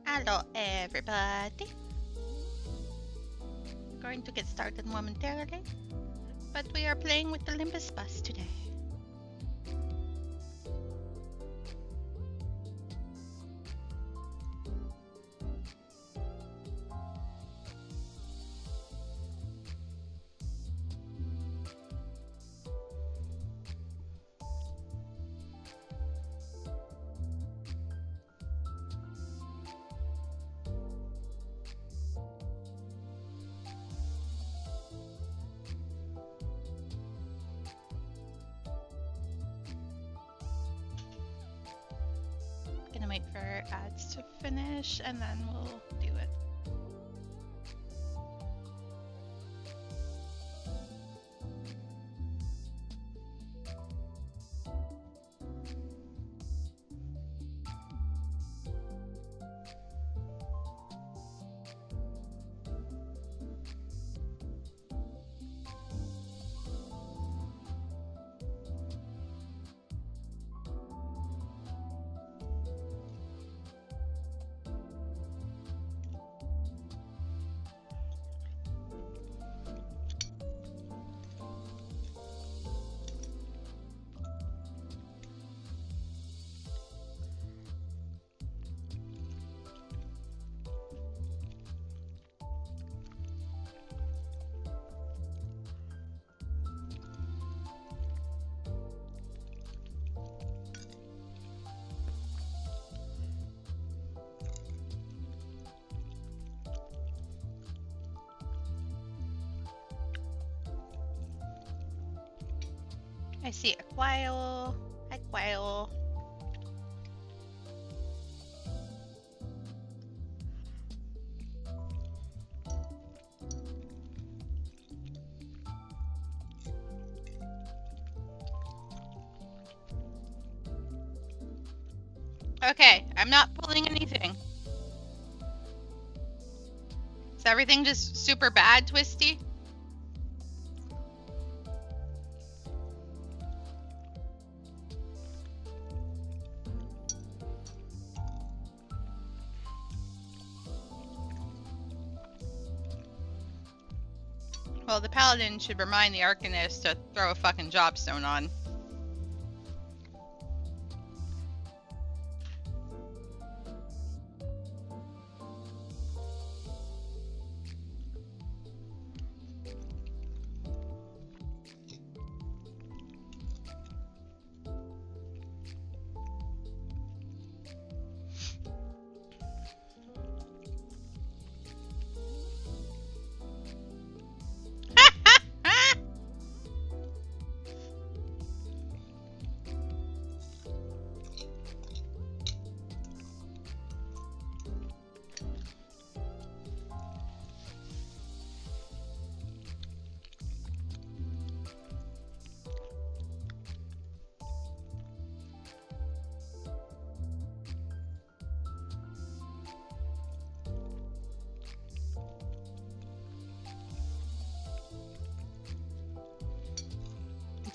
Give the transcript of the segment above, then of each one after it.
Hello, everybody. Going to get started momentarily, but we are playing with the Limbus bus today. Gonna wait for ads to finish and then we'll do it. I see a quail. Hi, quail. Okay, I'm not pulling anything. Is everything just super bad, Twisty? Well, the paladin should remind the arcanist to throw a fucking jobstone on.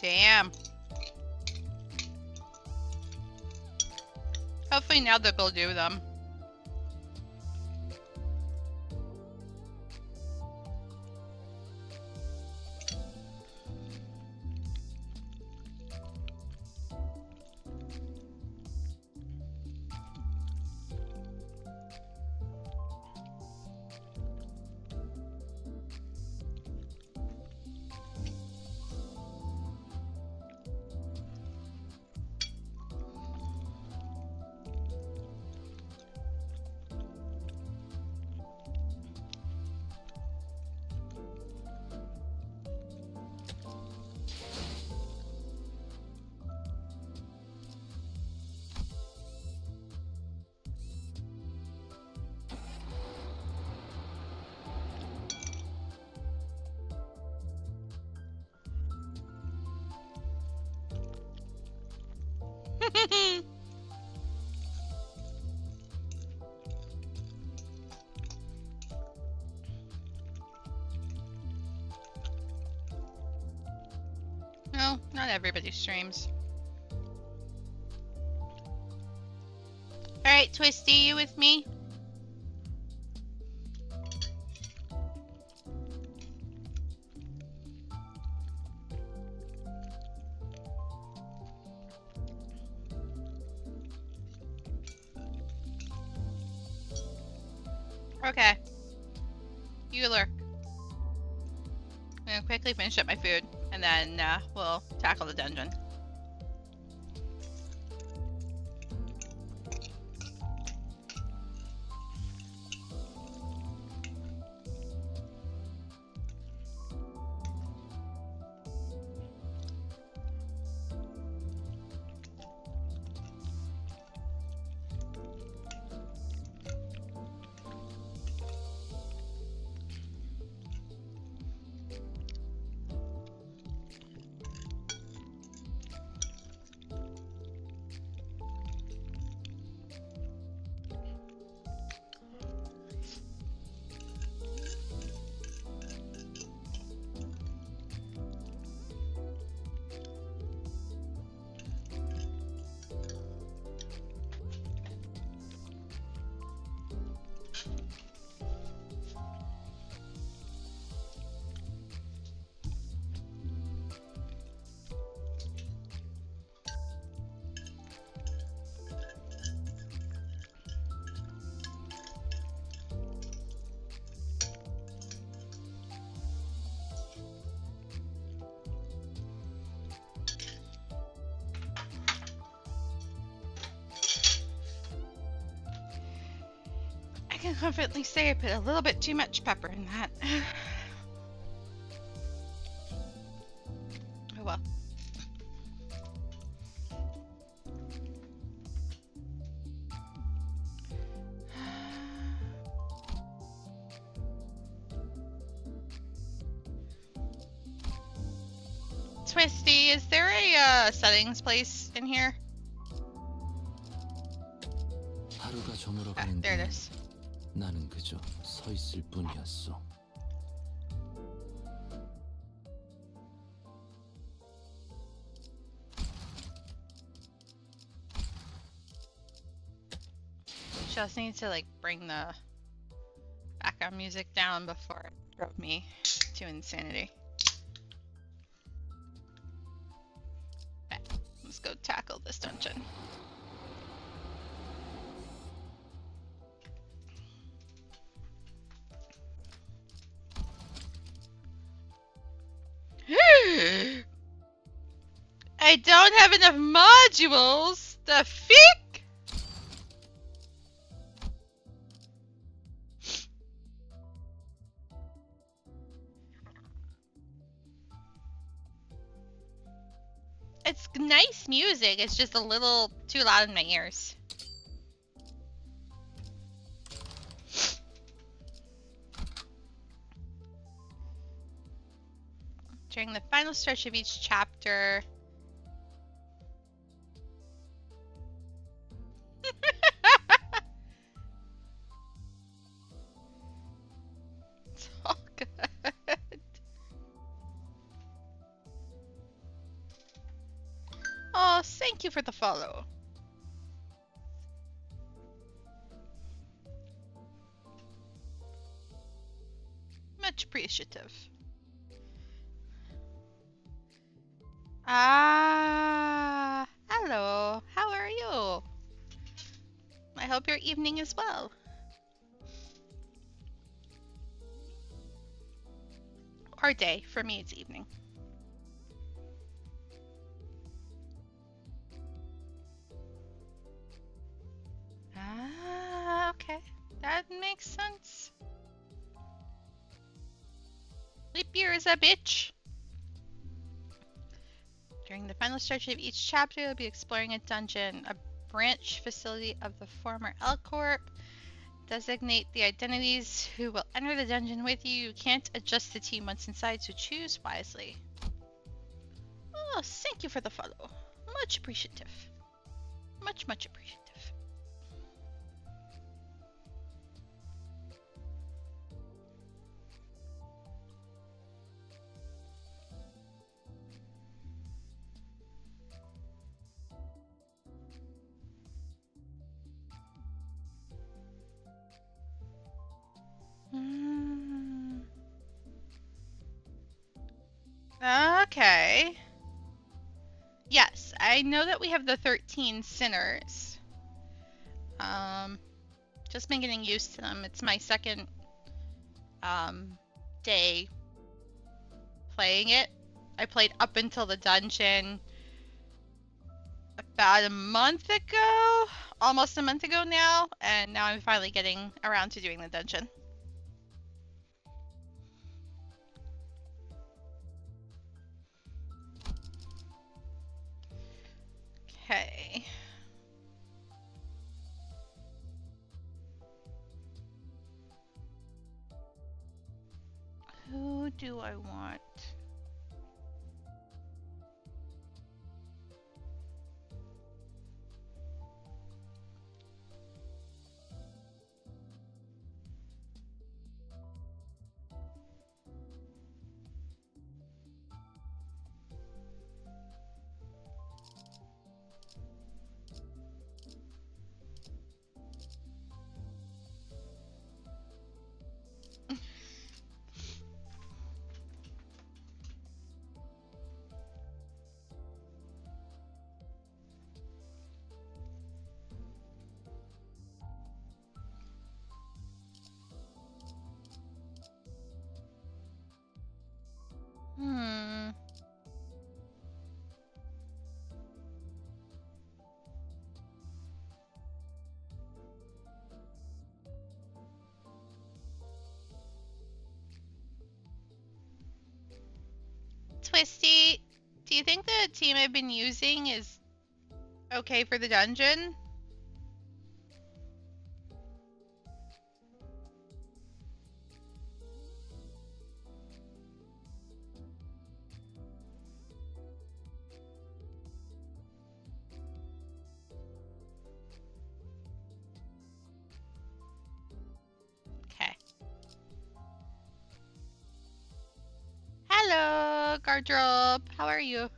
Damn. Hopefully now they'll do them. No, not everybody streams. Alright, Twisty, you with me? Okay. You lurk. I'm gonna quickly finish up my food, and then we'll tackle the dungeon. I can confidently say I put a little bit too much pepper in that. Oh well. Twisty, is there a settings place in here? Ah, there it is. 나는 그저 서 있을 뿐이었어. Just need to like bring the background music down before it drove me to insanity. Okay, let's go tackle this dungeon. I don't have enough modules. The fick? It's nice music. It's just a little too loud in my ears. During the final stretch of each chapter, it's all good. Oh, thank you for the follow. Much appreciative. Ah, hello. How are you? I hope your evening is well. Or day. For me, it's evening. Ah, okay. That makes sense. Leap year is a bitch. During the final stretch of each chapter, you'll be exploring a dungeon, a branch facility of the former L Corp. Designate the identities who will enter the dungeon with you. You can't adjust the team once inside, so choose wisely. Oh, thank you for the follow. Much appreciative. Much, much appreciative. Okay. Yes, I know that we have the 13 sinners. Just been getting used to them. It's my second day playing it. I played up until the dungeon about a month ago, almost a month ago now, and now I'm finally getting around to doing the dungeon. Okay. Who do I want? Hmm. Twisty, do you think the team I've been using is okay for the dungeon? Okay. Hello, Gardrobe. How are you?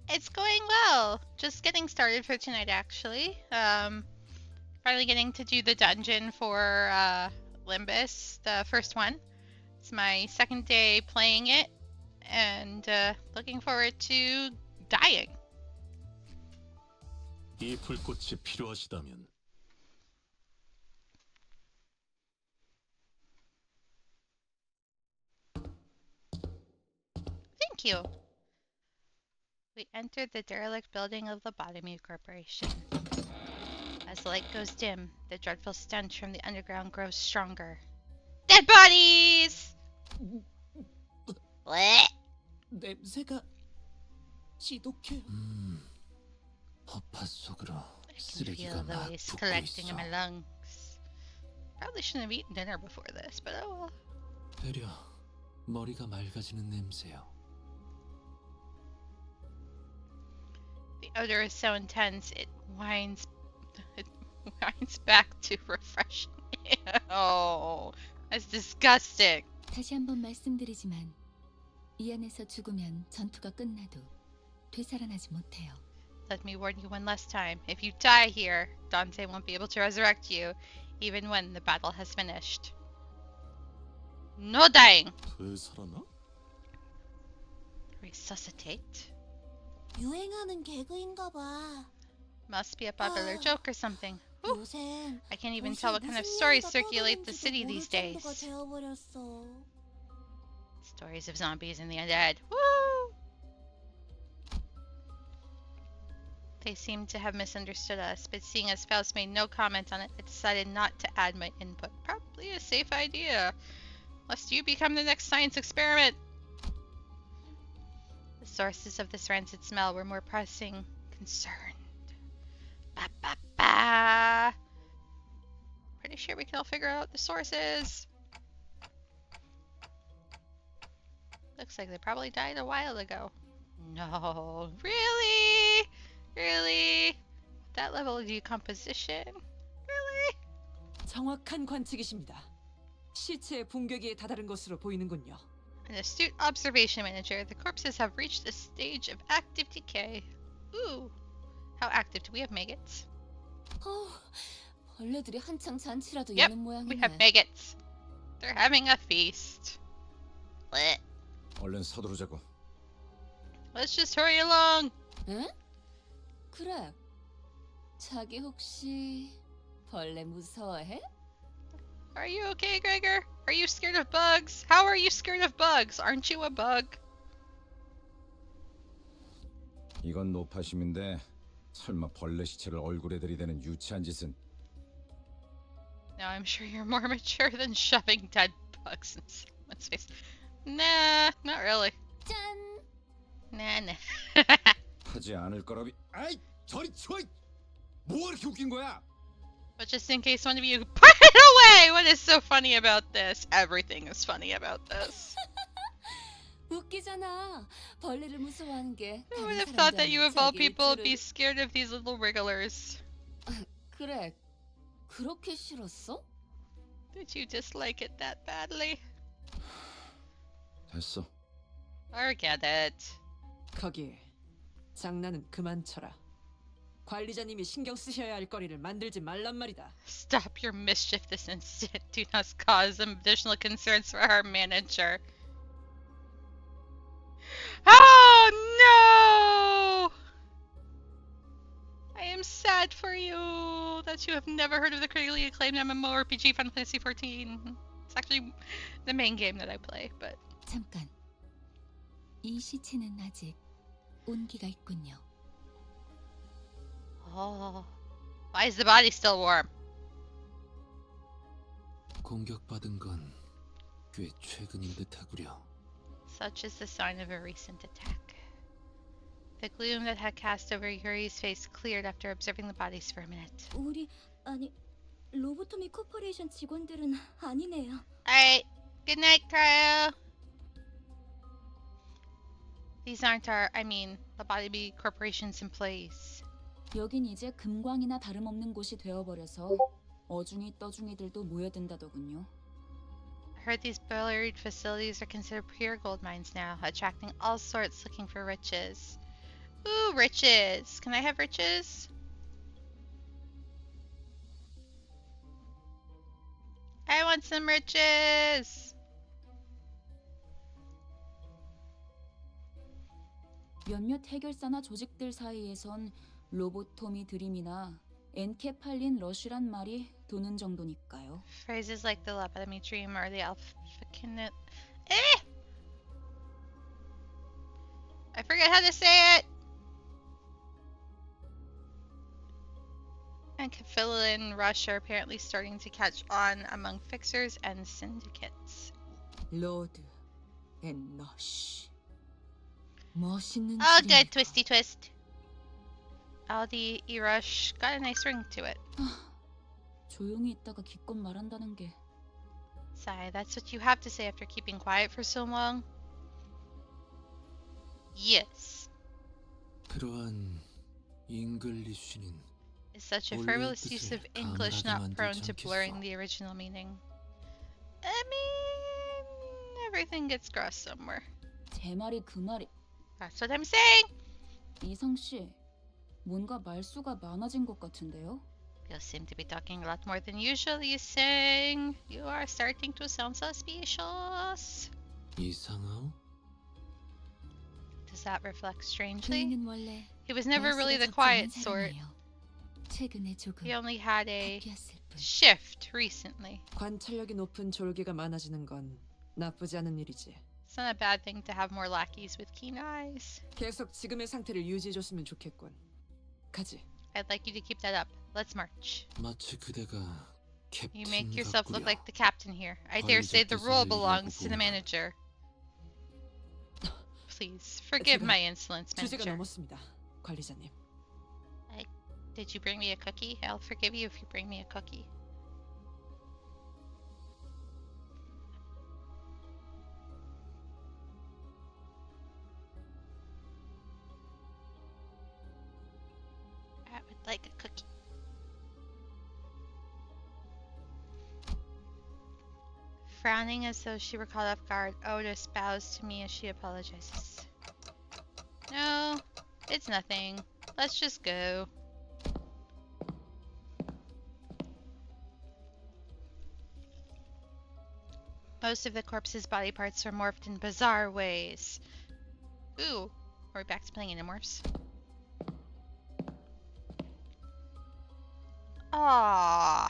It's going well. Just getting started for tonight, actually. Finally getting to do the dungeon for Limbus, the first one. It's my second day playing it, and looking forward to dying. 이 불꽃이 필요하시다면 Thank you. We entered the derelict building of the Lobotomy Corporation. As the light goes dim, the dreadful stench from the underground grows stronger. Dead bodies! Blech! 냄새가 지독해. 허파 속으로 I can 쓰레기가 feel the 막 waste 붙고 collecting in 있어. my lungs. Probably shouldn't have eaten dinner before this, but oh well. 되려 머리가 맑아지는 냄새요. The odor is so intense, it winds back to refreshing. Oh, that's disgusting. 다시 한번 말씀드리지만 이 안에서 죽으면 전투가 끝나도 되살아나지 못해요. Let me warn you one last time. If you die here, Dante won't be able to resurrect you, even when the battle has finished. No dying! 되살아나? Resuscitate? 유행하는 개그인가 봐. Must be a popular joke or something. Whew. 요샌 I can't even tell what kind of stories circulate the city these days. 되어버렸어. Stories of zombies and the undead. Woo! They seem to have misunderstood us, but seeing as Faust made no comment on it, I decided not to add my input. Probably a safe idea. Lest you become the next science experiment. The sources of this rancid smell were more pressing concerned. Ba ba ba. Pretty sure we can all figure out what the source is. Looks like they probably died a while ago. No, really? Really? That level of decomposition? Really? 정확한 관측이십니다. 시체의 붕괴기에 다다른 것으로 보이는군요. An astute observation manager, the corpses have reached a stage of active decay. Ooh. How active? Do we have maggots? 벌레들이 한창 잔치라도 Yep, 여는 we have 모양이네. maggots. They're having a feast. Blech. 얼른 서두르자고. Let's just hurry along. 응? 그래. 자기 혹시 벌레 무서워해? Are you okay, Gregor? Are you scared of bugs? How are you scared of bugs? Aren't you a bug? 이건 노파심인데 설마 벌레 시체를 얼굴에 들이대는 유치한 짓은. No, I'm sure you're more mature than shoving dead bugs in someone's face. Nah, not really. 짠! Nah. 하지 않을 거라비. 아이 저리 치워. 뭐가 그렇게 웃긴 거야? But just in case one of you put it away! What is so funny about this? Everything is funny about this. 웃기잖아. 벌레를 무서워하는 게 Who would 다른 have thought that 사람들은 you of all 자기 people would be 일주를- scared of these little wrigglers? 그래. 그렇게 싫었어? Did you dislike it that badly? 됐어. Forget it. 거기 장난은 그만 쳐라. 관리자님이 신경 쓰셔야 할 거리를 만들지 말란 말이다. Stop your mischief this instant. Do not cause some additional concerns for our manager. Oh no! I am sad for you that you have never heard of the critically acclaimed MMORPG Final Fantasy XIV. It's actually the main game that I play, but 잠깐. 이 시체는 아직 온기가 있군요. oh, why is the body still warm? 공격받은 건 꽤 최근인 듯하구려. Such is the sign of a recent attack. The gloom that had cast over Yuri's face cleared after observing the bodies for a minute. 우리 아니 로보토미 코퍼레이션 직원들은 아니네요. Alright, good night, Cryo. These aren't the Body Corporation's employees. 여긴 이제 금광이나 다름없는 곳이 되어버려서 어중이 떠중이들도 모여든다더군요. I heard these buried facilities are considered pure gold mines now, attracting all sorts looking for riches. Ooh, riches! Can I have riches? I want some riches! 몇몇 해결사나 조직들 사이에선 로보토미 드림이나 엔케팔린 러쉬란 말이 도는 정도니까요. Phrases like the lobotomy dream or the alpha. Eh! I forget how to say it! And Kefilin Rush are apparently starting to catch on among fixers and syndicates. 로드 앤 러쉬. 멋있는 Oh, 줄임말이다. good, twisty twist. Aldi E-Rush got a nice ring to it. 조용히 있다가 기껏 말한다는 게 Sigh, that's what you have to say after keeping quiet for so long? Yes. 그러한 잉글리쉬는 Is such a 원래의 frivolous use of 뜻을 English not 가물하게 prone to 만들지 blurring 않겠어. the original meaning? I mean, everything gets gross somewhere. 제 말이 그 말이. That's what I'm saying! 이성 씨, 뭔가 말수가 많아진 것 같은데요? You seem to be talking a lot more than usual, you sing. You are starting to sound suspicious. 이상하오? Does that reflect strangely? 그이는 원래 He was never really the 말수가 적지 quiet 않은 sort. 사람이에요. 최근에 조금 He only had a 바뀌었을 뿐. shift recently. 관찰력이 높은 졸개가 많아지는 건 나쁘지 않은 일이지. It's not a bad thing to have more lackeys with keen eyes. 계속 지금의 상태를 유지해줬으면 좋겠군. 가지. I'd like you to keep that up. Let's march. 마치 그대가 You make 캡틴 yourself look 같구려. like the captain here. I dare say the role belongs to the manager. Please, forgive 제가 my insolence, 주제가 manager. 넘었습니다, 관리자님. Did you bring me a cookie? I'll forgive you if you bring me a cookie. I would like a Frowning as though she were caught off guard, Otis bows to me as she apologizes. No, it's nothing. Let's just go. Most of the corpse's body parts are morphed in bizarre ways. Ooh, we're back to playing Animorphs. Ah.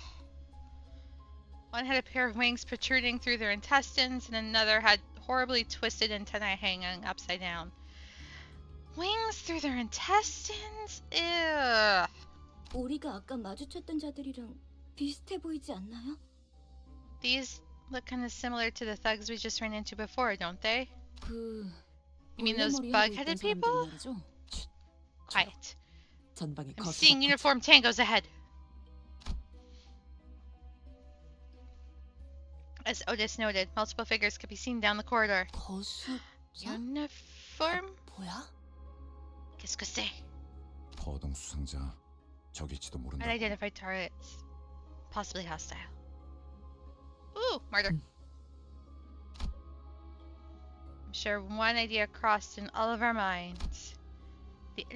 One had a pair of wings protruding through their intestines, and another had horribly twisted antennae hanging upside down. Wings through their intestines? Ew. 우리가 아까 마주쳤던 자들이랑 비슷해 보이지 않나요? These look kind of similar to the thugs we just ran into before, don't they? 그 You mean those 벌레머리 하고 bug-headed 있던 people? 사람들이 말이죠? Quiet. 전방에 I'm 거수가 seeing uniformed tangos ahead. As Otis noted, multiple figures could be seen down the corridor. 거수자? Uniform? 뭐야? Qu'est-ce que c'est? 거동 수상자 적일지도 모른다. Unidentified targets. Possibly hostile. Ooh, murder. I'm sure one idea crossed in all of our minds. The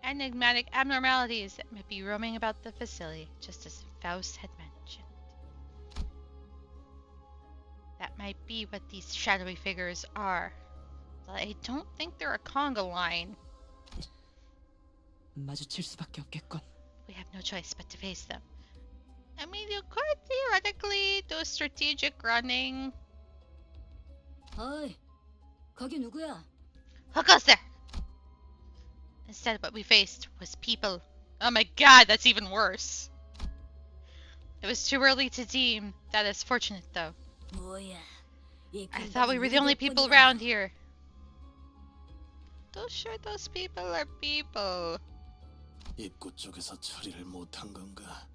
enigmatic abnormalities that might be roaming about the facility, just as Faust had mentioned. That might be what these shadowy figures are. But I don't think they're a conga line. 마주칠 수밖에 없겠군. We have no choice but to face them. I mean, you could theoretically do strategic running. 어이, 거기 누구야? Who goes there? Instead, what we faced was people. Oh my god, that's even worse. It was too early to deem that as fortunate, though. 뭐야? 이 I 근방이 thought we were the only people 우리들뿐이야. around here. Those sure those people are people. 입구 쪽에서 처리를 못한 건가?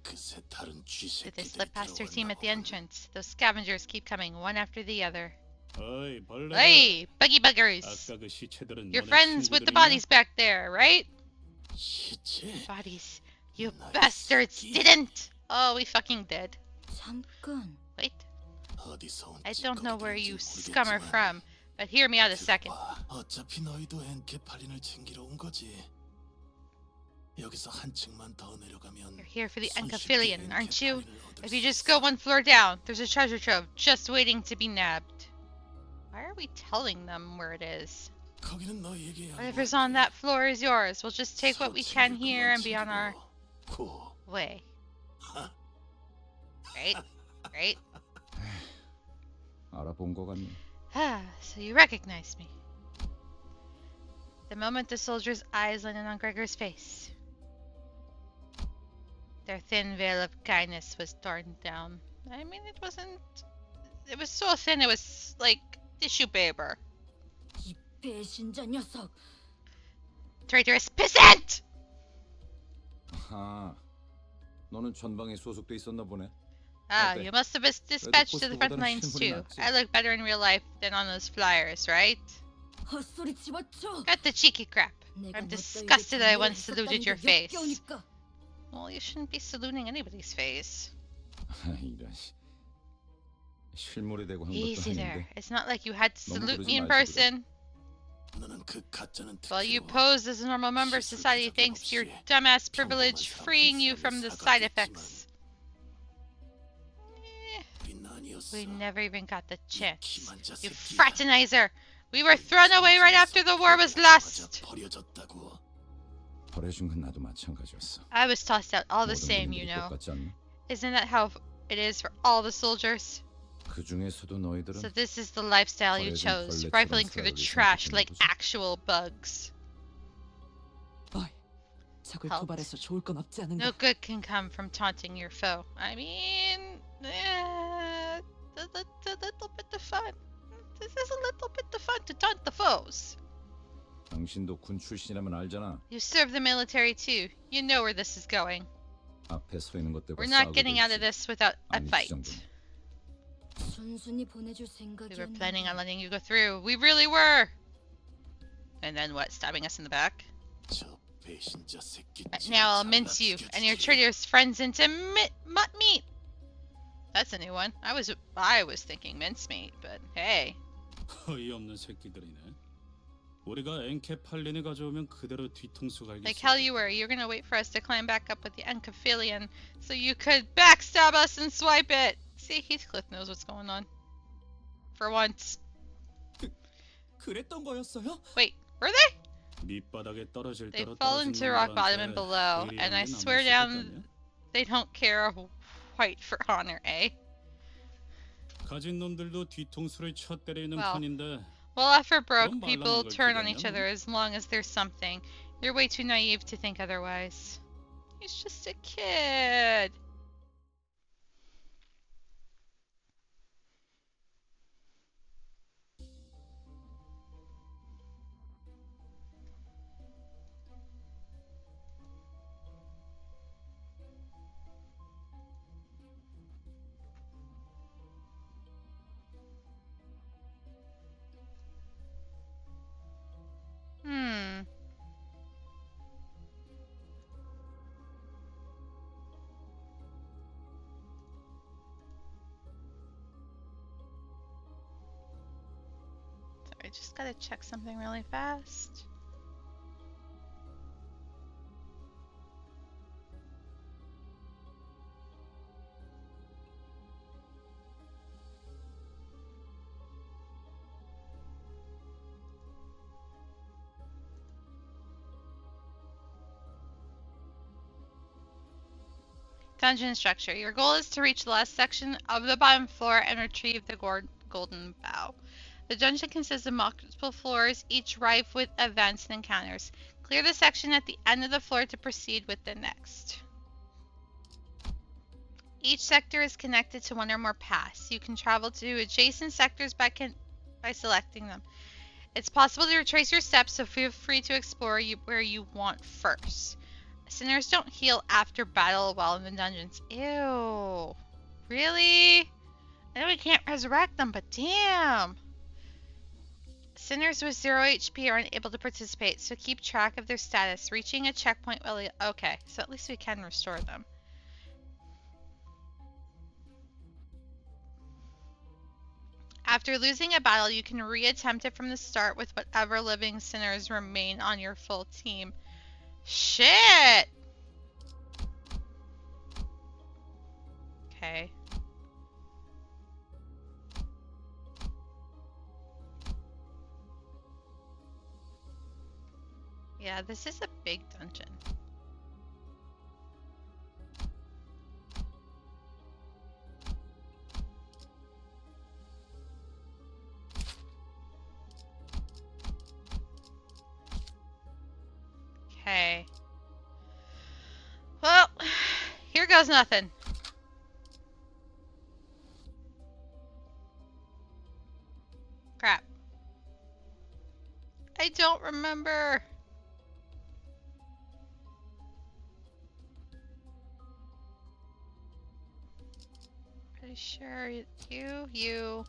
그새 다른 Did they 쥐새끼들이 slip past your team at the 들어왔나 entrance? Those scavengers keep coming one after the other. 어이 벌레. Hey, buggy buggers! 아까 그 시체들은 You're 너네 friends with the 친구들이냐? bodies back there, right? 보구나. 시체? Bodies. You Nice. bastards didn't! Oh, we fucking did. 잠깐. Wait, 어디서 온 I don't know where you 찌꺼기들인지 scum are 모르겠지만 from, but hear me out a second. 봐, 어차피 너희도 엔케팔린을 챙기러 온 거지. 여기서 한 층만 더 내려가면 You're here for the 손쉽게 Encaphilion, aren't you? 엔케팔린을 얻을 If you 수 just 있어. go one floor down, there's a treasure trove just waiting to be nabbed. Why are we telling them where it is? 거기는 너희에게 Whatever's on that floor is yours. We'll just take what we can here and be on our 고. way. Right? Right? 알아본 거 같네. Ah, so you recognize me. The moment the soldier's eyes landed on Gregor's face, their thin veil of kindness was torn down. I mean, it wasn't. It was so thin, it was like tissue paper. 이 배신자 녀석. Traitorous peasant! 아하, 너는 전방에 소속돼 있었나 보네. Ah, Okay. you must have been dispatched to the front 포스터보다는 lines 실물이 too. 낫지. I look better in real life than on those flyers, right? 헛소리 집어쳐. Got the cheeky crap. 내가 I'm 너 disgusted that I once 때문에 saluted your 했었다는 게 face. 역겨우니까. Well, you shouldn't be saluting anybody's face. 이런 실물이 되고 한 것도 Easy there. 아닌데. It's not like you had to 너무 salute 그러지 me in 말지, person. 너는 그 가짜는 Well, you 특혜로 posed as a normal member of society thanks to your dumbass privilege freeing you from the side effects. 우린 아니었어. We never even got the chance. 기만자 You 새끼야. fraternizer! We were thrown away right after the war was lost! 버려졌다고. 버려준 건 나도 마찬가지였어. I was tossed out all the 모든 same, you 군인들이 know. 똑같지 않나? Isn't that how it is for all the soldiers? 그 중에서도 너희들은 So this is the lifestyle you chose, rifling through the trash like actual bugs. 어이, 적을 Helped. 도발해서 좋을 건 없지 않은가? No good can come from taunting your foe. I mean, a little bit of fun. This is a little bit of fun to taunt the foes. 당신도 군 출신이라면 알잖아. You serve the military too. You know where this is going. 앞에 서 있는 것들과 We're not 싸우게 getting out of 될지. this without a 아닐 fight. 정도는. 순순히 보내줄 We were planning on 생각이었는데. letting you go through. We really were. And then what? Stabbing us in the back? 저 배신자 새끼. But now I'll mince you and your traitorous friends into mutt meat. That's a new one. I was thinking mincemeat, but hey. 어이없는 새끼들이네. 우리가 엔케팔린을 가져오면 그대로 뒤통수 갈기. Like hell you were. You're gonna wait for us to climb back up with the Encaphilion so you could backstab us and swipe it. See, Heathcliff knows what's going on. For once. 그랬던 거였어요? Wait, were they? 밑바닥에 떨어질 They 대로 fall 떨어진 into rock bottom 놈들한테 and below, 의리라는 and I 게 swear 남아있을 것 down 같냐? they don't care a white for honor, eh? 가진 놈들도 뒤통수를 쳐 때리는 Well, 판인데 Well, if for broke, 그럼 people 말랑한 걸 turn on 기대하냐, each 뭐? other as long as there's something. You're way too naive to think otherwise. He's just a kid. Hmm. Sorry, just gotta check something really fast. Dungeon structure. Your goal is to reach the last section of the bottom floor and retrieve the golden bow. The dungeon consists of multiple floors, each rife with events and encounters. Clear the section at the end of the floor to proceed with the next. Each sector is connected to one or more paths. You can travel to adjacent sectors by selecting them. It's possible to retrace your steps, so feel free to explore where you want first. Sinners don't heal after battle while in the dungeons. Ew. Really? I know we can't resurrect them, but damn. Sinners with 0 HP are unable to participate, so keep track of their status. Reaching a checkpoint will... Okay, so at least we can restore them. After losing a battle, you can reattempt it from the start with whatever living sinners remain on your full team. Shit! Okay. Yeah, this is a big dungeon. Okay. Well, here goes nothing. Crap. I don't remember. Pretty sure you. You.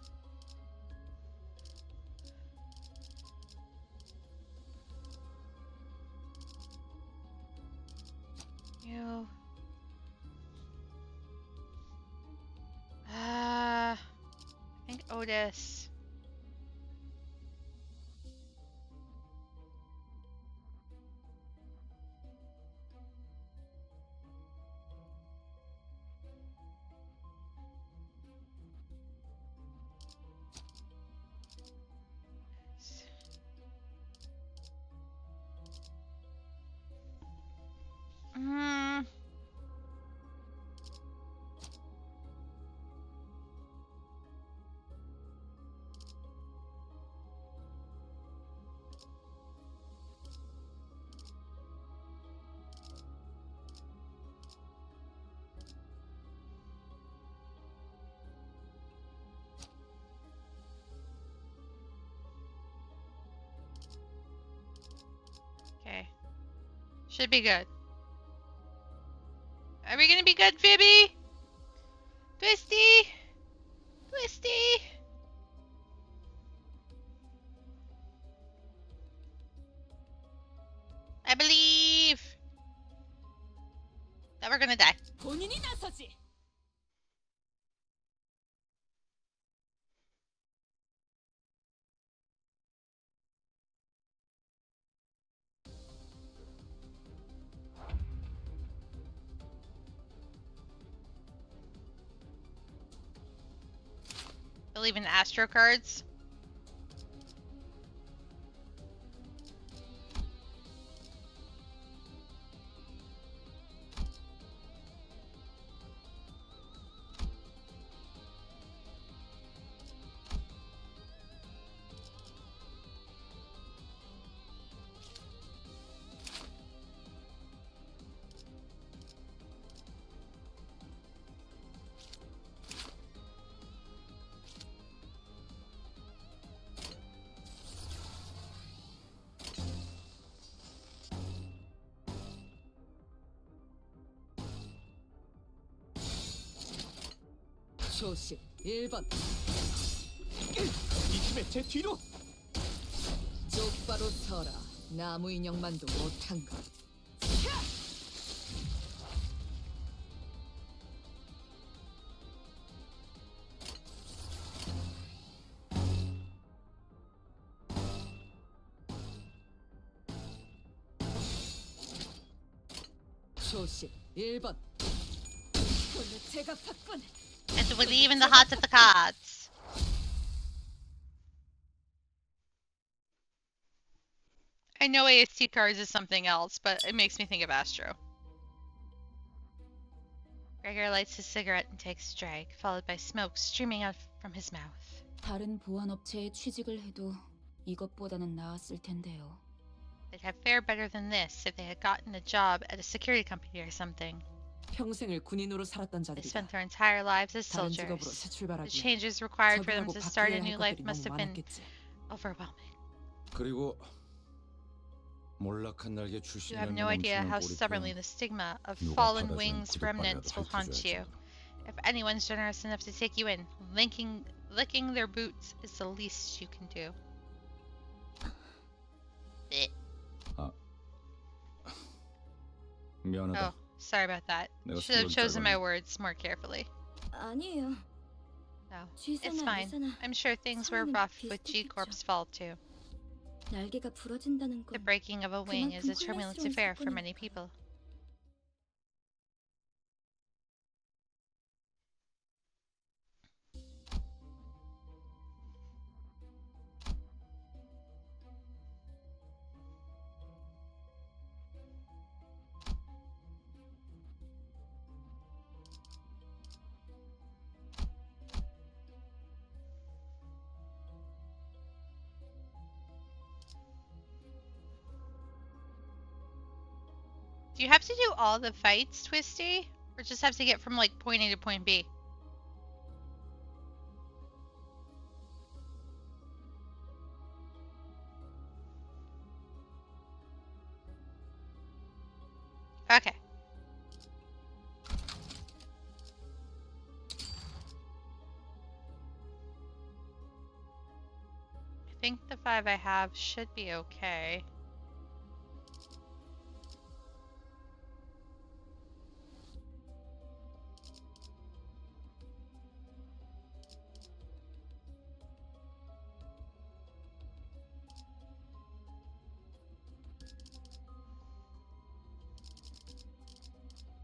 I think Otis. Hmm. Okay. Should be good. Are we gonna be good, Phoebe? Twisty? Twisty? I believe that we're gonna die. 본인이 나서지. Not even Astro cards. 초식 1번. 이 힘에 제 뒤로. 똑바로 서라. 나무 인형만도 못한 것. 초식 1번. 오늘 제가 봤군. And to believe in the hearts of the cards. I know AST cards is something else, but it makes me think of Astro. Gregor lights his cigarette and takes a drag, followed by smoke streaming out from his mouth. 다른 보안업체에 취직을 해도 이것보다는 나았을 텐데요. They'd have fared better than this if they had gotten a job at a security company or something. 평생을 군인으로 살았던 They 자들이다. spent their entire lives as 다른 직업으로 soldiers. 새 The 출발하기 changes required for them 적응하고 to start a 바뀌어야 할 new life 것들이 must 너무 have been 많았겠지. overwhelming. 그리고 몰락한 날개 You 출신을 have no idea how 멈추는 stubbornly 꼬리표 the stigma of 누가 fallen 받아주는 wings 구두발이라도 remnants will haunt you. 밝혀줘야죠. If anyone's generous enough to take you in, licking their boots is the least you can do. Blech. 미안하다. Oh, sorry about that. 내가 Should have 손을 chosen my 짧았네. words more carefully. 아니에요. No, G사나 it's fine. L사나 I'm sure things were 상황은 rough with G 비슷했겠죠. Corp's fall too. 날개가 부러진다는 The 건 breaking of a wing is a 그만큼 turbulent 혼란스러운 affair for many 사건이니까. people. Do you have to do all the fights, Twisty? Or just have to get from like point A to point B? Okay. I think the 5 I have should be okay.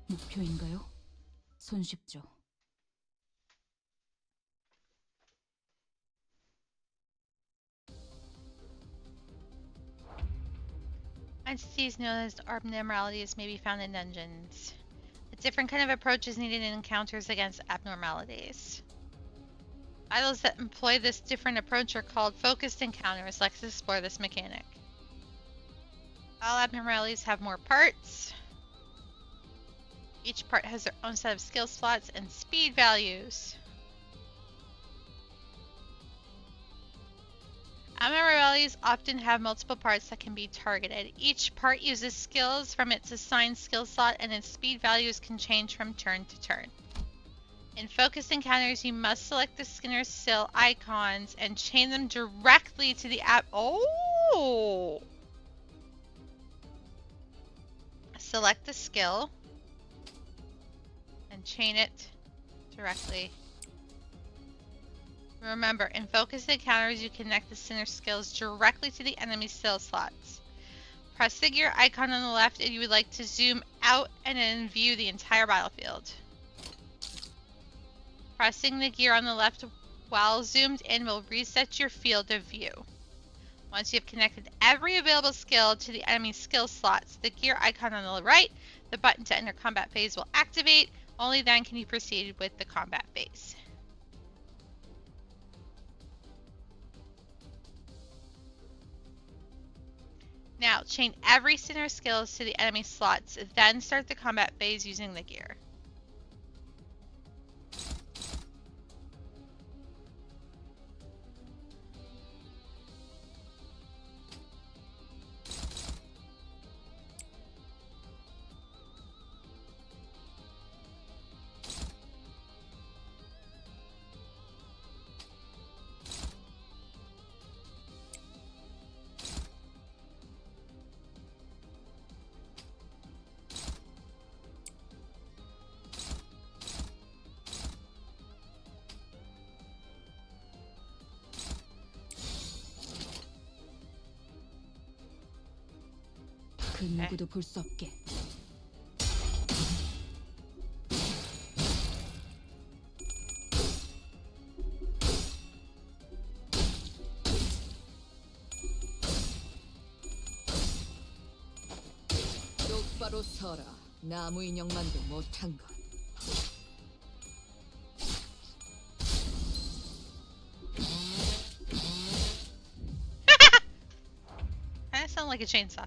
목표인가요? 손쉽죠. Entities known as abnormalities may be found in dungeons. A different kind of approach is needed in encounters against abnormalities. Battles that employ this different approach are called focused encounters. Let's explore this mechanic. All abnormalities have more parts. Each part has their own set of skill slots and speed values. Abnormalities often have multiple parts that can be targeted. Each part uses skills from its assigned skill slot, and its speed values can change from turn to turn. In focused encounters, you must select the Skinner Sill icons and chain them directly to the app. Oh! Select the skill and chain it directly. Remember, in focused encounters, you connect the center skills directly to the enemy's skill slots. Press the gear icon on the left if you would like to zoom out and then view the entire battlefield. Pressing the gear on the left while zoomed in will reset your field of view. Once you have connected every available skill to the enemy skill slots, the gear icon on the right, the button to enter combat phase will activate. Only then can you proceed with the combat phase. Now, chain every center skills to the enemy slots, then start the combat phase using the gear. 그 누구도 볼 수 없게. 똑바로 서라. 나무 인형만도 못한 것. Kinda sound like a chainsaw.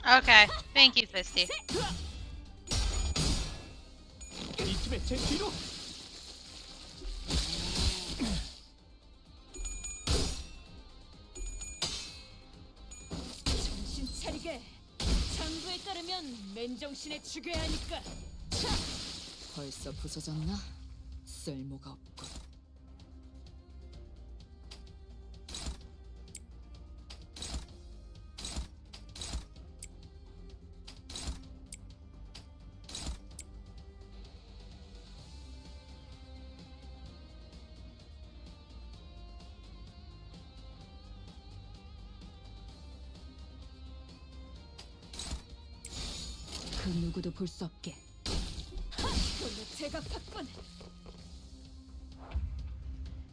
Okay, thank you, Fisty. 이쯤에 제 뒤로. 정신 차리게. 장부에 따르면 맨정신에 죽여야 하니까. 차! 벌써 부서졌나? 쓸모가 없군. 그 누구도 볼 수 없게. 오늘 제가 팠군.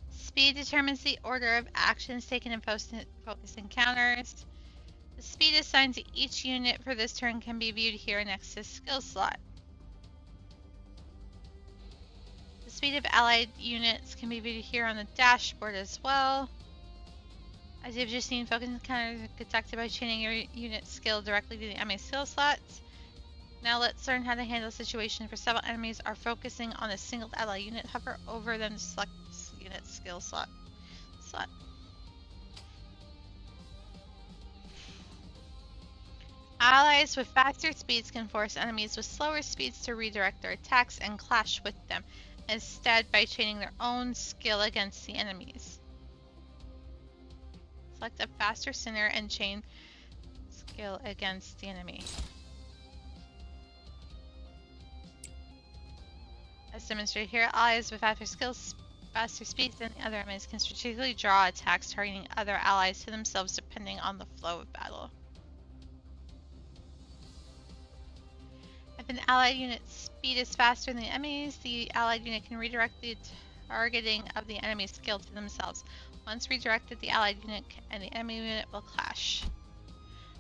Speed determines the order of actions taken in focus encounters. The speed assigned to each unit for this turn can be viewed here next to skill slot. The speed of allied units can be viewed here on the dashboard as well. As you've just seen, focus encounters are conducted by chaining your unit skill directly to the enemy skill slots. Now let's learn how to handle a situation where several enemies are focusing on a single ally unit. Hover over them to select unit skill slot. Allies with faster speeds can force enemies with slower speeds to redirect their attacks and clash with them, instead by chaining their own skill against the enemies. Select a faster center and chain skill against the enemy. As demonstrated here, allies with faster speeds than the other enemies can strategically draw attacks targeting other allies to themselves depending on the flow of battle. If an allied unit's speed is faster than the enemy's, the allied unit can redirect the targeting of the enemy's skill to themselves. Once redirected, the allied unit and the enemy unit will clash.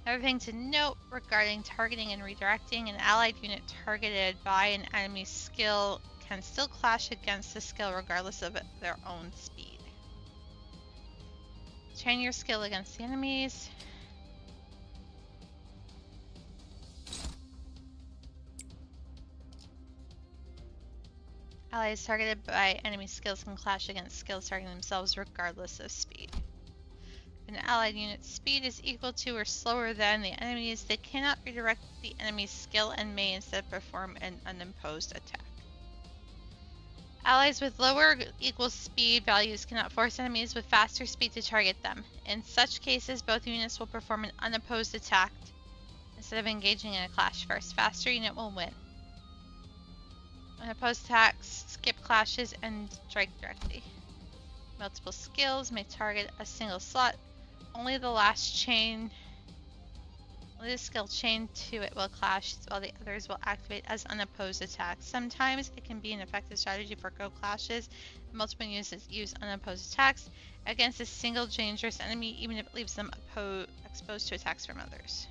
Another thing to note regarding targeting and redirecting: an allied unit targeted by an enemy skill can still clash against the skill regardless of their own speed. Train your skill against the enemies. Allies targeted by enemy skills can clash against skills targeting themselves regardless of speed. If an allied unit's speed is equal to or slower than the enemy's, they cannot redirect the enemy's skill and may instead perform an unopposed attack. Allies with lower or equal speed values cannot force enemies with faster speed to target them. In such cases, both units will perform an unopposed attack instead of engaging in a clash first. Faster unit will win. Unopposed attacks skip clashes and strike directly. Multiple skills may target a single slot. Only the skill chained to it will clash, while the others will activate as unopposed attacks. Sometimes it can be an effective strategy for go clashes. Multiple units use unopposed attacks against a single dangerous enemy, even if it leaves them exposed to attacks from others.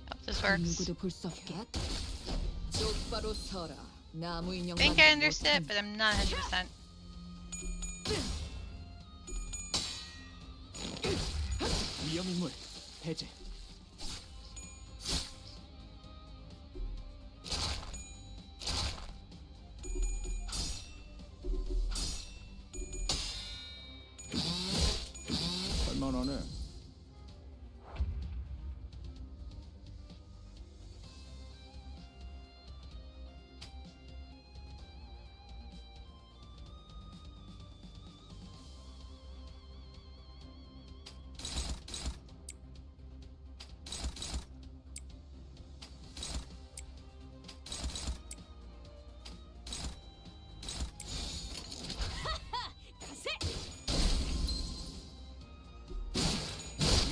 Hope this works. 누구도 볼 수 없게. 똑바로 서라. 나무 I 인형 think I understood, but I'm not 100%. 위험 인물 해제. 할만하네.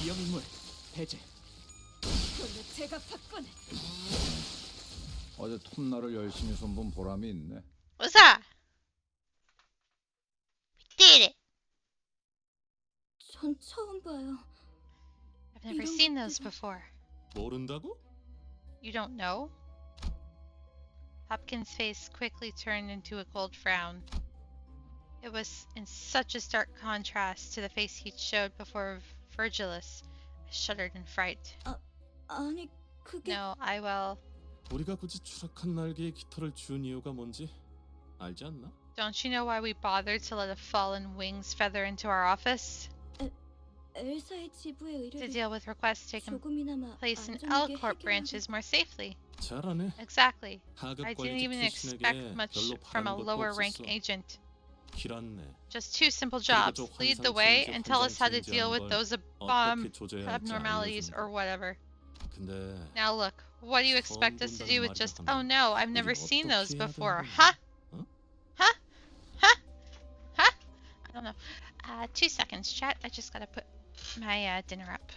위험 인물 해제. 제가 팠군. 어제 톱날을 열심히 손본 보람이 있네. What's that? We did it! 전 처음 봐요. I've never 이런 seen those 것들은- before. 모른다고? You don't know? Hopkins' face quickly turned into a cold frown. It was in such a stark contrast to the face he'd showed before Virgilus. I shuddered in fright. 아니, 그게 No, I will. 우리가 굳이 추락한 날개에 깃털을 준 이유가 뭔지 알지 않나? Don't you know why we bothered to let a fallen wing's feather into our office? 엘사의 지부의 To 의뢰를 deal with requests taken 조금이나마 place in 안전하게 L-Corp 해결하고 branches more safely. 잘하네. Exactly. 하급 I didn't 관리직 even expect 출신에게 much 별로 from a 바라는 것도 lower rank 없었어. agent. 길었네. Just two simple 그리고 jobs. 저 Lead the 환상 way 체인지 and tell us how to 환장 deal with 체인지하는 those 걸 bomb 어떻게 조져야 할지 abnormalities 알려준다. or whatever. 근데 Now look, what do you expect us to do with just, oh no, I've never 우리가 seen those 어떻게 해야 before. 되는 Huh? 거야? 어? Huh? Huh? Huh? I don't know. 2 seconds, chat. I just gotta put my dinner up.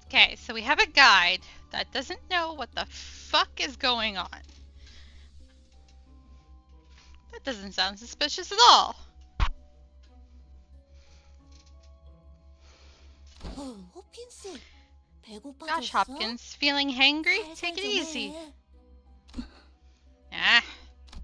Okay, so we have a guide that doesn't know what the fuck is going on. That doesn't sound suspicious at all. 호핀스, 배고파졌어? Gosh, Hopkins, feeling hangry? Take it easy. Ah,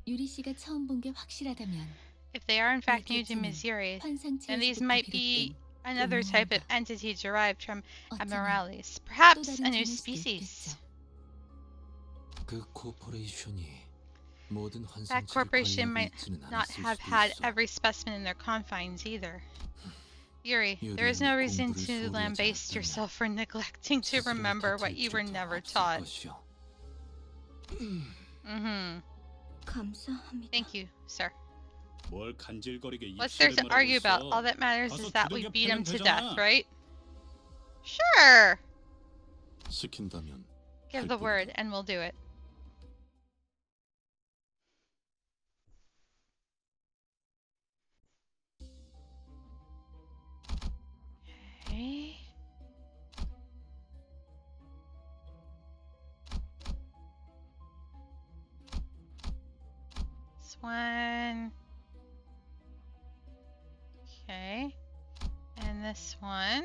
유리 씨가 처음 본 게 확실하다면 if they are in fact new to Missouri, then these might be another type of entity derived from Amorales. Perhaps a new species. 그 코퍼레이션이 모든 That 환상체를 corporation 관리하고 might 있지는 not 않았을 have 수도 had 있어. every specimen in their confines either. Yuri, Yuri, there is no reason 공부를 to 소홀히 lambaste 하지 yourself for neglecting to 스스로를 remember what you were 다툴 필요도 never 없을 taught. 것이요. Mm-hmm. 감사합니다. Thank you, sir. 뭘 간질거리게 What's there to 입술을 argue 말하고 about? 있어. All that matters 가서 is that we 두들겨 beat him 패면 to 되잖아. death, right? Sure! 시킨다면 Give 할 the 뿐이다. word and we'll do it. Okay. This one. Okay. And this one.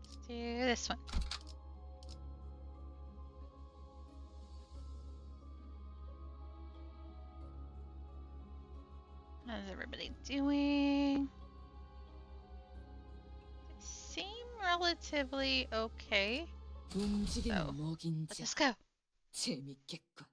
Let's do this one. How's everybody doing? They seem relatively okay. 움직이는 So, 목인 Let's 자 just go. 재밌겠군.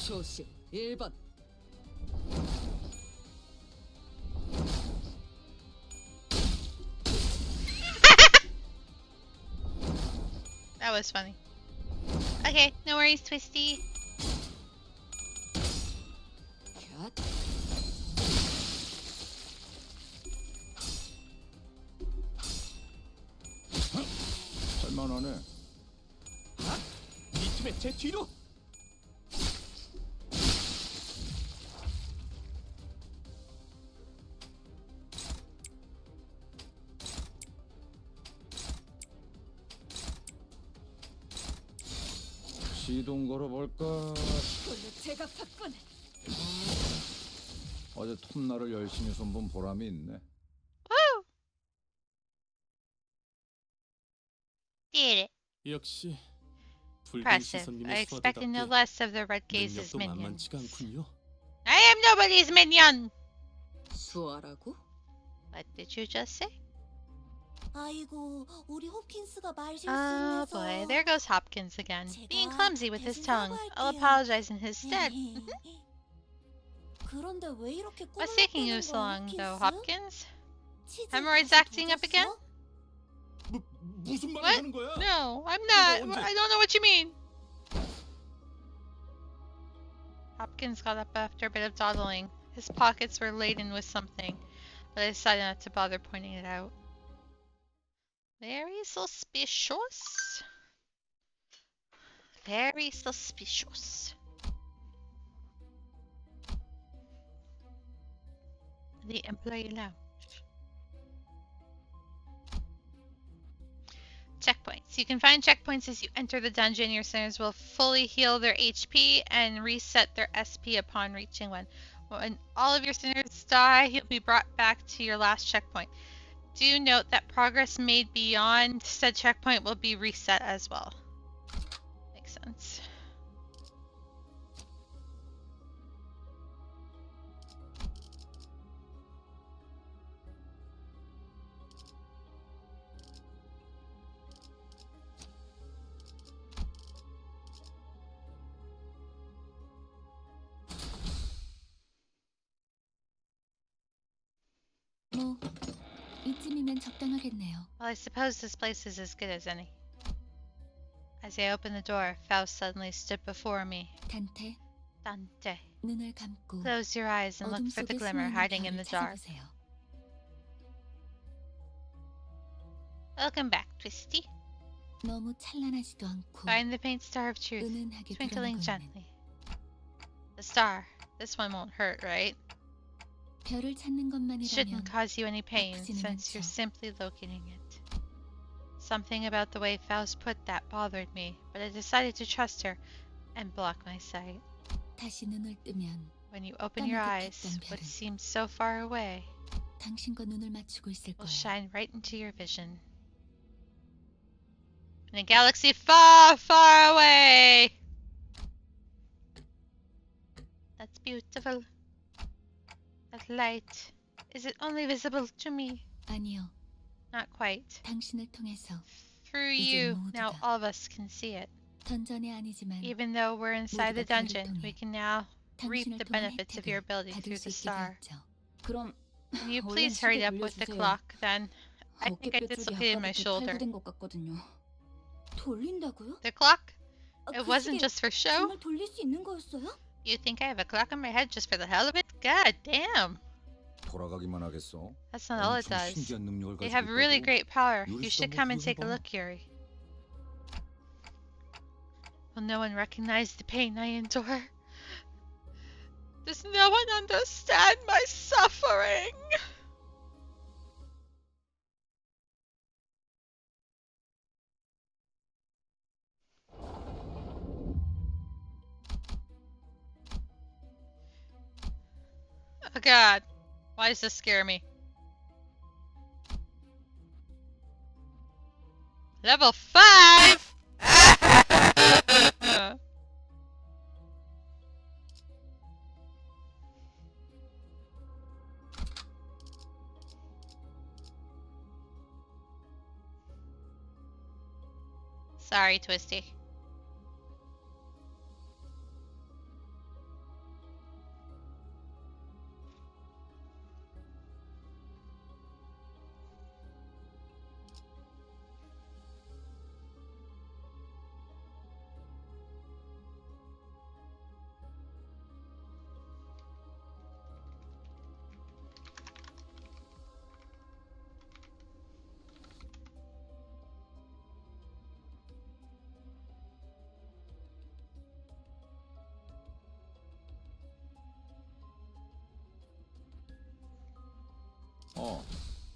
조심 1번. That was funny. Okay, no worries, Twisty. 곁. 할만하네. 이 팀의 제 뒤로. 시동 걸어볼까? 오늘 제가 봤군. 어제 톱날을 열심히 손본 보람이 있네. Woo! Did it. 역시 붉은 Impressive. I 시선님의 expected no 수하대답게 less of the Red Gaze's 능력도 minions. 만만치가 않군요. I am nobody's minion! 수아라고? What did you just say? 아이고, 우리 홉킨스가 말 Oh 실수해서. boy, there goes Hopkins again, being 제가 clumsy with his 대신 tongue. I'll 사과할게요. apologize in his stead. 그런데 왜 이렇게 What's taking you 꼬물락대는 so 거야, long, though, 홉킨스? Hopkins? 치즈 Hemorrhoids 다시 acting up 더 again? 줬어? 무슨 말을 What? 하는 거야? No, I'm not. 언제? I don't know what you mean. Hopkins got up after a bit of dawdling. His pockets were laden with something, but I decided not to bother pointing it out. Very suspicious. Very suspicious. The employee lounge. Checkpoints. You can find checkpoints as you enter the dungeon. Your sinners will fully heal their HP and reset their SP upon reaching one. When all of your sinners die, you'll be brought back to your last checkpoint. Do note that progress made beyond said checkpoint will be reset as well. Makes sense. 뭐 이쯤이면 적당하겠네요. Well, I suppose this place is as good as any. As I opened the door, Faust suddenly stood before me. 단테, Dante. 눈을 감고 Close your eyes and 어둠 look for the 속에 glimmer 숨어있는 hiding in 별을 the dark. 찾아보세요. Welcome back, Twisty. 너무 찬란하지도 않고 Find the faint star of truth, 은은하게 twinkling 드러나고 있는 gently. The star. This one won't hurt, right? 별을 찾는 It shouldn't 것만이라면 cause you any pain, 아프지는 since you're 않죠. simply locating it. Something about the way Faust put that bothered me, but I decided to trust her and block my sight. 다시 눈을 뜨면 When you open your eyes, 까맣게 what 켰던 별은 seems so far away 당신과 눈을 맞추고 있을 will 거예요. shine right into your vision. In a galaxy far, far away! That's beautiful. That light. Is it only visible to me? 아니요, Not quite. 당신을 통해서 Through 이제 you, 모두가 now all of us can see it. 던전이 아니지만 Even though we're inside the 모두가 별을 dungeon, 통해 we can now reap 당신을 the 통한 benefits of your 혜택을 ability 받을 through 수 the 있게 star. 되었죠. 그럼 Can you 얼른 please hurry 시계 up with the 돌려주세요. clock, then? I think I 어깨뼈 쪽이 dislocated my 아까부터 shoulder. 탈구된 것 같거든요. 돌린다고요? The clock? 아, It 그 wasn't 시계 just for show? 정말 돌릴 수 있는 거였어요? You think I have a clock on my head just for the hell of it? God damn! 돌아가기만 하겠어. That's not all it 엄청 does. 신기한 능력을 They 가지고 have really 있다고. great power. 요리 You 시간 should 한번 come and take a 구경해봐. look, Yuri. Will no one recognize the pain I endure? Does no one understand my suffering? Oh god. Why does this scare me? Level 5! Sorry, Twisty.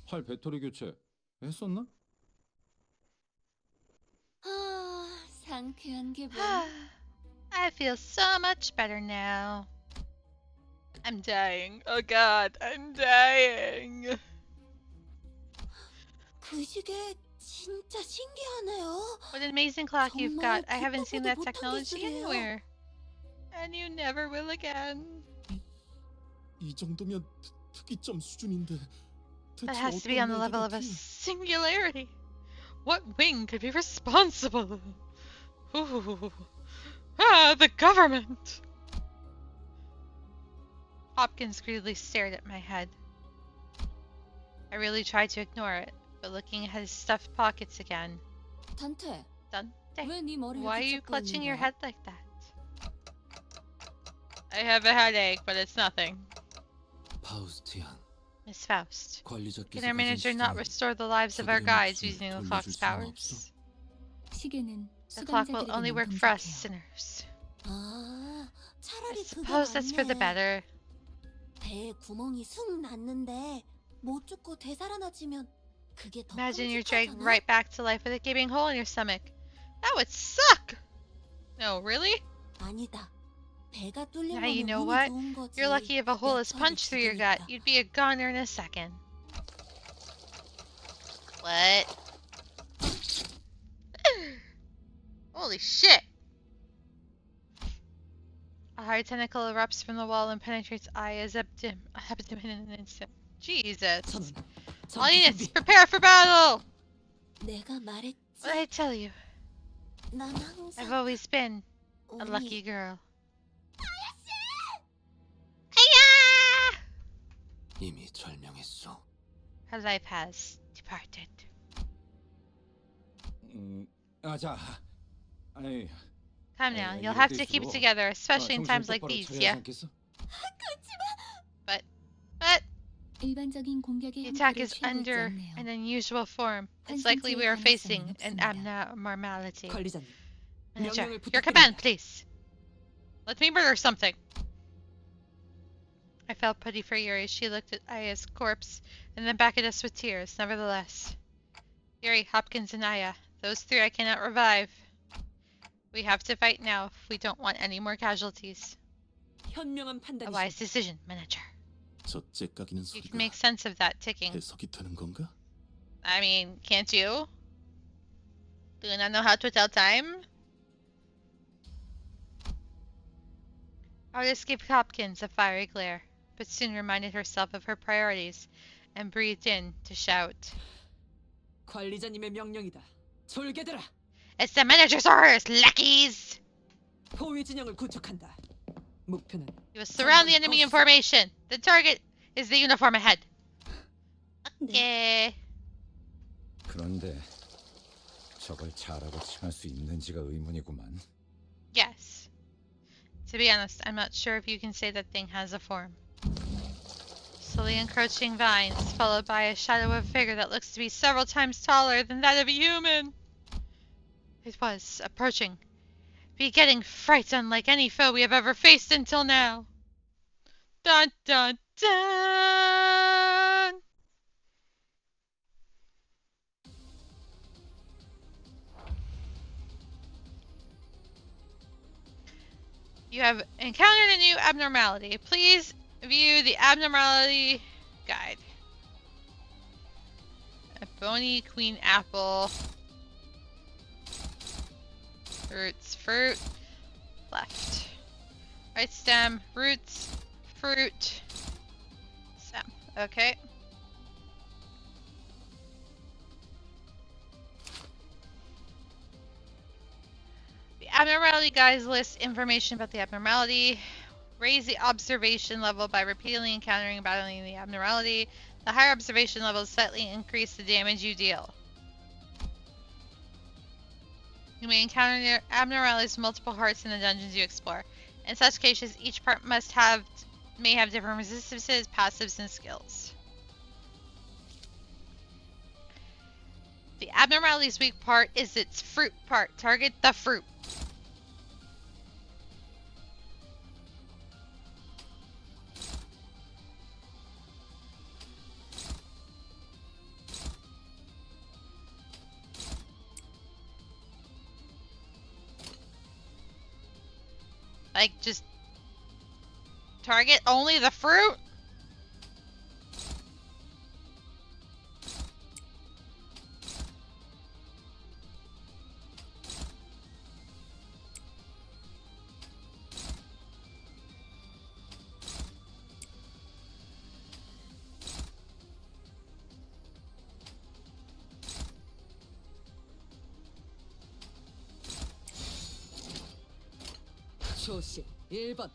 활 배터리 교체 했었나? 아, 상쾌한 기분. I feel so much better now. I'm dying. Oh god, I'm dying. 그 시계 진짜 신기하네요. What an amazing clock you've got. 정말 I haven't seen that 듣도 보도 못한 technology 기술이에요. anywhere. And you never will again. 이 정도면 특이점 수준인데 That 대체 has to be on the 어떤 level of a 날개가 singularity. What wing could be responsible? Ooh. Ah, the government! Hopkins greedily stared at my head. I really tried to ignore it, but looking at his stuffed pockets again. 단테, Dante, 왜 네 머리를 why are you 붙잡고 clutching 있는 your 거야? head like that? I have a headache, but it's nothing. 파우스티안, Miss Faust, 관리자께서 can our manager not restore the lives of our guides using the clock's powers? 시계는 The clock will only 수감자들에게만 work for us 동작해요. sinners. 아, I 차라리 그게 suppose that's for the 낫네. better. 배에 구멍이 숭 났는데 못 죽고 되살아나지면 그게 더 Imagine you're dragged 끔찍하잖아. right back to life with a gaping hole in your stomach. That would suck! No, really? 아니다. 배가 뚫린 Now you 거는 know 운이 what? 좋은 거지. You're lucky if a hole is 약하게 punched through your gut. 죽으니까. You'd be a goner in a second. What? Holy shit! A hard tentacle erupts from the wall and penetrates Aya's abdomen in an instant. Jesus. 선은 All 전투 units, 준비. prepare for battle! 내가 말했지. What did I tell you? 난 I've 항상 always been a 언니, lucky girl. Hiya! 이미 절명했어. Her life has departed. 자, 아이, Come now, 아이, you'll 이럴 have to keep it 때일수록, together, especially in 정신 times like 똑바로 these, 차려야 yeah? 하지 않겠어? But 일반적인 공격의 the attack 형태를 is 취하고 있지 under 않네요. an unusual form. It's 환상체의 likely we are 가능성은 facing an 없습니다. abnormality. 관리자님, Manager, 명령을 your command, 부탁드립니다. please. Let me murder something. I felt pity for Yuri. She looked at Aya's corpse and then back at us with tears. Nevertheless, Yuri, Hopkins, and Aya, those three I cannot revive. We have to fight now if we don't want any more casualties. 현명한 A 판단이시. wise decision, Manager. 저 째까기는 You can 소리가 make sense of that ticking. 해석이 되는 건가? I mean, can't you? Do you not know how to tell time? Artist gave Hopkins a fiery glare, but soon reminded herself of her priorities and breathed in to shout. 관리자님의 명령이다. 졸개들아, It's the manager's orders, lackeys! 포위 진영을 구축한다. 목표는 You will surround the enemy in formation. The target is the uniform ahead. Okay. 그런데 저걸 잘하고 칭할 수 있는지가 의문이구만. Yes. To be honest, I'm not sure if you can say that thing has a form. Slowly encroaching vines, followed by a shadow of a figure that looks to be several times taller than that of a human. It was approaching, begetting fright unlike any foe we have ever faced until now. Dun dun dun! You have encountered a new abnormality. Please view the abnormality guide. A bony queen apple. Roots, fruit, left. Right stem, roots, fruit, stem. Okay. The abnormality guides list information about the abnormality. Raise the observation level by repeatedly encountering and battling the abnormality. The higher observation levels slightly increase the damage you deal. You may encounter abnormalities with multiple hearts in the dungeons you explore. In such cases, each part may have different resistances, passives, and skills. The abnormality's weak part is its fruit part. Target the fruit. Like, just target only the fruit? 조심 1번.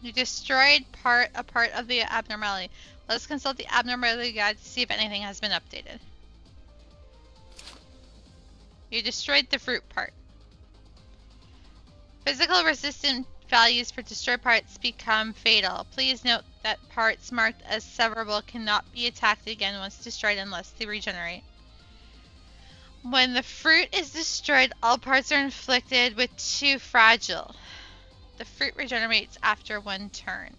You destroyed a part of the abnormality. Let's consult the abnormality guide to see if anything has been updated. You destroyed the fruit part. Physical resistant values for destroyed parts become fatal. Please note that parts marked as severable cannot be attacked again once destroyed unless they regenerate. When the fruit is destroyed, all parts are inflicted with 2 fragile. The fruit regenerates after 1 turn.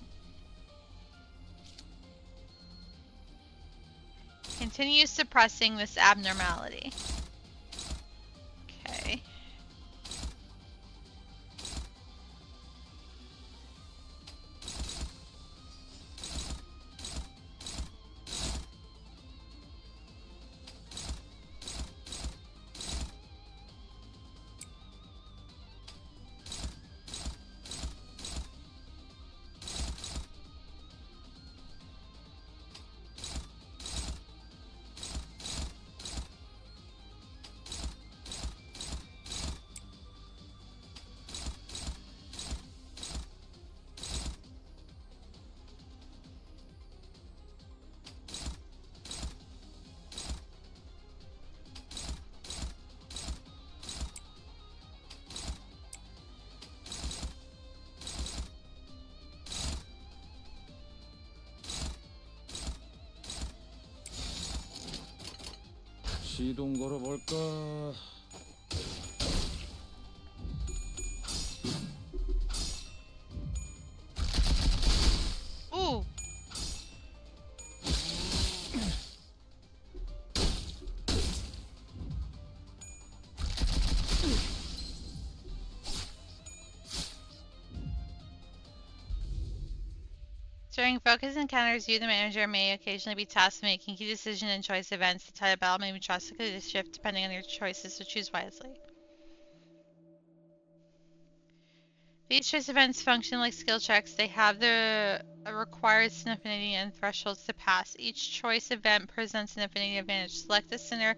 Continue suppressing this abnormality. Okay. 시동 걸어볼까? Ooh. During focus encounters, you, the manager, may occasionally be tasked with making key decision and choice events. The tide of battle may be drastically shift depending on your choices, so choose wisely. These choice events function like skill checks. They have the required sin affinity and thresholds to pass. Each choice event presents an affinity advantage. Select a sinner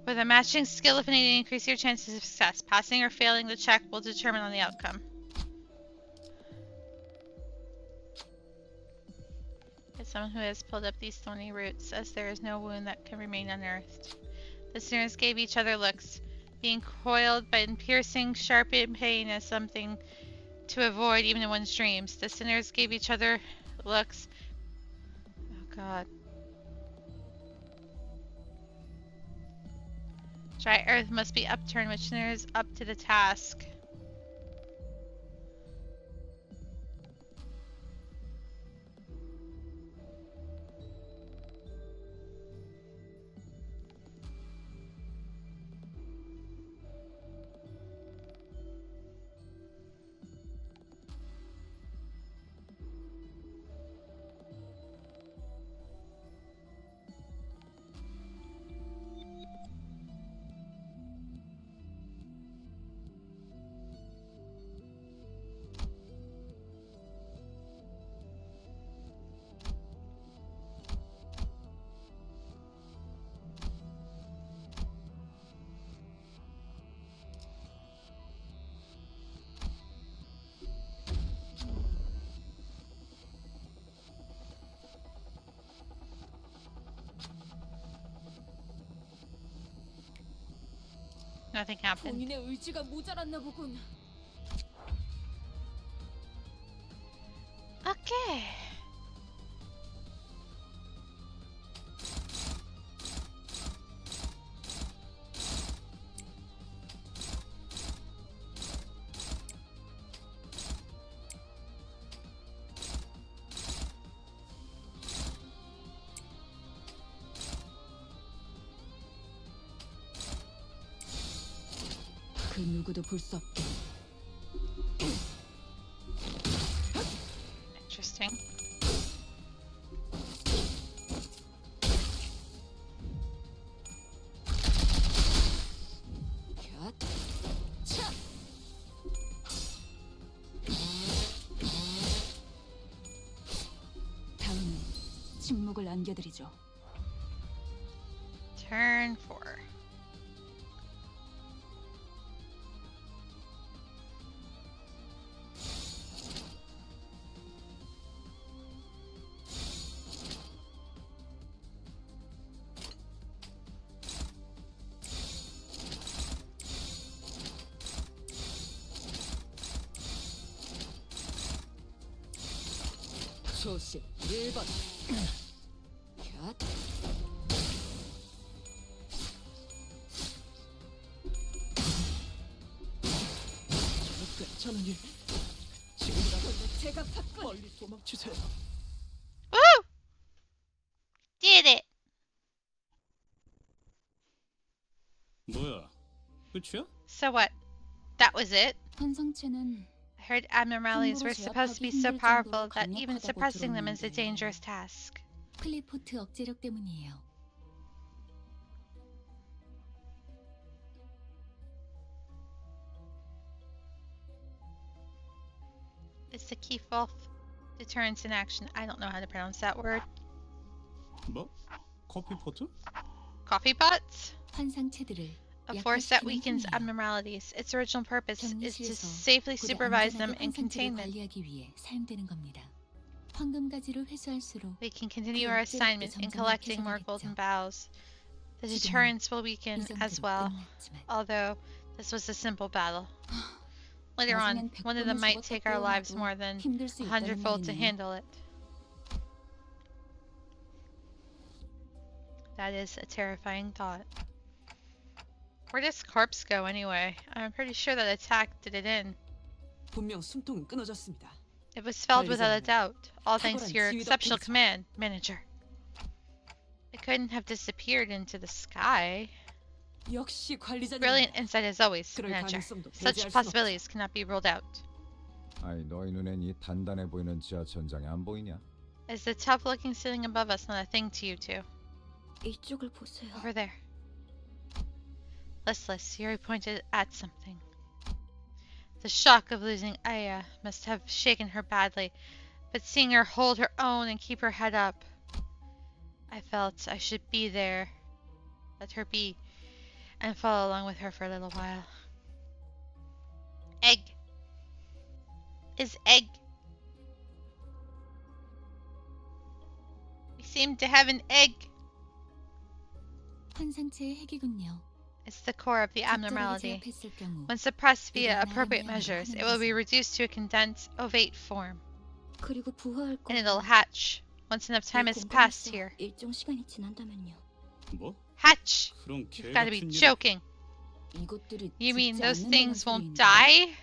with a matching skill affinity to increase your chances of success. Passing or failing the check will determine on the outcome. As someone who has pulled up these thorny roots, says there is no wound that can remain unearthed. The sinners gave each other looks, being coiled by piercing, sharp pain as something to avoid even in one's dreams. The sinners gave each other looks. Oh god. Dry earth must be upturned, which sinners up to the task. Nothing happened. 본인의 의지가 모자랐나 보군. Okay. 그 누구도 볼 수 없게. Interesting. 곁. 차. 다음은 침묵을 안겨드리죠. Turn 4. 초심 1번. 곁. 저거 괜찮으니 지금이라도 제가 탔군. 빨리 도망치세요. Woo! Did it! 끝이야? So what? That was it? 환상체는 I heard abnormalities were 함부로 supposed to be 제압하기 so 힘들 powerful 정도로 that even 강력하다고 suppressing them is a 들었는데. dangerous task. 클리포트 억제력 때문이에요. It's the key for deterrence in action. I don't know how to pronounce that word. 뭐? 커피 포트? Coffee pots? 환상체들을 A force that 약화시키는 weakens 힘이에요. abnormalities. Its original purpose is to 격리실에서 safely 고대 supervise them 안전하게 and 환상체를 contain them. 관리하기 위해 사용되는 겁니다. 황금가지를 회수할수록 We can continue 그 our 억제력도 assignment in 점점 collecting more 약해져가겠죠. golden bows. The 지금은 deterrence will 이 weaken as 정도로 well, 끝났지만 although this was a simple battle. Later on, 나중엔 one of them 100번을 might 죽었다 take our lives 깨어나도 more than 힘들 수 a 있다는 hundredfold to 말이네요. handle it. That is a terrifying thought. Where does corpse go anyway? I'm pretty sure that attack did it in. 분명 숨통은 끊어졌습니다. It was felled without a doubt, all thanks to your 탁월한 지휘 exceptional 덕분이죠. command, manager. It couldn't have disappeared into the sky. 역시 관리자님. Brilliant insight as always, 그럴 manager. 가능성도 Such 배제할 순 possibilities cannot be ruled out. 아이 너희 눈엔 이 단단해 보이는 지하 천장이 안 보이냐? Is the tough-looking ceiling above us not a thing to you two? 이쪽을 보세요. Over there. Listless, Yuri pointed at something. The shock of losing Aya must have shaken her badly, but seeing her hold her own and keep her head up, I felt I should be there, let her be, and follow along with her for a little while. Egg. Is egg. We seem to have an egg. 환상체의 핵이군요. It's the core of the 적절하게 abnormality. 제압했을 경우 When suppressed via 이런 appropriate 나의 measures, 모양을 it will be 하면서 reduced to a condensed, ovate form, 그리고 부화할 and 거예요. it'll hatch once enough time has passed here. 일정 시간이 지난다면요. 뭐? Hatch! 그런 개 You've got to be 같은 일. joking. 이것들이 You mean 죽지 those 않는다는 things won't 소리인가요? die?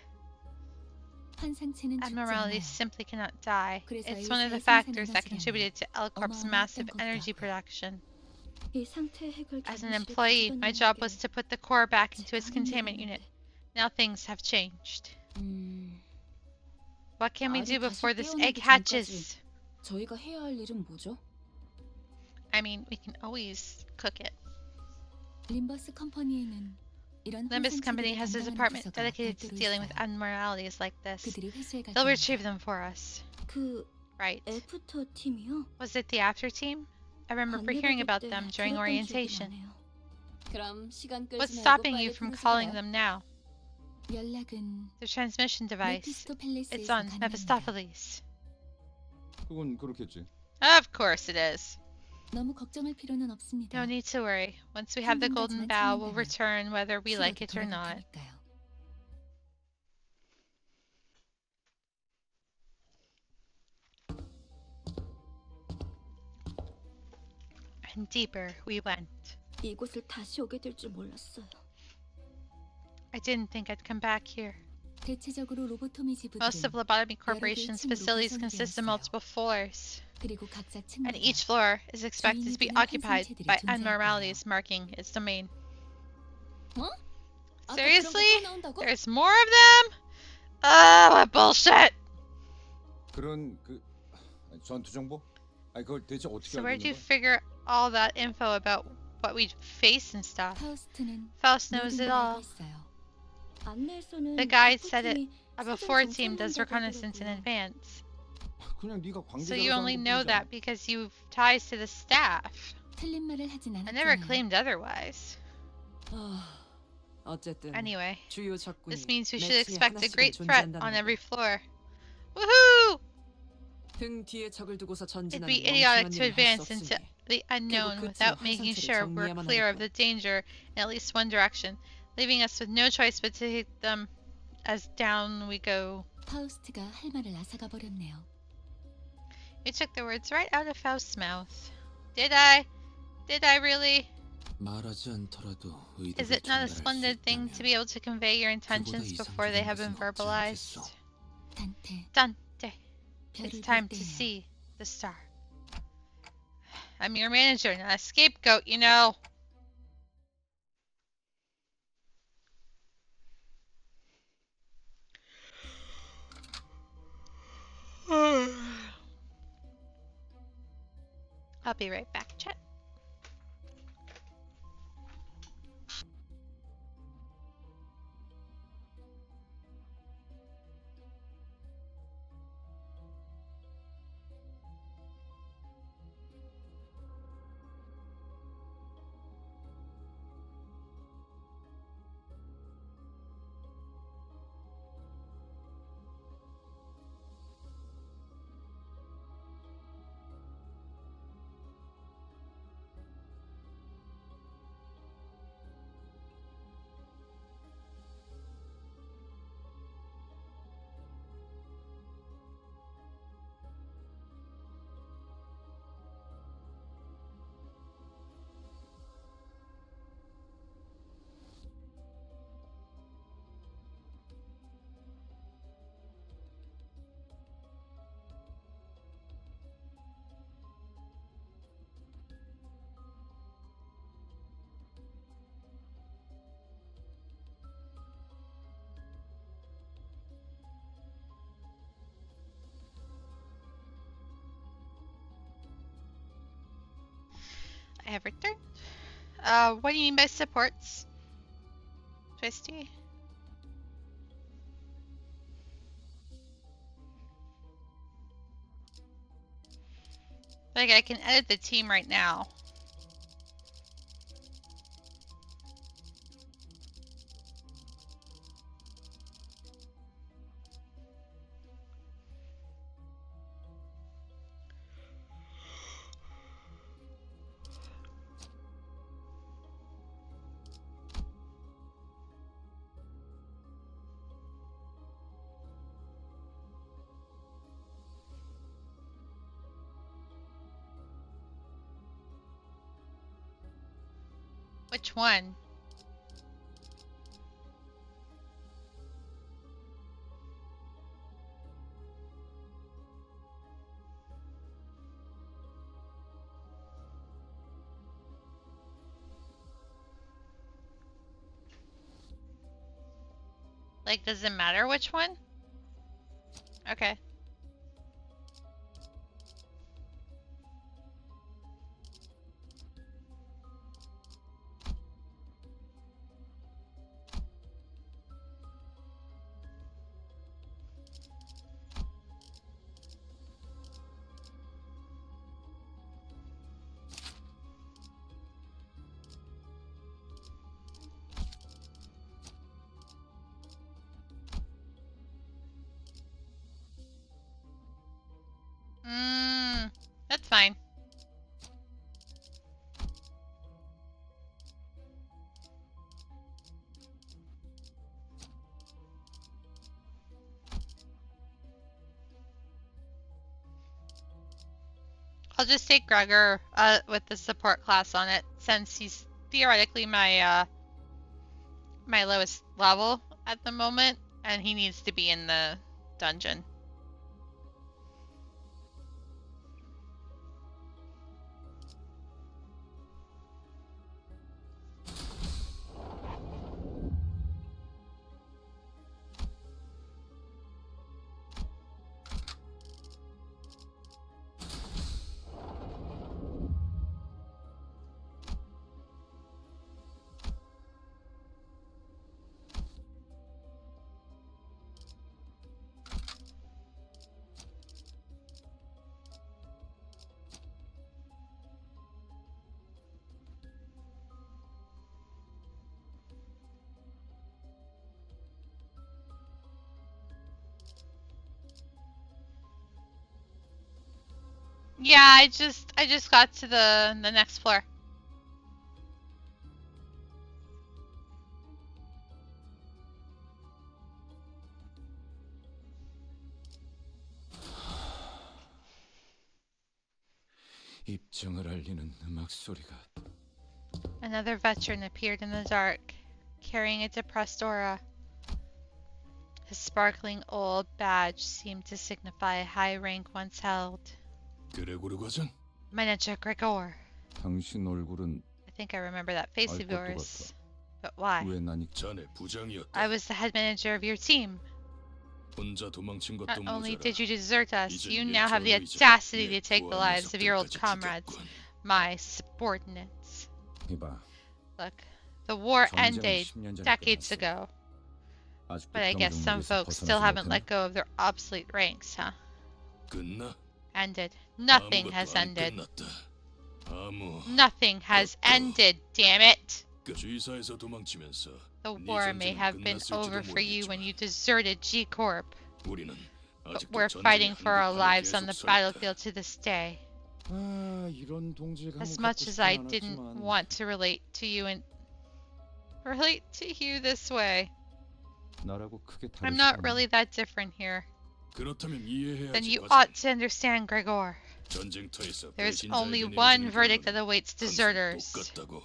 환상체는 죽지 Abnormalities 않아요. simply cannot die. 그래서 It's one of the 의사의 factors 생산 that 에너지량이 contributed to L-Corp's 어마어마했던 massive 것도 energy 하고요. production. 이 상태의 핵을 As an 격리실에 employee, my job was 가져다 to put the core back into 제가 its 하는 containment 일이었는데. unit. Now things have changed. 음, What can we 알이 do 다시 before this 깨어나기 egg hatches? 저희가 해야 할 일은 뭐죠? I mean, we can always cook it. 림버스 컴퍼니에는 이런 Limbus Company has a 환상체들을 department 담당하는 부서가 dedicated to 별도로 dealing with 있어요. abnormalities like this. 그들이 회수해 갈 They'll 겁니다. retrieve them for us. 그 Right. 애프터 팀이요? Was it the after team? I remember hearing about them during orientation. 그럼 시간 끌지 What's 말고 stopping 빨리 you from 부르시고요. calling them now? 연락은 The transmission device. 메피스토 팰리스에서 It's on 가능합니다. Mephistopheles. 그건 그렇겠지. Of course it is. 너무 걱정할 필요는 없습니다. No need to worry. Once we have the golden bow, we'll return whether we like it or not. 테니까요. And deeper we went. 이곳을 다시 오게 될 줄 몰랐어요. I didn't think I'd come back here. 대체적으로 로보토미 지부들은 Most of Lobotomy Corporation's 층으로 facilities 구성이 consist of 되어 있어요. multiple floors, 그리고 각자 and 층마다 each floor is expected to be 주인이 되는 occupied 환상체들이 by 존재할 abnormalities marking its domain. 어? 아까 Seriously? 그런 게 또 나온다고? There's more of them? Oh, what bullshit! 그런 전투 정보? 아니 그걸 대체 어떻게 So 알고 where'd you 있는 거야? figure all that info about what we'd face and stuff? 파우스트는 Faust knows 모든 it 걸 all. 알고 있어요. 안내에서는 The guide 아프 said it. 팀이 A 사전 before team 정찰만 does reconnaissance in 하더라고요. advance. 그냥 네가 관계자라서 So you only 하는 know 것뿐이잖아. that because you've ties to the staff. 틀린 말을 하진 I never 않았잖아요. claimed otherwise. 어쨌든 Anyway, 주요 적군이 this means we 매 should 층에 expect a 하나씩은 great threat 존재한다는 on 거고. every floor. Woohoo! 등 뒤에 적을 두고서 It'd 전진하는 be idiotic 멍청한 to 일을 할수 advance into 없으니 the unknown 끝으로 without making 환상체를 sure we're 정리해야만 clear of 하니까. the danger in at least one direction, leaving us with no choice but to hit them as down we go. 파우스트가 할 말을 앗아가 버렸네요. You took the words right out of Faust's mouth. Did I? Did I really? 말하지 않더라도 Is 의도를 it not a 전달할 수 splendid thing to be able to convey your intentions before they have been verbalized? 단테, Dante, 별을 it's 볼 time to 때예요. see the star. I'm your manager, not a scapegoat, you know. I'll be right back, chat. I have returned. What do you mean by supports? Twisty? Like, I can edit the team right now. Which one? Like, does it matter which one? Okay. That's fine. I'll just take Gregor with the support class on it, since he's theoretically my my lowest level at the moment, and he needs to be in the dungeon. Yeah, I just got to the next floor. 입증을 알리는 음악 소리가. Another veteran appeared in the dark, carrying a depressed aura. His sparkling old badge seemed to signify a high rank once held. 그레고르 과장? Manager Gregor. 당신 얼굴은 I think I remember that face of 것도 yours. But why? 왜 나니? 자네 부장이었다. I was the head manager of your team. 혼자 도망친 Not 것도 only 모자라. did you desert us, 이젠 you now have the 예전의 audacity 내 to take the lives of your old 부하 comrades, 녀석들까지 my subordinates. 이봐, Look, the war 전쟁은 ended 10년 전에 decades 끝났어. ago, 아직도 but I guess some 병정무리에서 folks still 벗어나지 haven't 못했나? let go of their obsolete ranks, huh? 끝나? Ended. Nothing 아무것도 has 안 ended. 끝났다. 아무 Nothing has ended, damn it! G사에서 도망치면서 The 네 war may 전쟁은 have been 끝났을지도 over for you when 모르겠지만 you deserted G Corp, 우리는 but 아직도 we're 전쟁의 fighting for our 한복판에 lives on 계속 the 서 있다. battlefield to this day. 아, 이런 동질감은 As 갖고 much as 싶진 I didn't 않았지만 want to relate to you this way, 나라고 크게 I'm 다르지 not 않아. really that different here. 그렇다면 Then 이해해야지. you 과장. ought to understand, Gregor. 전쟁터에서 There's 배신자에게 only 내려지는 one verdict that 결론은 awaits 항상 deserters. 똑같다고.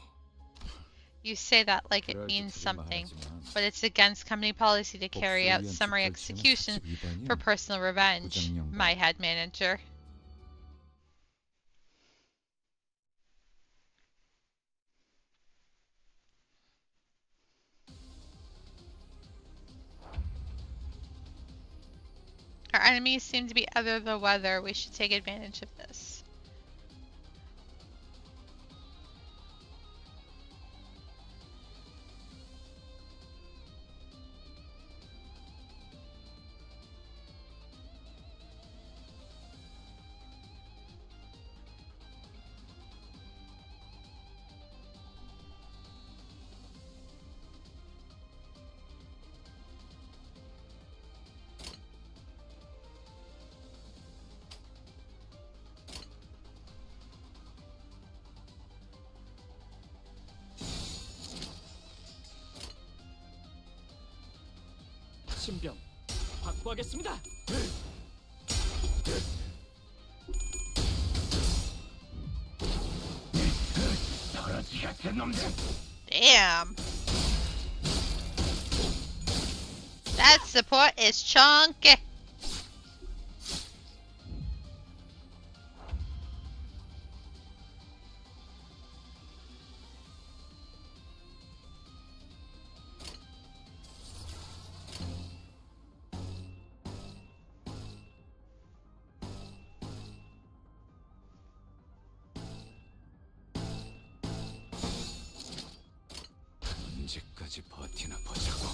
You say that like it 그럴 means 듯하게 something, 말하지만 but it's against company policy to carry out 복수를 위한 summary 뒷걸침은 execution 사칙 위반이야. for personal revenge, 부장 양반. my head manager. Our enemies seem to be under the weather. We should take advantage of this. 신병 확보하겠습니다. Damn. That support is chunky. 언제까지 버티나 보자고.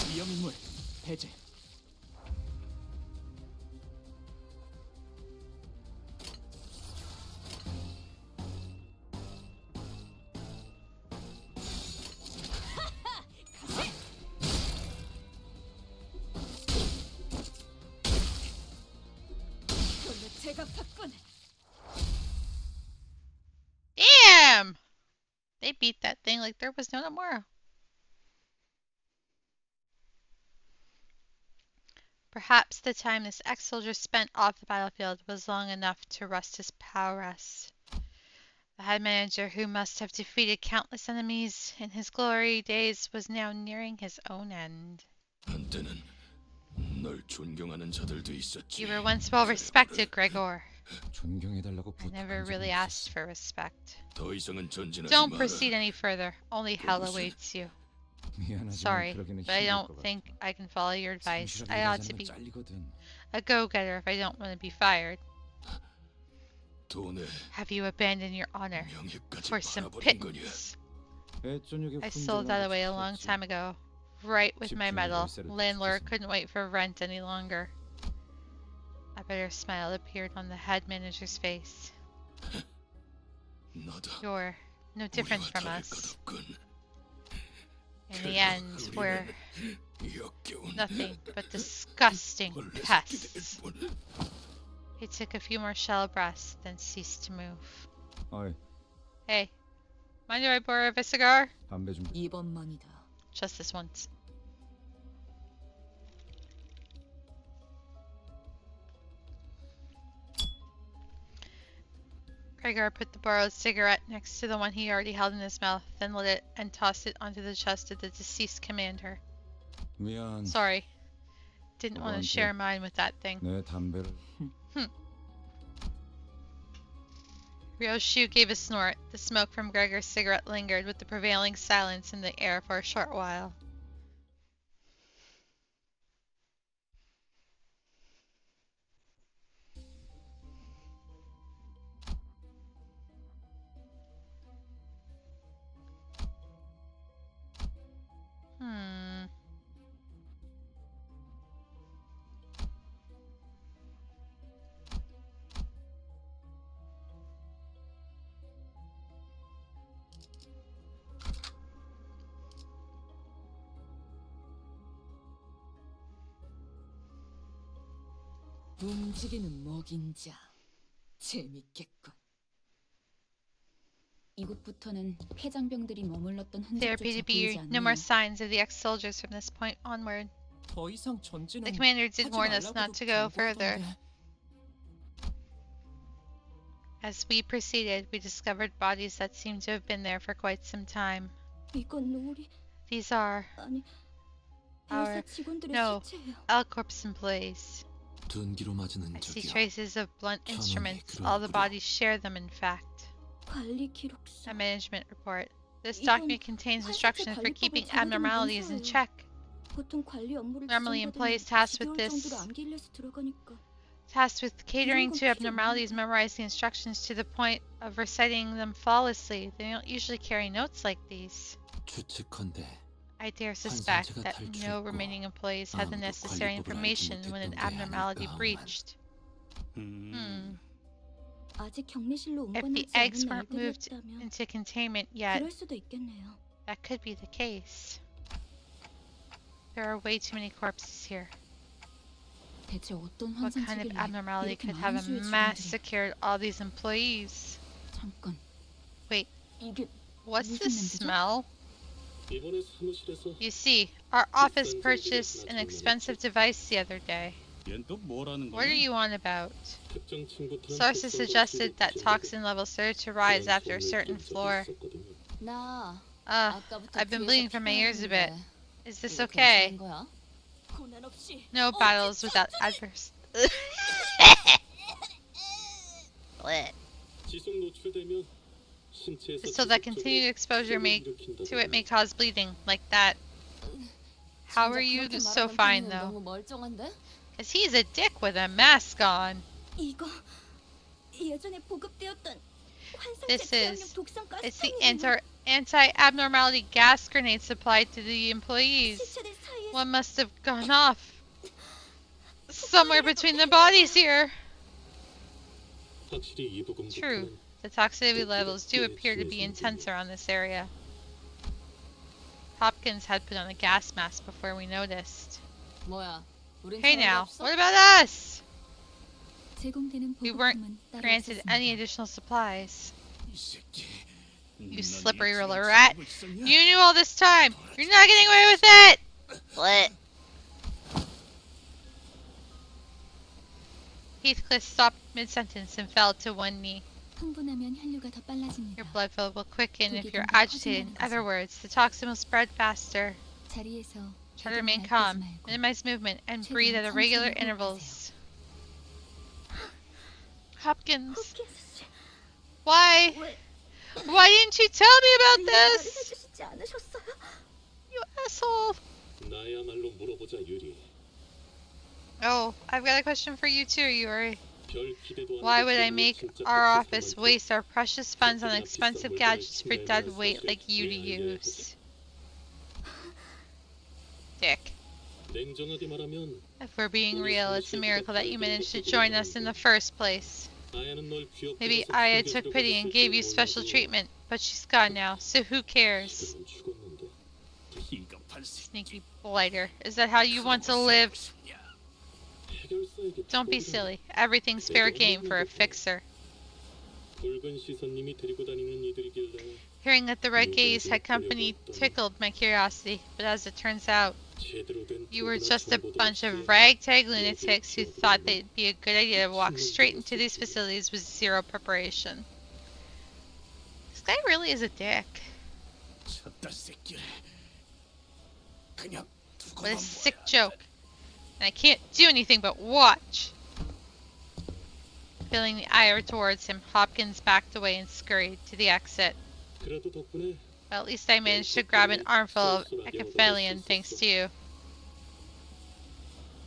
위험인물 배제. 제가 팠군. Damn! They beat that thing like there was no tomorrow. Perhaps the time this ex-soldier spent off the battlefield was long enough to rust his prowess. The head manager, who must have defeated countless enemies in his glory days, was now nearing his own end. 한때는 널 존경하는 자들도 있었지. You were once well respected, Gregor. 존경해달라고 I never 부탁한 적은 really 없었어. asked for respect. 더 이상은 전진하지 Don't 마라. proceed any further. Only hell awaits you. 미안하지만 Sorry, 그러기는 but I 힘들 don't 것 같아. think I can follow your advice. 성실하게 I ought to 일하자면 be 잘리거든. a go-getter if I don't want to be fired. 돈에 Have you abandoned your honor 명예까지 for some 팔아버린 거냐. pittance? 애저녁에 I sold that away a long time ago, right with my 집주인이 metal. 월세를 Landlord 붙였어. couldn't wait for rent any longer. A bitter smile appeared on the head manager's face. 너도 You're no different 우리와 from 다를 us. 것 없군. In the end, we're 역겨운 nothing but disgusting 벌레 pests. 새끼들 뿐. He took a few more shallow breaths, then ceased to move. 어이, Hey, mind if I borrow a cigar? 담배 좀. 이번만이다. Just this once. Gregor put the borrowed cigarette next to the one he already held in his mouth, then lit it and tossed it onto the chest of the deceased commander. 미안. Sorry. didn't want to 그건 share mine with that thing. 내 담배를 Ryoshu gave a snort. The smoke from Gregor's cigarette lingered with the prevailing silence in the air for a short while. Hmm. 움직이는 먹인자. 재밌겠군. 이곳부터는 폐장병들이 머물렀던 There 흔적조차 appear to 보이지 be no more 않네요. signs of the ex-soldiers from this point onward. 더 이상 전진은 The commander did 하지 warn us 말라고도 not to go further. 경고하던데. As we proceeded, we discovered bodies that seemed to have been there for quite some time. 이건 우리 These are 아니 Our- 회사 직원들의 no. 시체예요. L-Corp's employees. 둔기로 맞은 I see 흔적이야. traces of blunt 전원이 instruments. 그럴 All the 뿐이야. bodies share them, in fact. 관리 기록서. A management report. This 이건 document contains 환자체 instructions for 관리법에 keeping 적용되는 abnormalities in 문서예요. check. 보통 관리 업무를 Normally 지정받으면 employees tasked with 9개월 this- 정도로 암기 일레스 들어가니까. Tasked with catering 건 to 필요 abnormalities, 없는데. memorize the instructions to the point of reciting them flawlessly. They don't usually carry notes like these. 추측컨대 I dare suspect 환상체가 that no 탈출했고 remaining employees had the 아무도 necessary 관리법을 알지 information when an 못했던 게 abnormality 아닐까 breached. 아직 격리실로 If the 옮겨놓지 eggs 않은 weren't moved 날들이었다면 into containment yet, 그럴 수도 있겠네요. that could be the case. There are way too many corpses here. 대체 어떤 What kind of 환상체길래 abnormality 이렇게 could have 많은 수의 직원들이 massacred all these employees? 잠깐. Wait. 이게 What's 무슨 the 냄새죠? smell? 이번에 사무실에서 You see, our office purchased an expensive device the other day. 얜 또 뭐라는 What are you on about? 특정 친구들은 Sources 특성 suggested that 친구 toxin levels started to rise 그런 after a 소문을 certain 든 적이 floor. 있었거든요. 나 Ugh, I've been bleeding from my ears a bit. Is this 이거 okay? 괜찮은 거야? 고난 없이 No battles without adverse. Blech. 지속 노출되면 신체에서 So that 지속적으로 continued exposure 일으킨다고 to it may cause bleeding, like that. How are you 진짜 so 그렇게 fine 말하는 though? 편이면 너무 멀쩡한데? Cause he's a dick with a mask on. 이거 예전에 보급되었던 This 환상체 is- 투약용 독성 It's the 가스통이에요. anti-abnormality gas grenade supplied to the employees. 시체들 사이에 One must have gone off somewhere between the bodies here. 확실히 이 부분 True. The toxicity levels do appear to be intense around this area. Hopkins had put on a gas mask before we noticed. 뭐야? 우린 Hey 사람이 now, 없어? what about us? 제공되는 We weren't 보급품은 따로 granted 없었습니다. any additional supplies. 이 새끼. You 넌 slippery 이처럼 little rat. 살고 있었냐? You knew all this time. You're not getting away with it. What? Heathcliff stopped mid-sentence and fell to one knee. 흥분하면 혈류가 더 빨라집니다. Your blood flow will quicken if 독이 you're 좀 더 agitated. In 퍼진다는 other 거죠. words, the toxin will spread faster. 자리에서 Try to remain 배경을 calm, 밝히지 말고 minimize movement, and 최대한 breathe at irregular 천천히 intervals. Hopkins, 홉킨스 씨, why? 왜 Why didn't you tell me about 말을 this? 해주시지 않으셨어요? You asshole. 나야말로 물어보자 유리. Oh, I've got a question for you too, Yuri. 별 기대도 안 Why 하고 would I 기분을 make 진짜 our 뺏길 office 사람한테 waste our precious funds on 그렇게나 expensive 비싼 gadgets for 물건을 dead 지내는 weight 사실 like you to 왜 알려야 use? Dick. 냉정하게 말하면 If we're being real, it's a miracle that you managed to join us in the first place. 아야는 널 귀엽게 Maybe 봐서 Aya 챙겨주려고 took pity and 했을지도 gave you special 몰라도 treatment, but she's gone now, so who cares? 지금은 죽었는데. 비겁한 새끼. Sneaky blighter. Is that how you want to live? 해결사에게 Don't be 꼴을 silly. Everything's fair game for a fixer. 붉은 시선님이 데리고 다니는 이들이길래 Hearing that the Red Gaze had company tickled my curiosity, but as it turns out, 제대로 된 you were 구분한 just a 정보들을 bunch 취해 of ragtag lunatics who thought that it'd be a good idea to walk straight into these facilities with zero preparation. This guy really is a dick. 쳤다 새끼. 그냥 두고 What a sick joke. And I can't do anything but watch. Feeling the ire towards him, Hopkins backed away and scurried to the exit. 그래도 덕분에 Well, at least I managed to grab an armful of ecophylium thanks to you.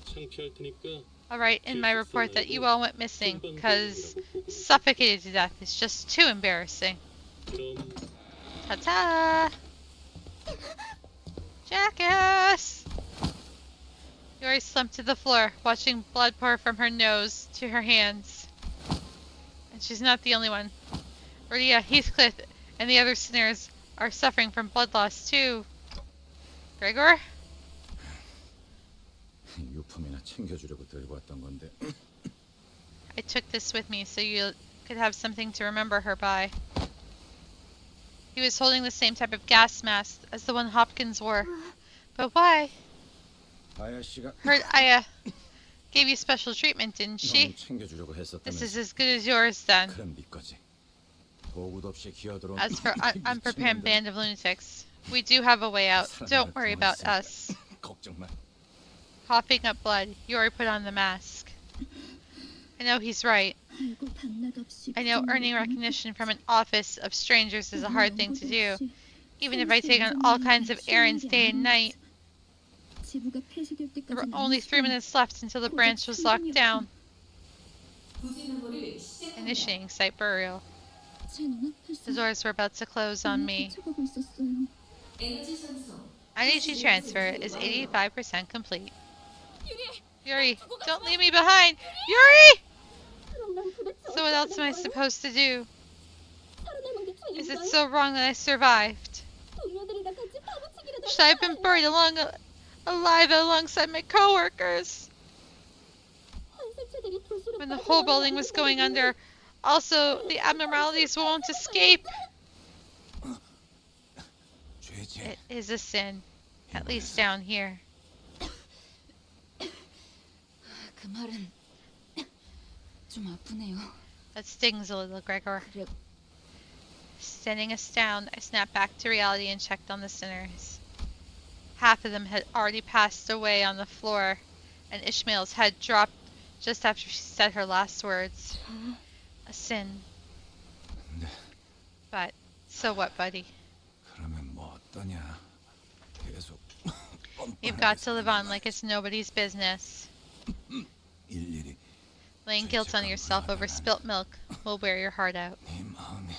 창피할 테니까 I'll write in my report that you all went missing because suffocated to death is just too embarrassing. 그럼 Ta-ta! Jackass! Yuri slumped to the floor, watching blood pour from her nose to her hands. And she's not the only one. Rhodia, Heathcliff, and the other sinners are suffering from blood loss too. Gregor? 유품이나 챙겨주려고 들고 왔던 건데. I took this with me so you could have something to remember her by. He was holding the same type of gas mask as the one Hopkins wore. But why? 아야씨가 Heard Aya gave you special treatment, didn't she? 너는 챙겨주려고 This is 했었다면서. as good as yours then. 그럼 네 거지. 도구도 없이 기어들어온 As for unprepared 미친놈들. band of lunatics, we do have a way out. Don't worry about us. 걱정 마. Coughing up blood, Yuri put on the mask. I know he's right. I know earning recognition from an office of strangers is a hard thing to do, even if I take on all kinds of errands day and night. There were only 3 minutes left until the branch was locked down. Initiating site burial. The doors were about to close on me. Energy transfer is 85% complete. Yuri, don't leave me behind! Yuri! So what else am I supposed to do? Is it so wrong that I survived? Should I have been buried alive alongside my co-workers? When the whole building was going under, also the abnormalities won't escape. 죄지. It is a sin, at least down here. 그 말은 좀 아프네요. That stings a little, Gregor. 그래, Standing us down, I snapped back to reality and checked on the sinners. Half of them had already passed away on the floor, and Ishmael's head dropped just after she said her last words. A sin. 네. But, so what, buddy? 그러면 뭐 어떠냐? 계속 You've got to live on like it's nobody's business. 일일이 Laying guilt on yourself over spilt milk will wear your heart out. 네 마음이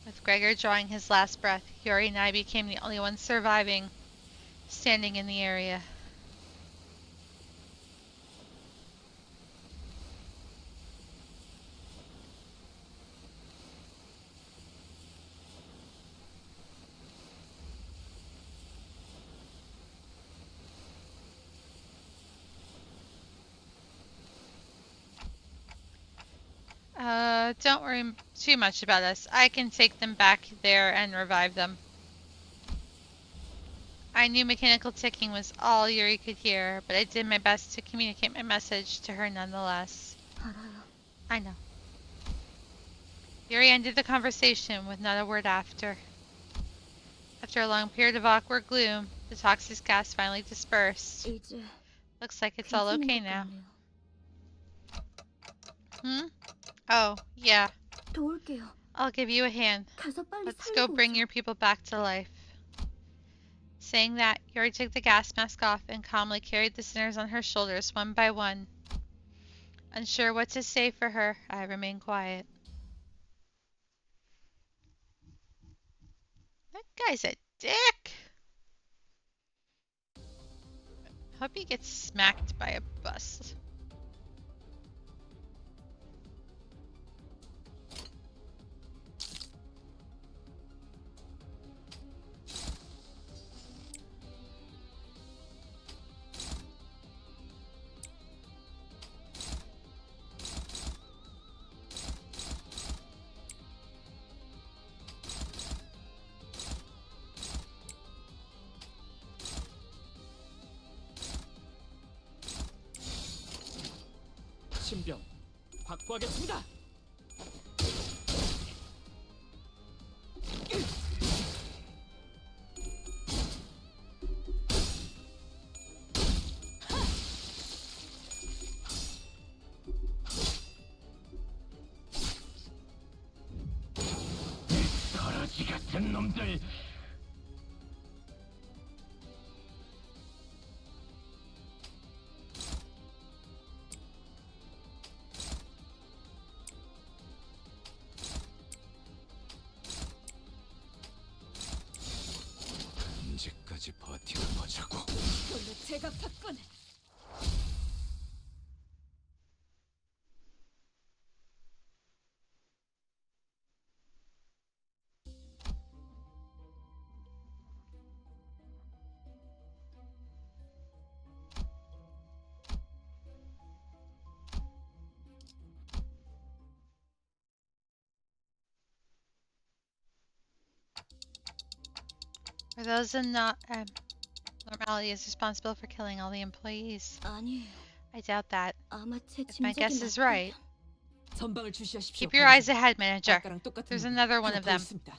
With Gregor drawing his last breath, Yuri and I became the only ones surviving, standing in the area. Don't worry too much about us. I can take them back there and revive them. I knew mechanical ticking was all Yuri could hear, but I did my best to communicate my message to her nonetheless. I know. Yuri ended the conversation with not a word after. After a long period of awkward gloom, the toxic gas finally dispersed. 이제 Looks like it's all okay 괜찮은 것 now. 같네요. Oh, yeah. 도울게요. I'll give you a hand. 가서 빨리 Let's go 살리고 bring 오자. your people back to life. Saying that, Yuri took the gas mask off and calmly carried the sinners on her shoulders one by one. Unsure what to say for her, I remained quiet. That guy's a dick! Hope he gets smacked by a bus. 신병 확보하겠습니다. 같은 놈들. 언제까지 버티는 거자고. 원래 제가 팠군. Are those abnormalities responsible for killing all the employees? 아니에요. I doubt that. 아마 제 If my 짐작이 guess is right, 전방을 주시하십시오. keep your eyes ahead, manager. 아까랑 똑같은 There's 놈이 another one 하나 of 더 them. 있습니다.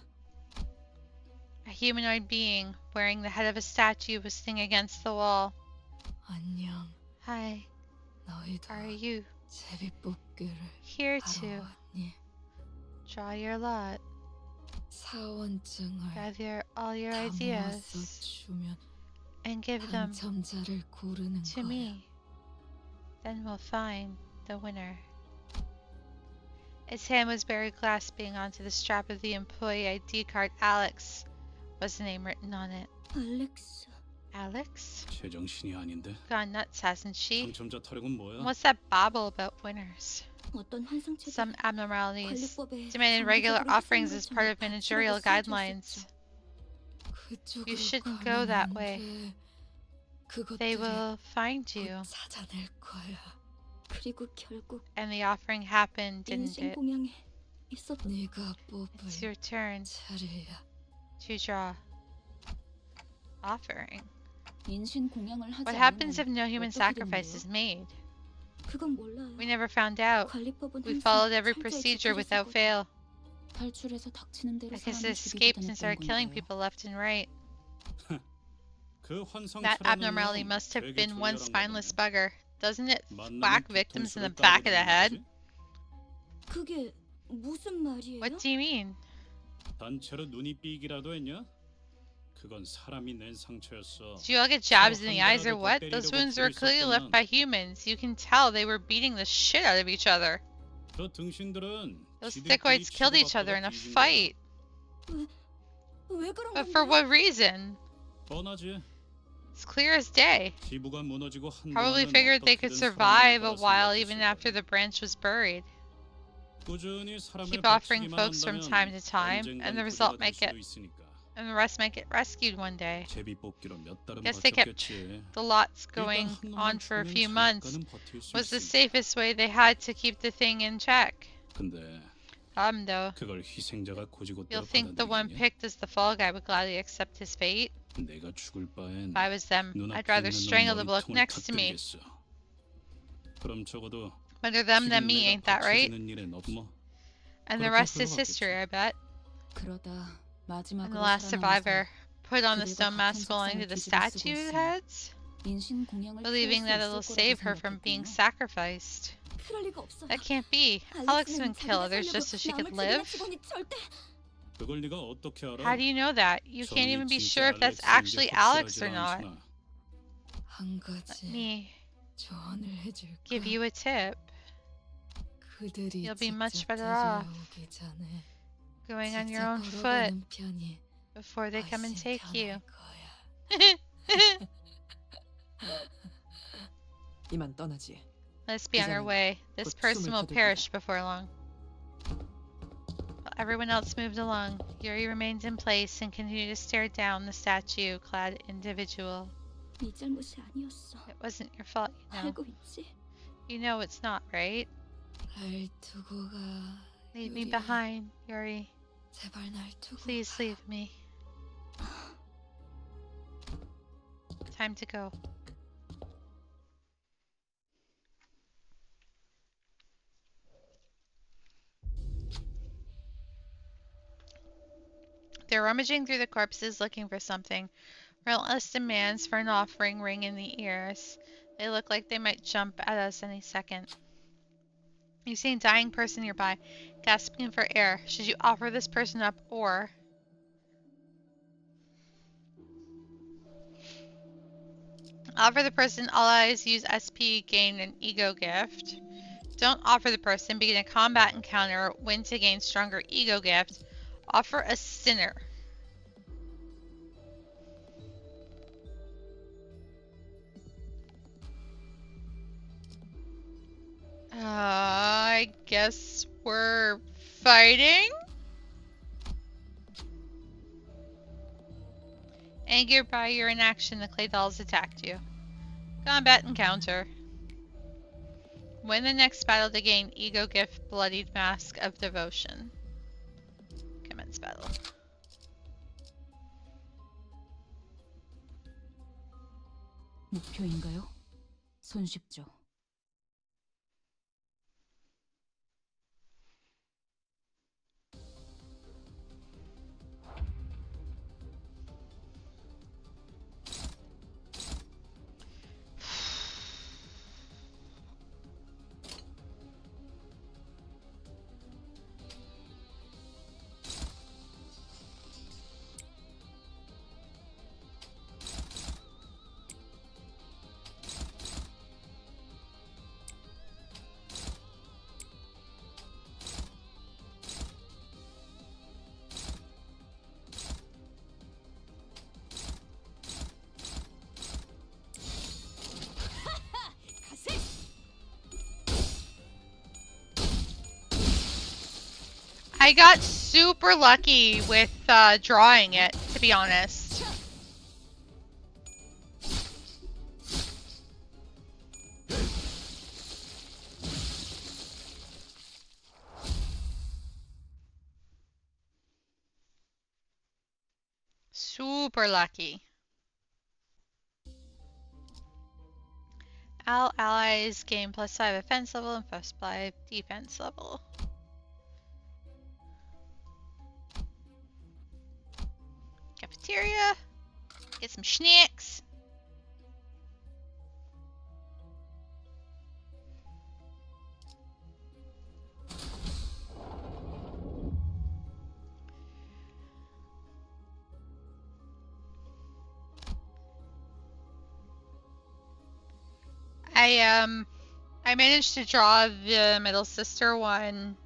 A humanoid being wearing the head of a statue was sitting against the wall. 안녕. Hi, 너희도 are you 제비뽑기를 here 하러 to 왔니? draw your lot? 사원증을 Gather all your 다 모아서 ideas 주면 and give them 당첨자를 고르는 to 거야. me. Then we'll find the winner. Its hand was barely grasping onto the strap of the employee ID card. Alex was the name written on it. 알렉스. Alex? 제정신이 아닌데. Gone nuts, hasn't she? 당첨자 타령은 뭐야? What's that babble about winners? 어떤 환상체들 Some abnormalities 관리법에 demanded regular 장기적으로 offerings as 희생을 part of 정해 managerial 가치라고 guidelines. 그쪽으로 You shouldn't 가면 go that 안 way. 돼. 그것들이 They will find 곧 you. 찾아낼 거야. 그리고 결국 And the offering happened, didn't 인신 it? 공양에 있었던 네가 뽑을 It's your turn 차례야. to draw. Offering. 인신 공양을 하지 What happens if 않으면 no human 어떻게 sacrifice 되는 is made? 그건 몰라요. We never found out. 관리법은 We 항상 followed every 창조에 procedure 지켜졌었거든. without fail. 탈출해서 닥치는 대로 I guess 사람을 it escaped and 죽이고 started 다녔던 killing 거예요. people left and right. 그 환상 That 차량은요, abnormality must have 되게 been one 졸렬한 spineless 거네. bugger. Doesn't it 만나면 whack victims in the 뒤통수를 back of the head? 까버리는 거지? 그게 무슨 말이에요? What do you mean? 단체로 눈이 삐기라도 했냐? 그건 사람이 낸 상처였어. Did you all get jabs in the 한 eyes or 대라도 what? 더 Those 때리려고 wounds were 풀이 clearly left 있었구만. by humans. You can tell they were beating the shit out of each other. 저 등신들은 Those 지들끼리 thickoids killed each other in a 치고받다가 뒤진 거야. fight. 왜 그런 But 건데? for what reason? 뻔하지. It's clear as day. 지부가 무너지고 Probably 한동안은 figured they could 어떻게든 survive 살아남을 a 거라 while even 생각했을 after 거야. the branch was buried. 꾸준히 사람을 Keep offering 바치기만 folks from time to 한다면 time, 언젠간 and the 부자가 result 될 might get, 수도 있으니까. and the rest might get rescued one day. 제비 뽑기로 몇 달은 Guess they kept 버텼겠지. the lots 일단 going 한 놈만 on for a 죽으면 few months. 잠깐은 버틸 수 Was the 있으니까. safest way they had to keep the thing in check. 근데 Though, 그걸 희생자가 고지고대로 you'll think the one 받아들이겠냐? picked as the fall guy would gladly accept his fate. 내가 죽을 바엔 If I was them, 눈앞에 I'd rather 있는 놈 strangle the bloke 머리통을 next to me. 터뜨리겠어. 그럼 적어도 Better them than 지금 me, 내가 ain't that right? 버텨지는 일엔 뭐 And the 그렇게 rest is history, I bet. 그러다 And the 마지막으로 last survivor put on the 그들과 stone mask 같은 belonging to 색상을 the 뒤집어 쓰고 statue 있으니 heads, 인신 공양을 believing 피할 that 수 it'll 있을 save 거라고 her from being 생각했군요. sacrificed. 그럴 리가 없어요. That can't be. Alex wouldn't kill others just so she could live. 그걸 네가 어떻게 알아? How do you know that? You can't 정이 even be 진짜 sure if that's 알렉스인지 actually Alex or 확실하지가 not. 않구나. 한 Let 가지 me 조언을 해줄까? give you a tip. 그들이 You'll be much 직접 better off 데려오기 전에 going on your 직접 own foot 걸어가는 편이 before they come and 훨씬 take you. 편할 거야. 이만 떠나지. Let's be on our 이제는 way. This 곧 person 숨을 will 거둘 perish before long. While everyone else moved along, Yuri remained in place and continued to stare down the statue-clad individual. 네 잘못이 아니었어. It wasn't your fault, you know. 알고 있지? You know it's not, right? 날 두고 가. Leave me 유리. behind, Yuri. 제발 날 두고 Please 가. leave me. Time to go. They're rummaging through the corpses looking for something. Relentless demands for an offering ring in the ears. They look like they might jump at us any second. You see a dying person nearby, gasping for air. Should you offer this person up or... Offer the person allies use SP, gain an ego gift. Don't offer the person, begin a combat encounter, win to gain stronger ego gift. Offer a sinner. I guess we're fighting? Angered by your inaction, the clay dolls attacked you. Combat encounter. Win the next battle to gain ego gift bloodied mask of devotion. Commence battle. 목표인가요? 손쉽죠. I got super lucky with drawing it, to be honest. Super lucky. All allies gain +5 offense level and +5 defense level. Cafeteria. Get some snacks. I managed to draw the middle sister one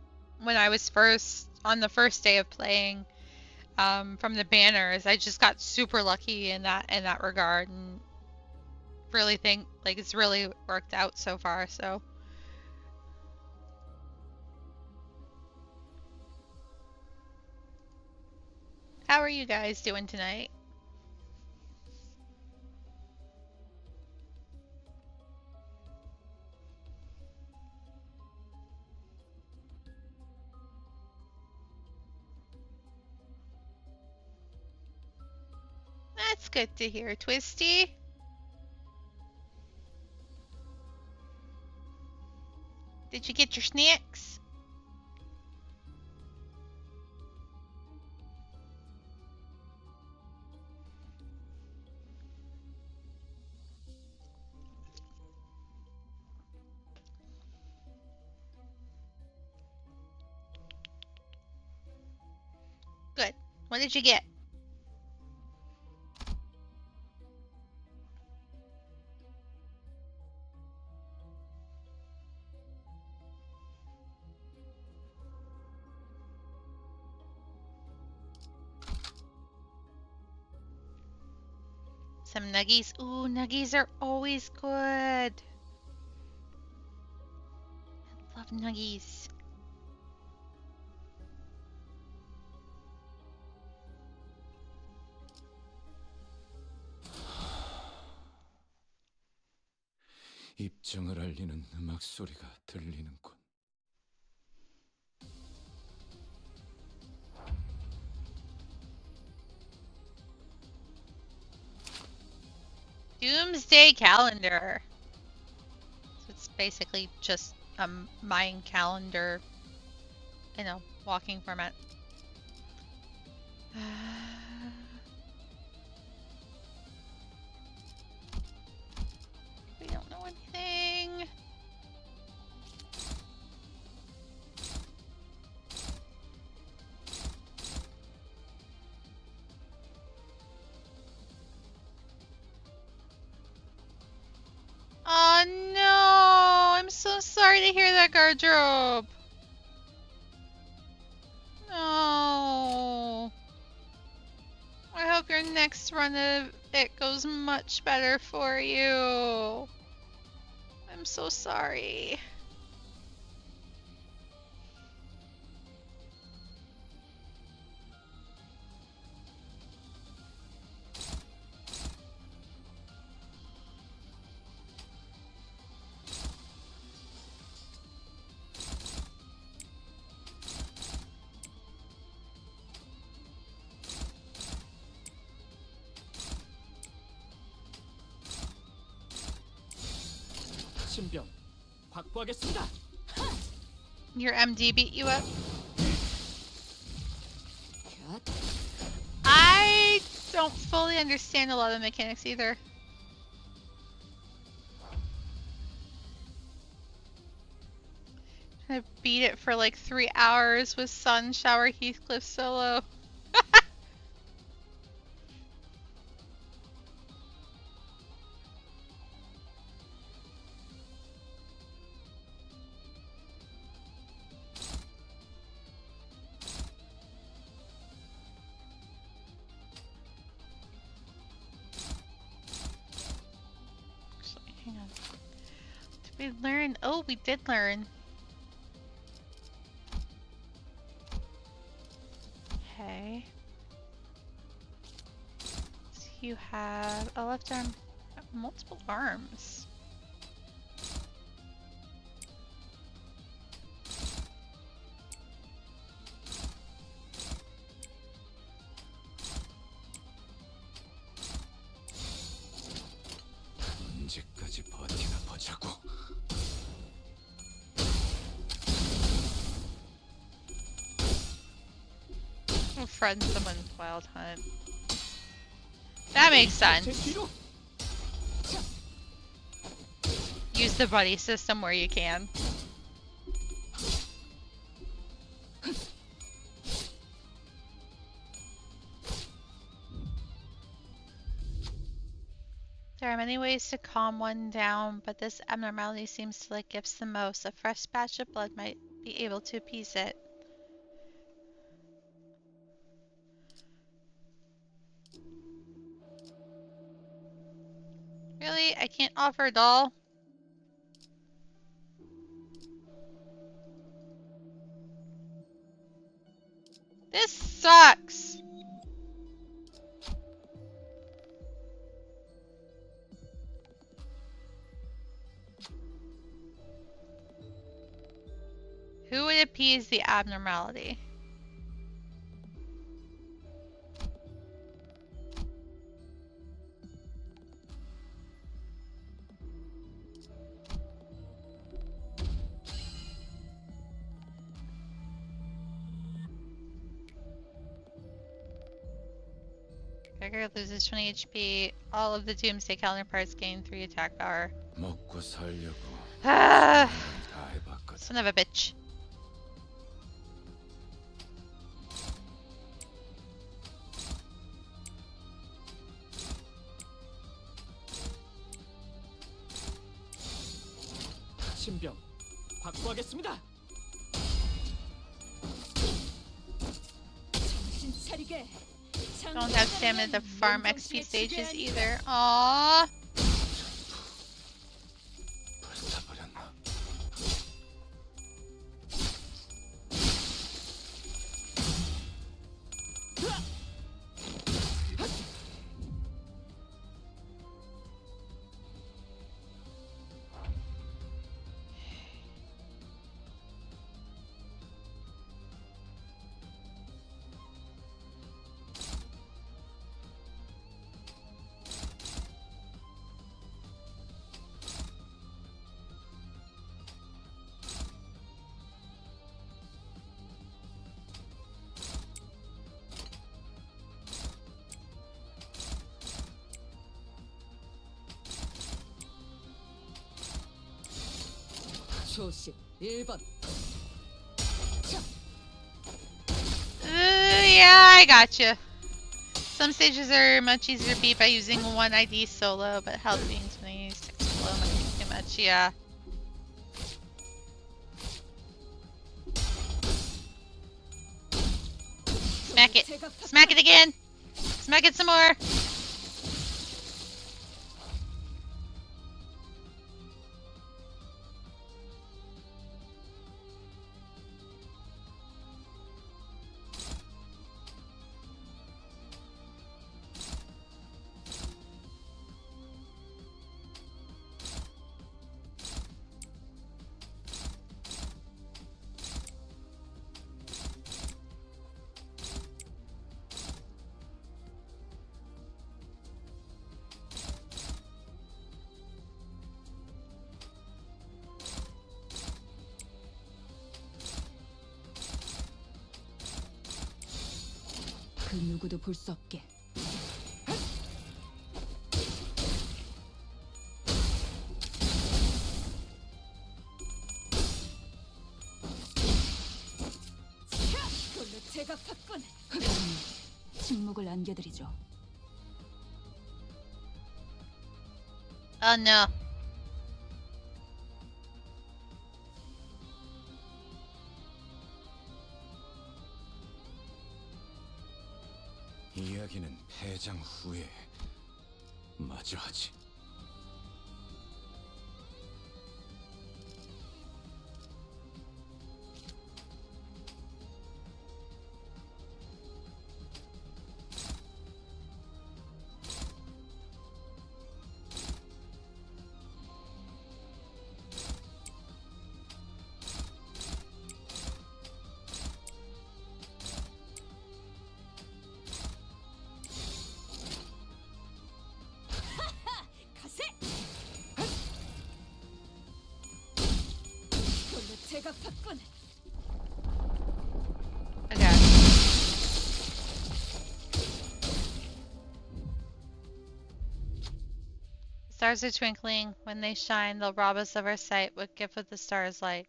when I was on the first day of playing. From the banners. I just got super lucky in that regard, and really think like it's really worked out so far. So how are you guys doing tonight? That's good to hear, Twisty. Did you get your snacks? Good. What did you get? Some nuggies. Ooh, nuggies are always good. I love nuggies. 입정을 알리는 음악 소리가 들리는군. Doomsday Calendar. So it's basically just a Mayan calendar in a walking format. We don't know anything. to hear that garderobe. No. I hope your next run of it goes much better for you. I'm so sorry. 신병 확보하겠습니다. Your MD beat you up? 갓. I don't fully understand a lot of the mechanics either. I beat it for like 3 hours with Sun Shower Heathcliff solo. Actually, hang on. Did we learn? Oh, we did learn. Okay. So you have a left arm, multiple arms. 언제까지 버티나 보자고. We'll friend someone's wild hunt. That makes 제 sense. 뒤로. Use the buddy system where you can. There are many ways to calm one down, but this abnormality seems to like gifts the most. A fresh splash of blood might be able to appease it. Really? I can't offer a doll? This sucks! Who would appease the abnormality? Gregor loses 20 HP. All of the Doomsday counterparts gain 3 attack power. 먹고 살려고 Ah, 다 해봤거든. son of a bitch. 신병 확보하겠습니다. 정신 차리게. Don't have stamina to farm XP stages either. Aww. 불타버렸나? 초식 1번. Yeah, I gotcha. Some stages are much easier to beat by using one ID solo, but health being 26 below might be too much, yeah. Smack it. Smack it again. Smack it some more. 그 누구도 볼 수 없게. 그걸로 제가 팠군. 그럼 침묵을 안겨드리죠. Oh no. 이야기는 패장 후에 마저 하지. 가세. 그걸로 제가 팠군. Okay. Stars are twinkling. When they shine, they'll rob us of our sight. What gift would the stars like?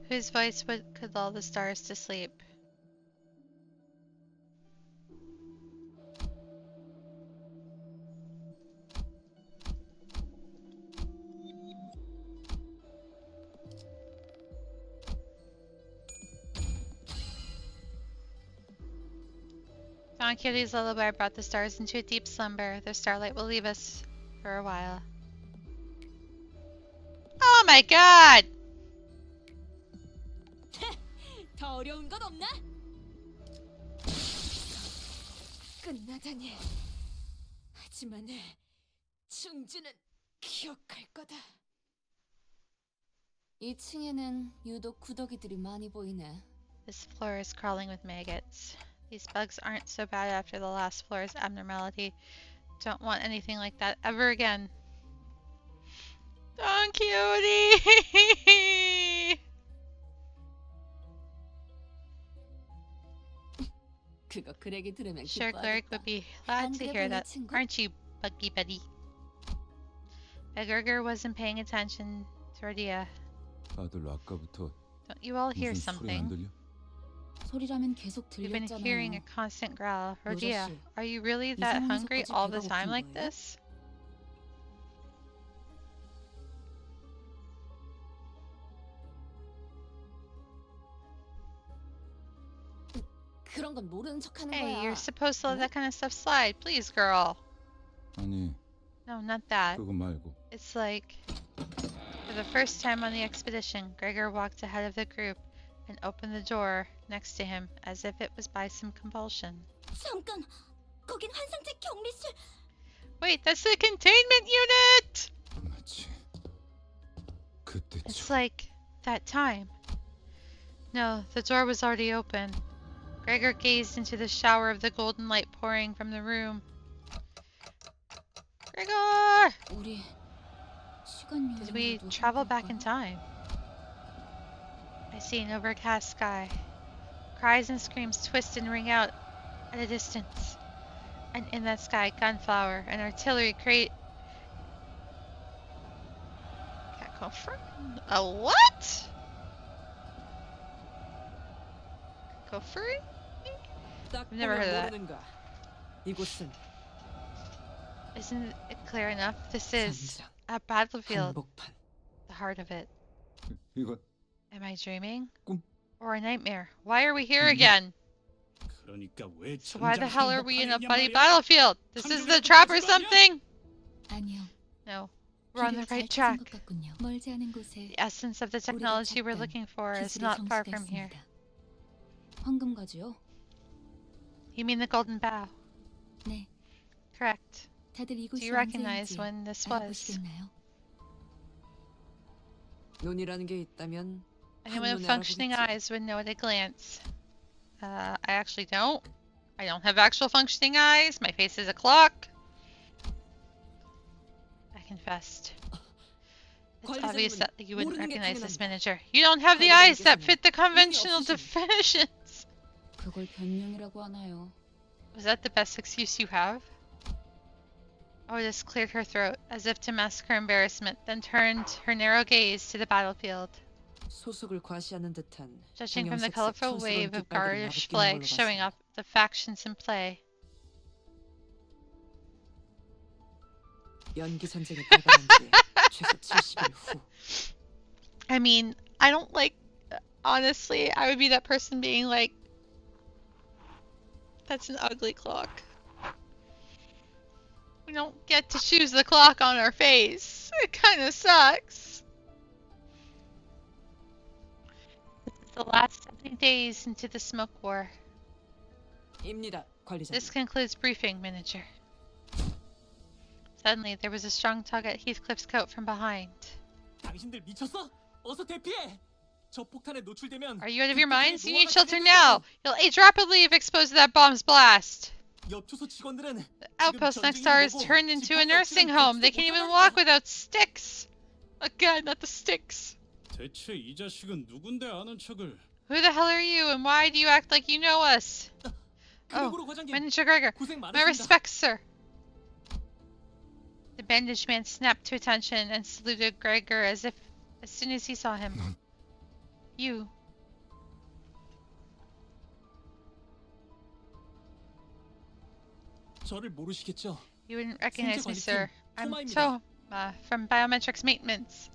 Whose voice could lull the stars to sleep? Don Quixote's lullaby brought the stars into a deep slumber. Their starlight will leave us for a while. Oh my god! 더 어려운 건 없나? 끝나다니. 하지만 충주는 기억할 거다. 2층에는 유독 구더기들이 많이 보이네. This floor is crawling with maggots. These bugs aren't so bad after the last floor's abnormality. Don't want anything like that ever again. Don Quixote! 그거 그렉이 들으면 Sure, Cleric would be glad to hear that, aren't you, Buggy Buddy? McGregor wasn't paying attention to Rhodia. 다들 아까부터 Don't you all hear 무슨 소리 안 something? 들려? 소리라면 계속 We've been hearing a 들렸잖아요. constant growl. Rhodia, 씨, are you really that 상황에서까지 hungry all the 배가 time 고픈 like 거예요? this? 그런 건 모르는 척하는 Hey, 거야. you're supposed to let that kind of stuff slide. Please, girl. 아니, No, not that. 그거 말고. It's like, for the first time on the expedition, Gregor walked ahead of the group and opened the door next to him as if it was by some compulsion. 잠깐, 거긴 환상체 격리실. Wait, that's the containment unit! 마치 그때처럼. It's like that time. No, the door was already open. Gregor gazed into the shower of the golden light pouring from the room. Gregor! 우리 시간 Did we 여행이라도 travel back 해볼까요? in time? I see an overcast sky. Cries and screams twist and ring out at a distance. And in that sky, gunflower and artillery crate. Can't confirm. A what? Cacophony? 딱 I've never heard 보면 of that. 모르는가? 이곳은 Isn't it clear enough? This is 전장, a battlefield, 한복판. the heart of it. 이건 Am I dreaming? 꿈- Or a nightmare? Why are we here 음. again? 그러니까 왜 So why the 전장 hell are we in a 한복판이냐 bloody 말이야? battlefield? This is the 감정이라도 trap or 빠진 거 아니야? something? 아니요. No. We're on 길을 the right 잘 찾은 track. 것 같군요. 멀지 않은 곳에 The essence of the technology we're looking for is 기술의 not far 성취가 from here. 있습니다. 황금거지요? You mean the golden bow? 네. Correct. 다들 Do 이곳이 you recognize 언제인지 when this was? 알아보시겠나요? 눈이라는 게 있다면 Anyone with 한눈에 functioning 알아보겠지. eyes would know at a glance. I actually don't. I don't have actual functioning eyes. My face is a clock. I confessed. It's obvious that you wouldn't recognize this manager. You don't have the eyes that fit the conventional definitions. 그걸 변명이라고 하나요? Was that the best excuse you have? Otis cleared her throat, as if to mask her embarrassment, then turned her narrow gaze to the battlefield. 소속을 과시하는 듯한 Judging from the 형형색색 colorful 촌스러운 wave of 깃발들이 garish 나부끼는 flags 걸로 showing 봤습니다. up the factions in play. 연기 전쟁에 발발한 뒤에 최소 70일 후 I mean, I don't like. Honestly, I would be that person being like, that's an ugly clock. We don't get to choose the clock on our face. It kind of sucks. This is the last 70 days into the smoke war. 입니다, 관리자님. This concludes briefing, manager. Suddenly, there was a strong tug at Heathcliff's coat from behind. 당신들 미쳤어? 어서 대피해. 저 폭탄에 노출되면 Are you out of your minds? You need 노화가 shelter 진행된다고. now! You'll age rapidly if exposed to that bomb's blast! 옆초소 직원들은 The outpost next door is turned into a nursing home. They can't even walk without sticks! Again, not the sticks. 대체 이 자식은 누군데 아는 척을? Who the hell are you, and why do you act like you know us? 그리고로 과장님 Manager Gregor, 고생 my 많으십니다. respects, sir. The bandaged man snapped to attention and saluted Gregor as soon as he saw him. You. 저를 모르시겠죠? You wouldn't recognize me, sir. I'm 토마입니다. Toma from Biometrics Maintenance.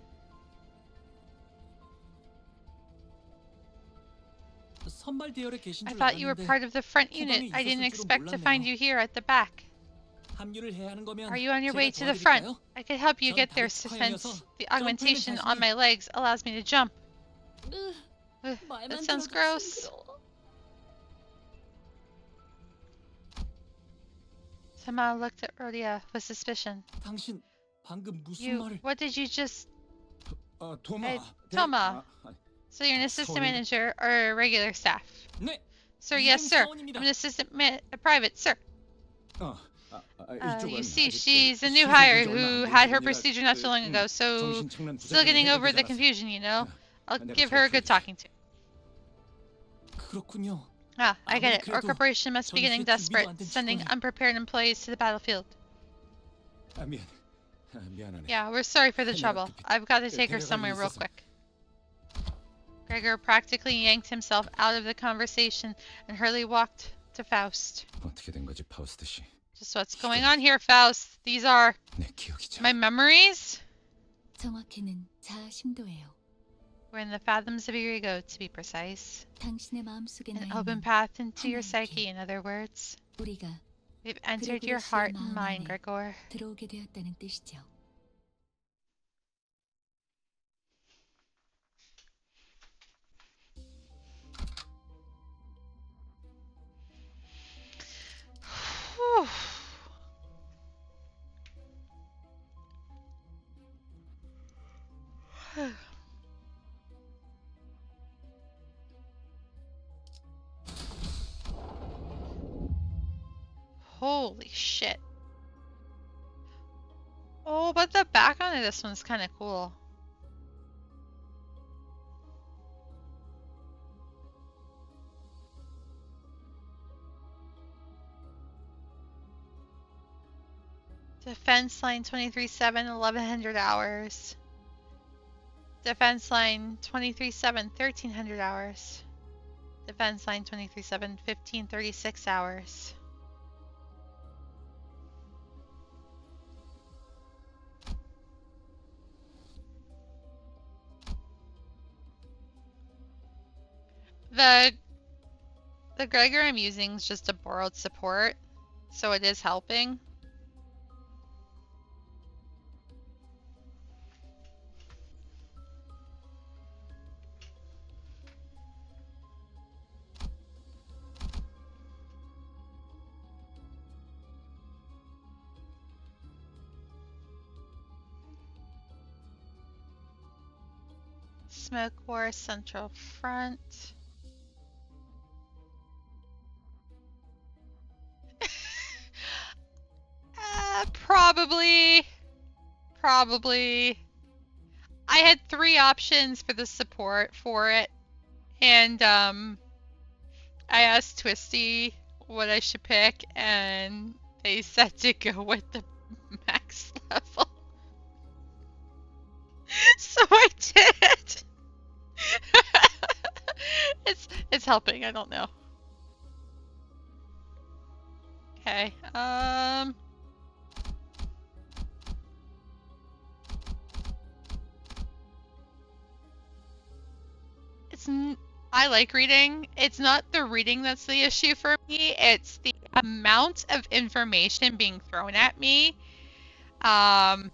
선발 대열에 계신 I 줄 thought you were 알았는데 part of the front 후방에 unit. I didn't 있었을 줄은 expect to find 몰랐네요. you here at the back. 합류를 해야 하는 거면 Are you on your 제가 way to the front? 도와드릴까요? I could help you 전 get there 다리 since 특화형이어서 the 점프에는 augmentation on 자신이- my legs allows me to jump. Ugh, 말만 that sounds 들어도 gross. 징그러워. Sama looked at Rhodia with suspicion. 당신 방금 무슨 You, 말을? what did you just... 아, 도마. Hey, Toma. So you're an assistant sorry. manager or a regular staff? 네, Sir, yes, sir. 사원입니다. I'm an a private, sir. 이쪽은 You see, 아직 she's a 그 new 시술이 hire 얼마 안 who 된 had her 분이라 procedure not too long ago, so 정신착란 still getting 부작용이 over the 해결되지 confusion, you know? I'll 내가 give her a good 설득해. talking to. 그렇군요. Ah, I get it. 아무리 Our 그래도 corporation must be 전 getting 제 준비도 desperate, 안된 sending 직원이- unprepared employees to the battlefield. 미안하네. Yeah, we're sorry for the 내가 trouble. 급히 I've got to take her 데려갈 somewhere 일이 real 있어서. quick. Gregor practically yanked himself out of the conversation and hurriedly walked to Faust. 어떻게 된 거지, 파우스트 씨? Just what's going on here, Faust? These are 내 기억이죠. my memories? 정확히는 자아 심도예요. We're in the fathoms of your ego, to be precise. 당신의 마음속에 An 나 open 있는 path into your 하나의 psyche, in other words. 우리가 We've entered your 씨의 heart and 마음 mind, 안에 Gregor. 들어오게 되었다는 뜻이죠. Whew. Holy shit. Oh, but the background of this one's kind of cool. Defense line 23-7, 1100 hours. Defense line 23-7, 1300 hours. Defense line 23-7, 1536 hours. the Gregor I'm using is just a borrowed support, so it is helping. Smoke War Central Front. Probably. I had 3 options for the support for it, and I asked Twisty what I should pick, and they said to go with the max level. So I did. It's helping. I don't know. Okay. I like reading. It's not the reading that's the issue for me. It's the amount of information being thrown at me. To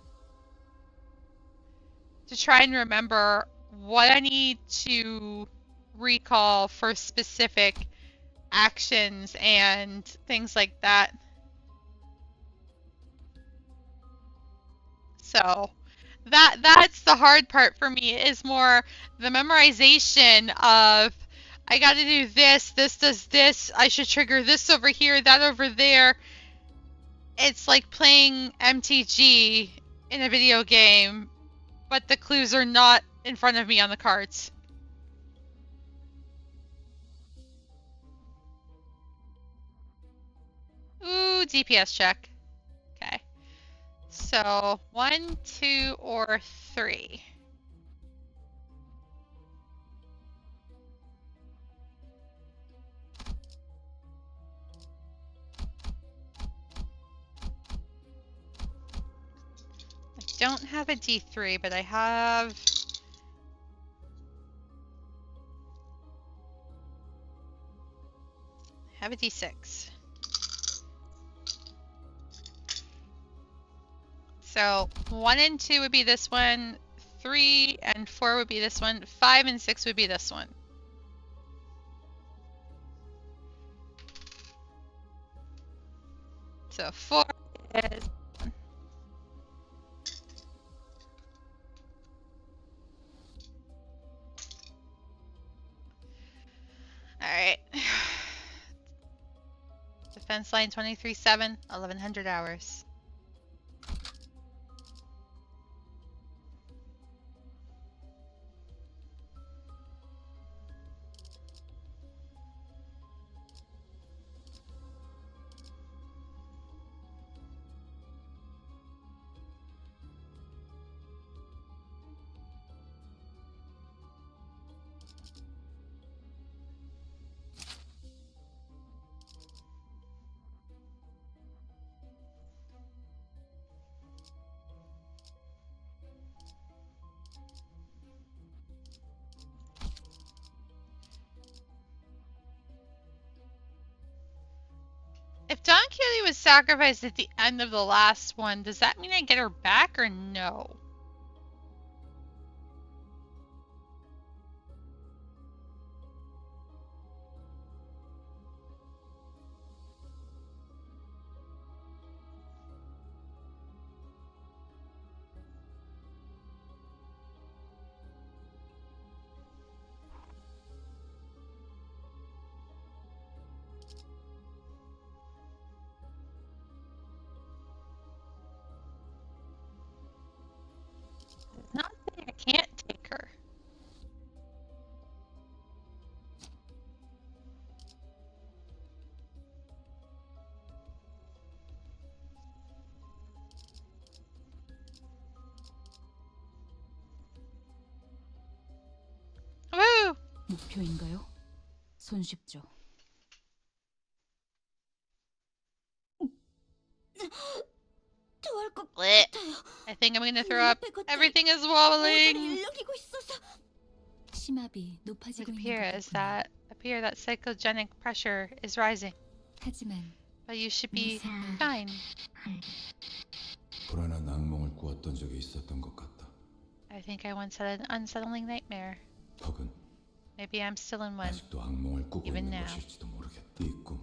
try and remember what I need to recall for specific actions and things like that. So that's the hard part for me, is more the memorization of I gotta do this does this, I should trigger this over here, that over there. It's like playing MTG in a video game, but the clues are not in front of me on the cards. Ooh, DPS check. Okay. So 1, 2, or 3. I don't have a D3, but I have a D6. So 1 and 2 would be this one, 3 and 4 would be this one, 5 and 6 would be this one. So 4 is... Alright. Defense line 23-7, 1100 hours. If Don Quixote was sacrificed at the end of the last one, does that mean I get her back or no? It's not saying I can't take her. Woo! 목표인가요? 손쉽죠. 토할 것 Blech. 같아요. I think I'm gonna throw up. Everything is wobbling. 모두를 일으키고 있어서. 심압이 It 높아지고 있는 것 appears 같군요. that a Up here, that psychogenic pressure is rising. 하지만 But you should be 무슨 fine. 불안한 악몽을 꾸었던 적이 있었던 것 같다. I think I once had an unsettling nightmare. 혹은 Maybe I'm still in one. 아직도 악몽을 꾸고 Even 있는 now. 것일지도 모르겠다. 이 꿈,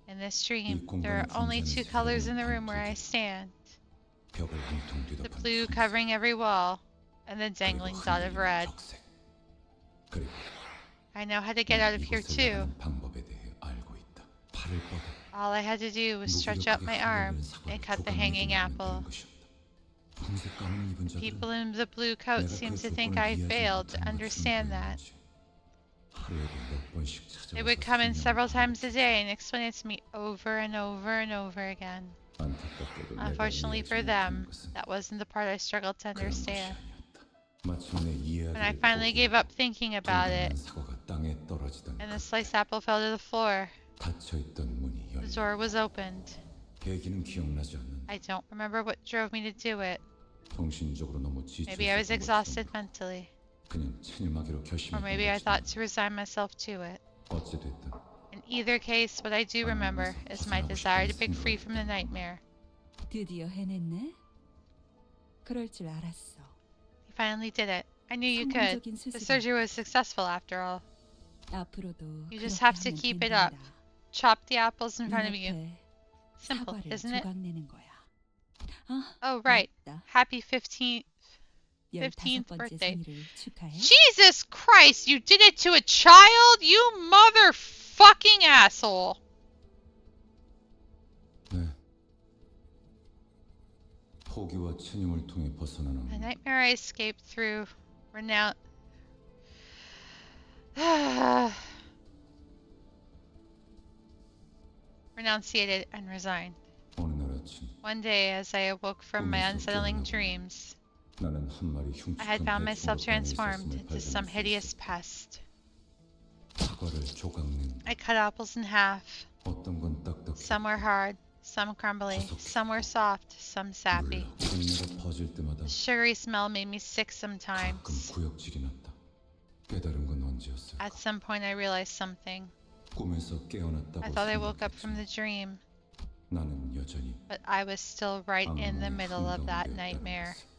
In this dream, there are only two colors in the room where I stand. 벽을 한통 The 뒤덮은 blue 흰색, covering every wall, and the 그리고 dangling dot of 흔들리는 red. 적색. 그리고 I know how to get out of here 이곳을 too. 나가는 방법에 대해 알고 있다. 팔을 뻗어 All I had to do was stretch out my arm and cut the hanging apple. 흰색 가운을 입은 자들은 People in the blue coat 내가 seem 그 to think 조건을 I 이해하지 failed to 못한 understand 것처럼 that. 보이는지. 하루에도 몇 번씩 찾아와서 They would come in several 설명을 times a day and explain it to me over and over and over again. 안타깝게도 내가 Unfortunately for 이해하지 them, 못한 것은 that wasn't the part I struggled to 그런 것이 understand. 아니었다. 마침내 When I 이해하기를 finally gave up thinking about it, 동그란 사과가 땅에 떨어지던 and the 그 sliced apple fell to the floor, 닫혀있던 문이 the 열려. door was opened. 계기는 기억나지 않는다. I don't remember what drove me to do it. 정신적으로 너무 Maybe I was 지쳐있었던 exhausted 것처럼 mentally, 그냥 체념하기로 or 결심했던 maybe I 것이다. thought to resign myself to it. 어찌됐든 In either case, what I do remember is my desire to break free from the nightmare. 드디어 해냈네. 그럴 줄 알았어. You finally did it. I knew you could. 성공적인 The 수술이야. surgery was successful after all. 앞으로도 You just 그렇게 have to 하면 keep it 된단다. up. Chop the apples in front of you. 눈앞에 Simple, 사과를 isn't it? 조각내는 거야. 아, Oh, right. 맞다. Happy 15th 15번째 birthday. 생일을 축하해. Jesus Christ, you did it to a child? You motherfucking asshole. 네. 포기와 체념을 통해 벗어나는 The nightmare I escaped through renunciated and resigned. 어느 날 아침 One day, as I awoke from my unsettling dreams, 나는 한 마리 I had 흉측한 found myself 해충으로 transformed 변해 into 있었음을 some 발견했다. hideous pest. 사과를 조각낸 I cut apples in half. 어떤 건 딱딱해 Some were hard, some crumbly, some were soft, some sappy. 물내가 퍼질 때마다 The sugary smell made me sick 가끔 sometimes. 구역질이 났다. 깨달은 건 언제였을까? At some point, I realized something. 꿈에서 깨어났다고 I thought I woke up from 생각했지만 the dream, 나는 여전히 but I was still right in the 악몽의 middle of that 한가운데 nightmare. 있다는 것을.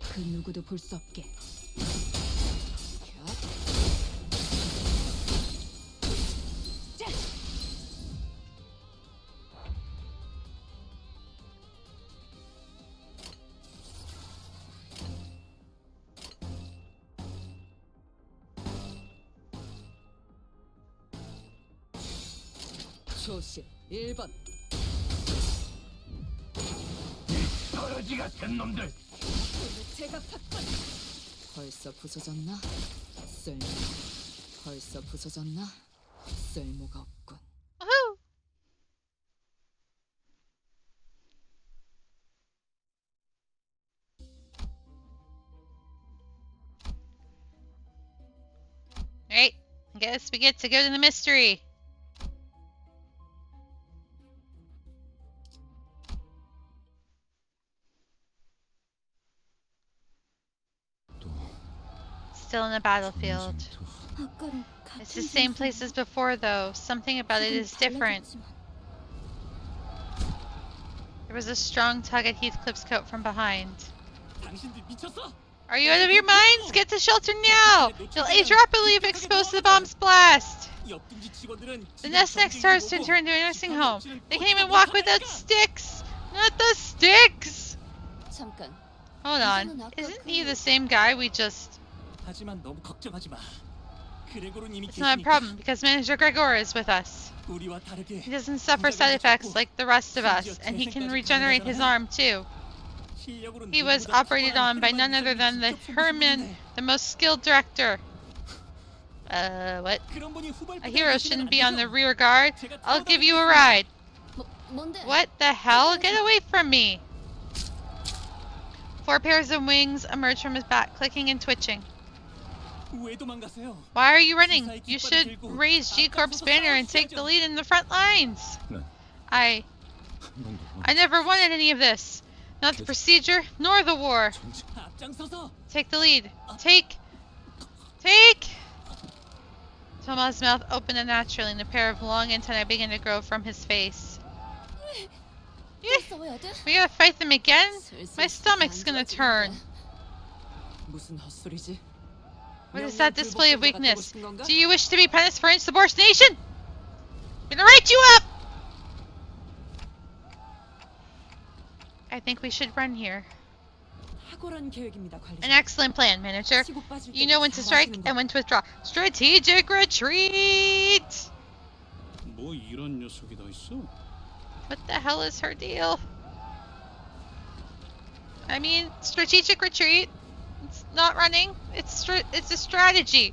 그 누구도 볼 수 없게. 조심 1번. 떨어지 같은 놈들. 제가 삭발. 벌써 부서졌나? 쓸모. 벌써 부서졌나? 쓸모가 없군. Woohoo! Alright, I guess we get to go to the mystery. 또 Still in the battlefield. 전쟁터. 아까랑 It's 같은 the same place as before, though. Something about it is different. There was a strong tug at Heathcliff's coat from behind. 당신들 미쳤어? Are you out of your minds? Get to shelter now! You'll age rapidly if exposed to the bomb's blast! 옆등지 직원들은 The nest next door is turned into a nursing home. They can't even walk without sticks! Not the sticks! 잠깐. Hold on. Isn't he the same guy we just... 하지만 너무 걱정하지 마. 그레고르님이 It's not a problem because Manager Gregor is with us. 우리와 다르게 He doesn't suffer side effects like the rest of us, and he can regenerate his arm too. 실력으로는 He was 누구보다 operated 탁월한 on by 혈관 none other 이사님이 than the 직접 Herman, 보셨는데 the most skilled director. What? 그런 분이 후발 A 부대에 hero 계시면 shouldn't 안 be on the 되죠? rear guard. 제가 I'll give 태워다 you a 드리겠습니다. ride. 뭔데? What the hell? Get away from me! 4 pairs of wings emerge from his back, clicking and twitching. 왜 도망가세요? Why are you running? You should raise G-Corp's banner and take the lead in the front lines. 네. I never wanted any of this. Not the procedure, nor the war. 앞장서서 Take the lead. Take! Toma's mouth opened unnaturally and a pair of long antennae began to grow from his face. 싸워야 돼? We gotta fight them again? My stomach's gonna turn. 무슨 헛소리지? What is that display of 명령 불복종자가 되고 weakness? 싶은 건가? Do you wish to be punished for insubordination? I'm gonna write you up! I think we should run here. 탁월한 계획입니다, 관리자. An excellent plan, manager. 치고 빠질 You 때도 know when to strike 잘하시는 거. and when to withdraw. Strategic retreat! 뭐 이런 녀석이 다 있어? What the hell is her deal? I mean, strategic retreat. It's not running. It's a strategy.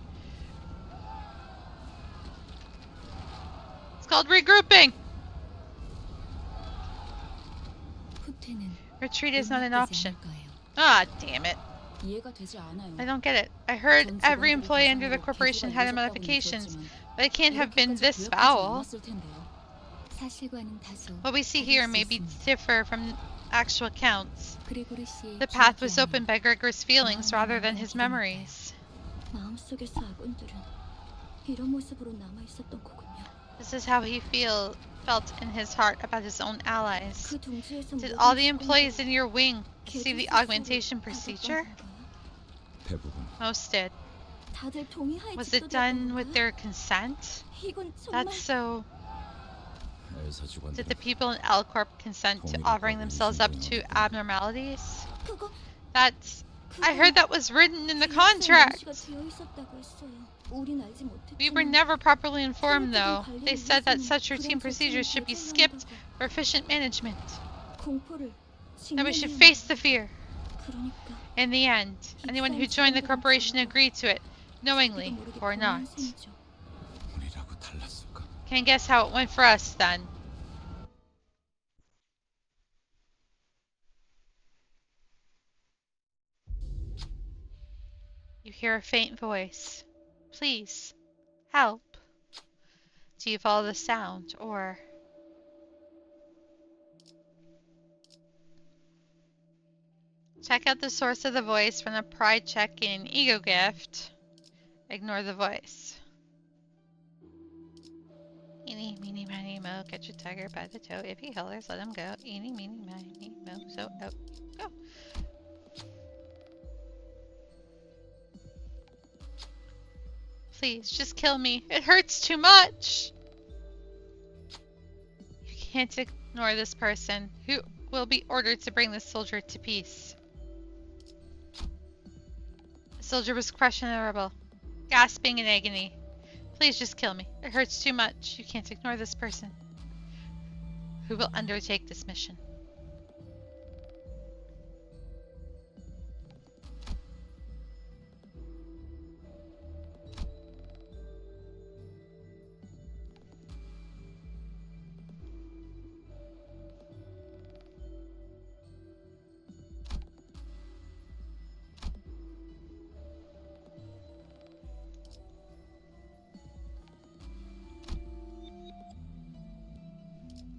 It's called regrouping. 후퇴는 Retreat is not an 용납되지 option. 않을 거예요. Ah, damn it. 이해가 되지 않아요. I don't get it. I heard 전 every 직원들이 employee under the 대상으로 corporation 개조가 had 이루어졌다고는 modifications, 들었지만 but it can't have been 이렇게까지 this 고역하지 foul. 않았을 텐데요. 사실과는 다소 What we see 다를 here 수 may be 있습니다. differ from actual accounts. 그레고리 씨의 The path 기억이 was 아닌 opened by Gregor's feelings rather than his memories. 마음속에서 아군들은 이런 모습으로 남아 있었던 거군요. This is how he felt in his heart about his own allies. 그 둥지에서 Did 모든 all the 직원들은 employees in your wing see the 개조 augmentation 수술을 procedure? 받았던 건가요? 대부분 Most did. 다들 동의하에 Was it 집도되었던 done with 건가요? their consent? 이건 정말 That's so. 엘사 Did 직원들은 the people in L Corp consent to offering themselves up to abnormalities? 그거 That's. I heard that was written in the 기획서에 contract. 명시가 되어 있었다고 했어요. 우린 알지 We were 못했지만 never properly informed, though. They said that such routine procedures should be skipped for efficient management. 공포를 That we should 직면해야 face the fear. 그러니까 In the end, anyone who joined the corporation agreed to it, knowingly 모르게 or not. 변한 셈이죠. 우리라고 달랐을까? Can't guess how it went for us then. You hear a faint voice. Please, help. Do you follow the sound, or... Check out the source of the voice from the pride check in an ego gift. Ignore the voice. Eeny, meeny, miny, mo, catch a tiger by the toe. If he hollers, let him go. Eeny, meeny, miny, mo, so out. Go. Please, just kill me. It hurts too much. You can't ignore this person, who will be ordered to bring this soldier to peace. The soldier was crushed in the rubble, gasping in agony. Please just kill me. It hurts too much. You can't ignore this person, who will undertake this mission.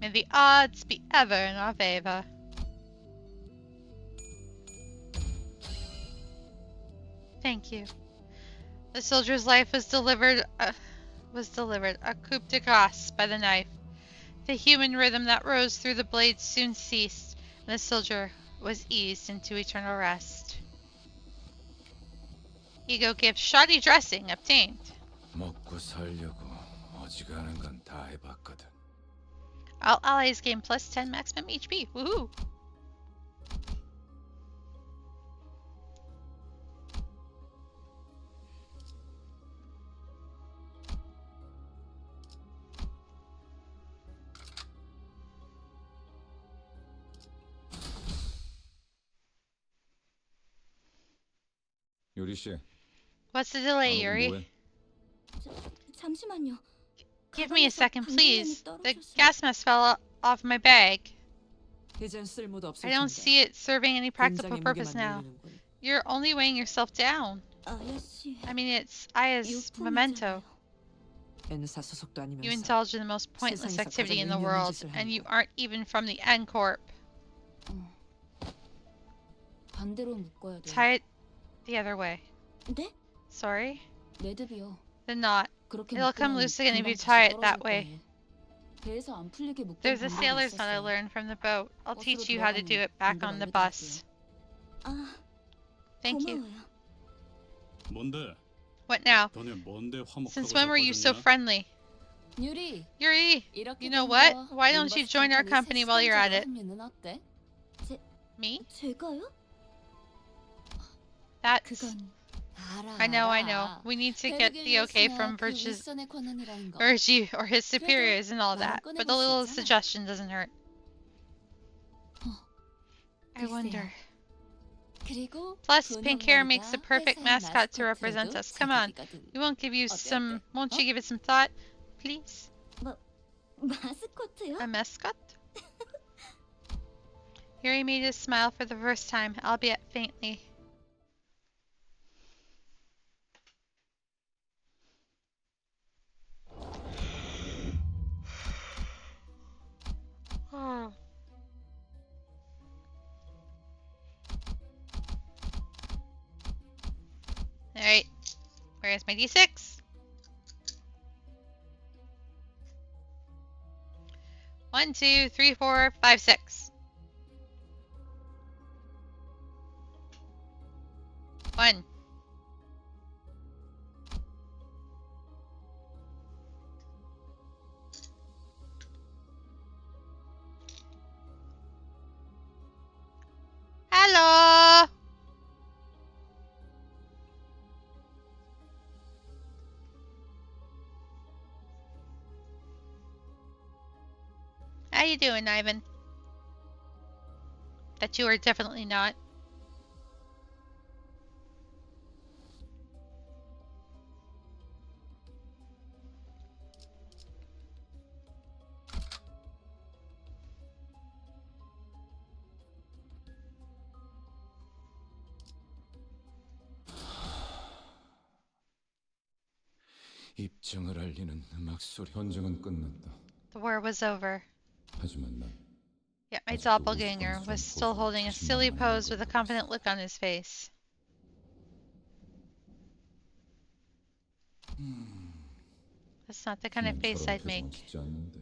May the odds be ever in our favor. Thank you. The soldier's life was delivered a coup de grace by the knife. The human rhythm that rose through the blade soon ceased, and the soldier was eased into eternal rest. Ego gift shoddy dressing obtained. 먹고 살려고 어지간한 건 다 해봤거든. All allies gain plus 10 maximum HP. Woohoo! 유리 씨, What's the delay, 안 오고 Yuri? 뭐해? 잠시만요. Give me a 가방에서 second, 방독면이 please. The 떨어져서. gas mask fell off my bag. 이젠 쓸모도 없을 I don't 텐데. see it serving any practical 굉장히 purpose 무게만 now. 늘리는군. You're only weighing yourself down. 아야씨. I mean, it's Aya's memento. N사 소속도 You 아니면서 indulge in the most pointless 세상에서 activity in 가장 the 의미 없는 world, 짓을 and 하는 you 거. aren't even from the N Corp. 반대로 묶어야 돼. Tie it the other way. 네? Sorry? 매듭이요. The knot. 그렇게 It'll come 묶으면 loose again if 금방 you 다시 tie it that 떨어질 way. 거예요. 배에서 안 풀리게 묶던 There's a 방법이 sailor's knot I 있었어. learned from the boat. I'll 버스로 teach you how to do 들어가면 it back 방법 on the 알려드릴게요. bus. 아, Thank you. 고마워요. 뭔데? What now? 너네 뭔데 화목하고 Since when were you so 자빠졌냐? friendly? 유리, Yuri, 이렇게 you know 된 what? 거 Why don't you 림버스 join our 컴퍼니 company while you're at it? 합류는 어때? Me? 제가요? That's... 그건 알아. I know. 알아. We need to get the okay from 그 Virgil 윗선의 권한이라는 거. or his superiors and all that, but a little suggestion doesn't hurt. I wonder. 그리고 Plus, pink hair makes the 분홍머리가 perfect 회사의 mascot to represent 마스코트도 us. Come on. 자격이거든. We won't give you 어때, some... 어때? Won't you give it some thought? Please? 마스코트요? A mascot? Yuri made us smile for the first time, albeit faintly. Oh. Alright. Where's my D6? 1, 2, 3, 4, 5, 6. 1. Hello. How you doing, Ivan? That you are definitely not. 입증을 알리는 음악 소리. 전쟁은 끝났다. The war was over. 하지만 난 Yet my doppelganger was still holding a silly pose with a confident look on his face. That's not the kind of face I'd make. 짓지 않는데.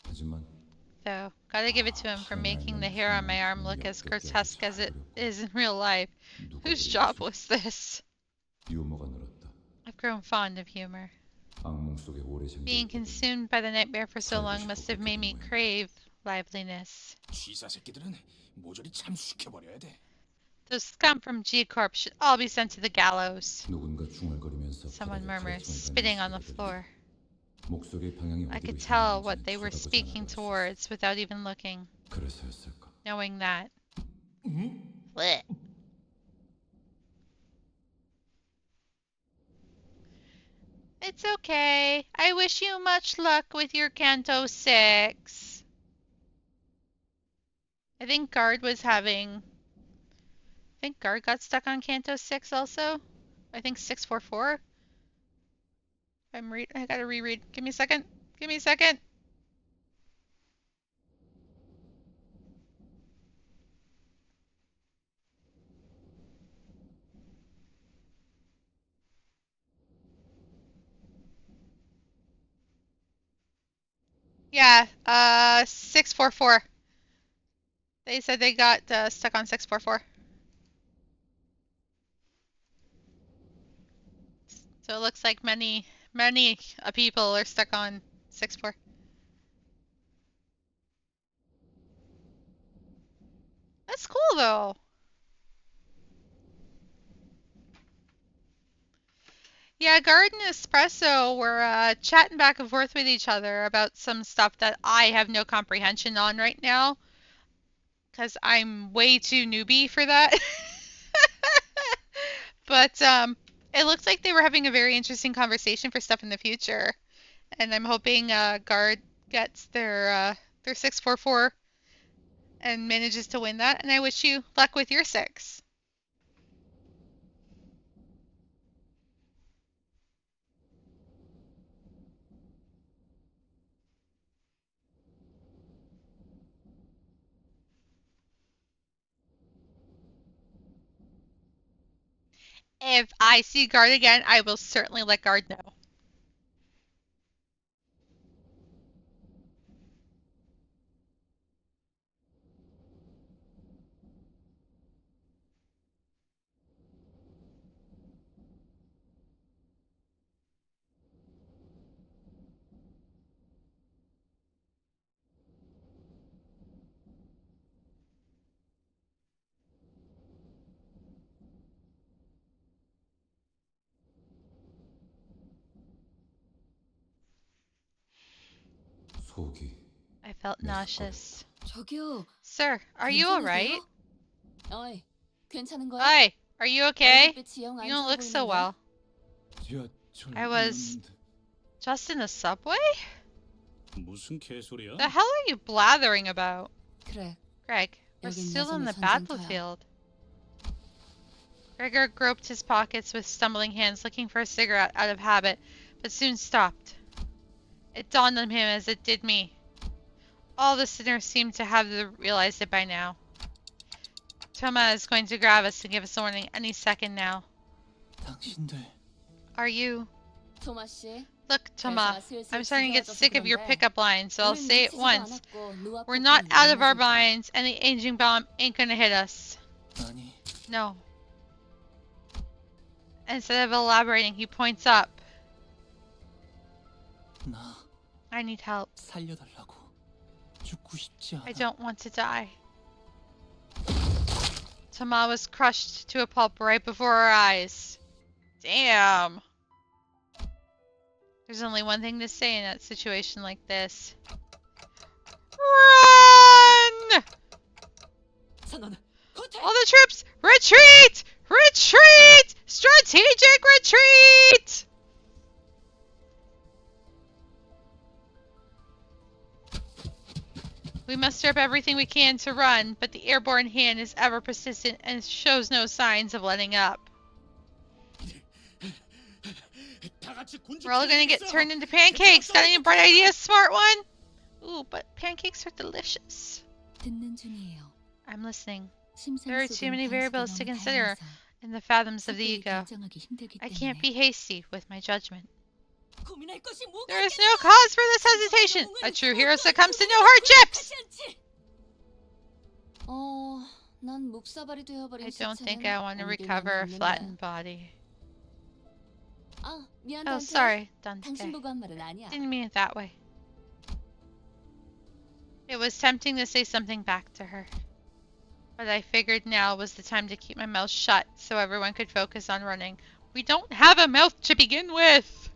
하지만 Though, gotta give it to him for making the hair on my arm look as grotesque as it is in real life. Whose job was this? 유머가 늘었다. I've grown fond of humor. 악몽 속에 오래 잠겨 Being 있거든. consumed by the nightmare for so long must have made me crave liveliness. 쥐사 새끼들은 모조리 참수시켜버려야 돼. Those scum from G Corp should all be sent to the gallows. 누군가 중얼거리면서 Someone 바닥에 murmurs, 가르침을 spitting on the 받는 floor. 목소리 방향이 I 어디로 could tell 향하는지는 what they were 쳐다보지 speaking 않아도 towards without even looking, 그래서였을까? knowing that. 응? Blech. It's okay. I wish you much luck with your Canto 6. I think Guard was having... I think Guard got stuck on Canto 6 also. I think 644. I gotta reread. Give me a second. Give me a second. Yeah, 644. They said they got stuck on 644. So it looks like many people are stuck on 6-4. That's cool though. Yeah, Guard and Espresso were chatting back and forth with each other about some stuff that I have no comprehension on right now. Because I'm way too newbie for that. But it looks like they were having a very interesting conversation for stuff in the future, and I'm hoping Guard gets their 644 and manages to win that. And I wish you luck with your 6. If I see Guard again, I will certainly let Guard know. 속이 I felt nauseous. 저기요. Sir, are you alright? 어이, 괜찮은 거야? Hi, are you okay? 얼굴빛이 영 You 안 don't 좋아 look so 보이는데. well. 지하철 I was just in the subway? 무슨 개소리야? The hell are you blathering about? 그래. Greg, we're 여긴 still in 여전히 the 전쟁터야. battlefield. Gregor groped his pockets with stumbling hands, looking for a cigarette out of habit, but soon stopped. It dawned on him as it did me. All the sinners seemed to have realized it by now. Toma is going to grab us and give us a warning any second now. 당신들 Are you? 토마 씨. Look, Toma, 슬슬 I'm starting to get 지겨워져서 sick of your 그런데 pickup lines, so I'll 우린 say it 미치지도 once. 않았고 누아 We're not 폭탄은 out 못 of our 맞을 거야. minds, and the aging bomb ain't gonna hit us. 아니 No. Instead of elaborating, he points up. 나 I need help. 살려달라고. 죽고 싶지 I 않아. don't want to die. Tama was crushed to a pulp right before our eyes. Damn. There's only one thing to say in that situation like this. Run! 선언. 후퇴. All the troops, retreat! Retreat! Strategic retreat! We muster up everything we can to run, but the airborne hand is ever persistent and shows no signs of letting up. We're all gonna get turned into pancakes. Got any bright ideas, smart one? Ooh, but pancakes are delicious. 듣는 중이에요. I'm listening. 심장 There are 속은 too many 변수가 variables to 너무 consider 다양해서 in the fathoms of the 쉽게 ego. 결정하기 힘들기 I can't 때문에. be hasty with my judgment. 고민할 것이 뭐가 There is 있겠어? no cause for this hesitation. A true hero succumbs to no hardships. 난 묵사발이 되어버린 I don't think 시체는 I want to 옮길 recover a 마음이 flattened 없는데. body. 미안, Oh, 단테. sorry, 당신 Dante. 보고 한 말은 아니야. Didn't mean it that way. It was tempting to say something back to her. But I figured now was the time to keep my mouth shut so everyone could focus on running. We don't have a mouth to begin with!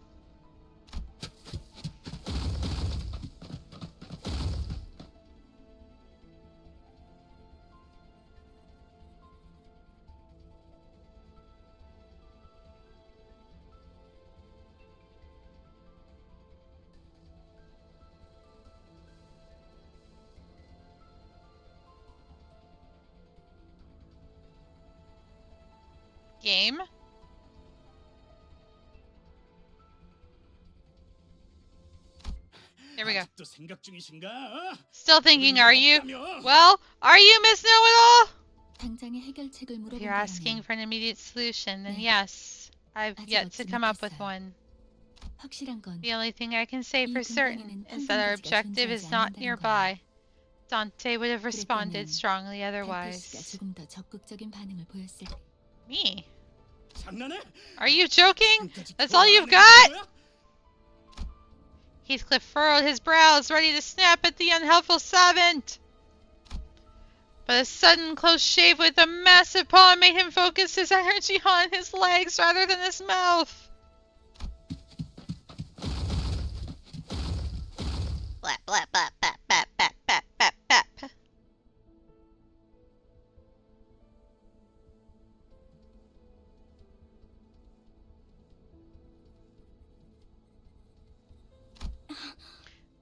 Game? There we go. 아직도 생각 중이신가? 어? Still thinking, are you? 없다며? Well, are you Miss Know-It-All? 당장의 해결책을 If 물어본다면 you're asking for an immediate solution, then 네. yes, I've 아직 yet to 얻지 come up with 못했어요. one. 확실한 건 The only thing I can say 이 for certain 근방에는 is that our 황금가지가 objective is 존재하지 not 않는다는 nearby. Dante would have responded 그랬다면 strongly 달빛 씨가 otherwise. 조금 더 적극적인 반응을 보였을 때 Me? 장난해? Are you joking? 지금까지 That's all you've 교환하는 got? 거야? Heathcliff furrowed his brows, ready to snap at the unhelpful savant. But a sudden close shave with a massive paw made him focus his energy on his legs rather than his mouth. Blap, blap, blap, blap, blap, blap, blap, blap, blap.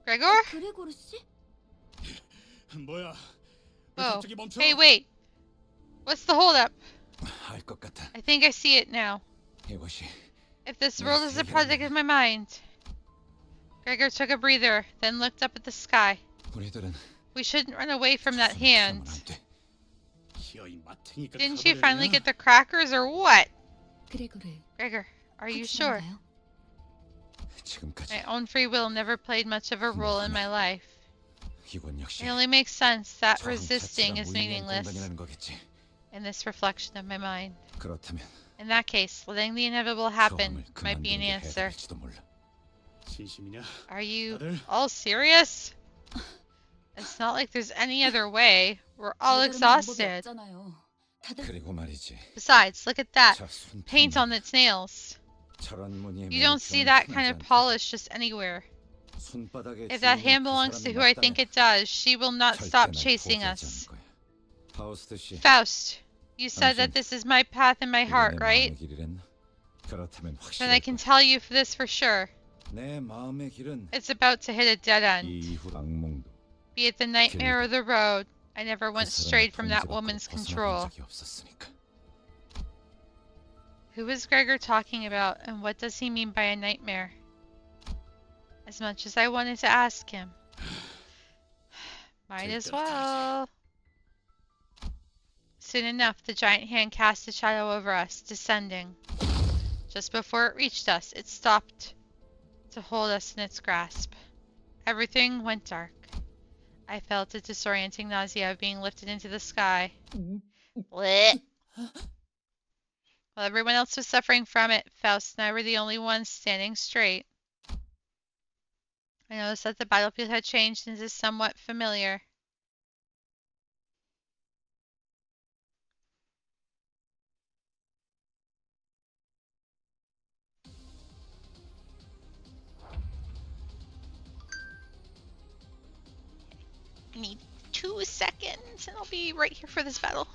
Gregor? 그레고르 씨? 뭐야? 왜 Whoa. 갑자기 멈춰? Hey, wait. What's the holdup? 알 것 같아. I think I see it now. 이것이 If this world is a project of my mind. Gregor took a breather, then looked up at the sky. 우리들은 We shouldn't run away from that 손을 hand. 피하면 안 돼. 기어이 마탱이가 Didn't you 가버렸냐? finally get the crackers or what? 그레고르, Gregor, are you sure? 확실한가요? 지금까지 My own free will never played much of a role in my life. 이건 역시 It only makes sense that 저항 resisting 자체가 is 무의미한 meaningless 공간이라는 거겠지. in this reflection of my mind. 그렇다면 In that case, letting the inevitable happen 저항을 might be an 그만두게 answer. 해드릴지도 몰라. 진심이냐? Are you 다들 all serious? It's not like there's any other way. We're all 별다른 방법이 exhausted. 없잖아요. 다들 그리고 말이지. Besides, look at that. 저 손 Paint on its nails. 저런 무늬의 You don't see 매니큐어는 that 흔하지 kind of 않다. polish just anywhere. 손바닥에 If that 주인이 hand 그 belongs to 사람이 who I think 맞다면 it does, she will not 절대 stop 날 chasing 포기하지 us. 않을 거야. 파우스트 씨, Faust, you said that 당신 this is my path and my 이게 heart, 내 right? 마음의 길이랬나? 그렇다면 Then I 확실할 can 거야. tell you this for sure. 내 마음의 길은 It's about to hit a dead end. 이 이후 악몽도 Be it the nightmare or the road, I never 그 went 사람의 strayed from that 통제 밖으로 woman's 벗어나본 control. 적이 없었으니까. Who is Gregor talking about, and what does he mean by a nightmare? As much as I wanted to ask him, might as well. Soon enough, the giant hand cast a shadow over us, descending. Just before it reached us, it stopped to hold us in its grasp. Everything went dark. I felt a disorienting nausea of being lifted into the sky. Blech. While everyone else was suffering from it, Faust and I were the only ones standing straight. I noticed that the battlefield had changed into somewhat familiar. I need 2 seconds and I'll be right here for this battle.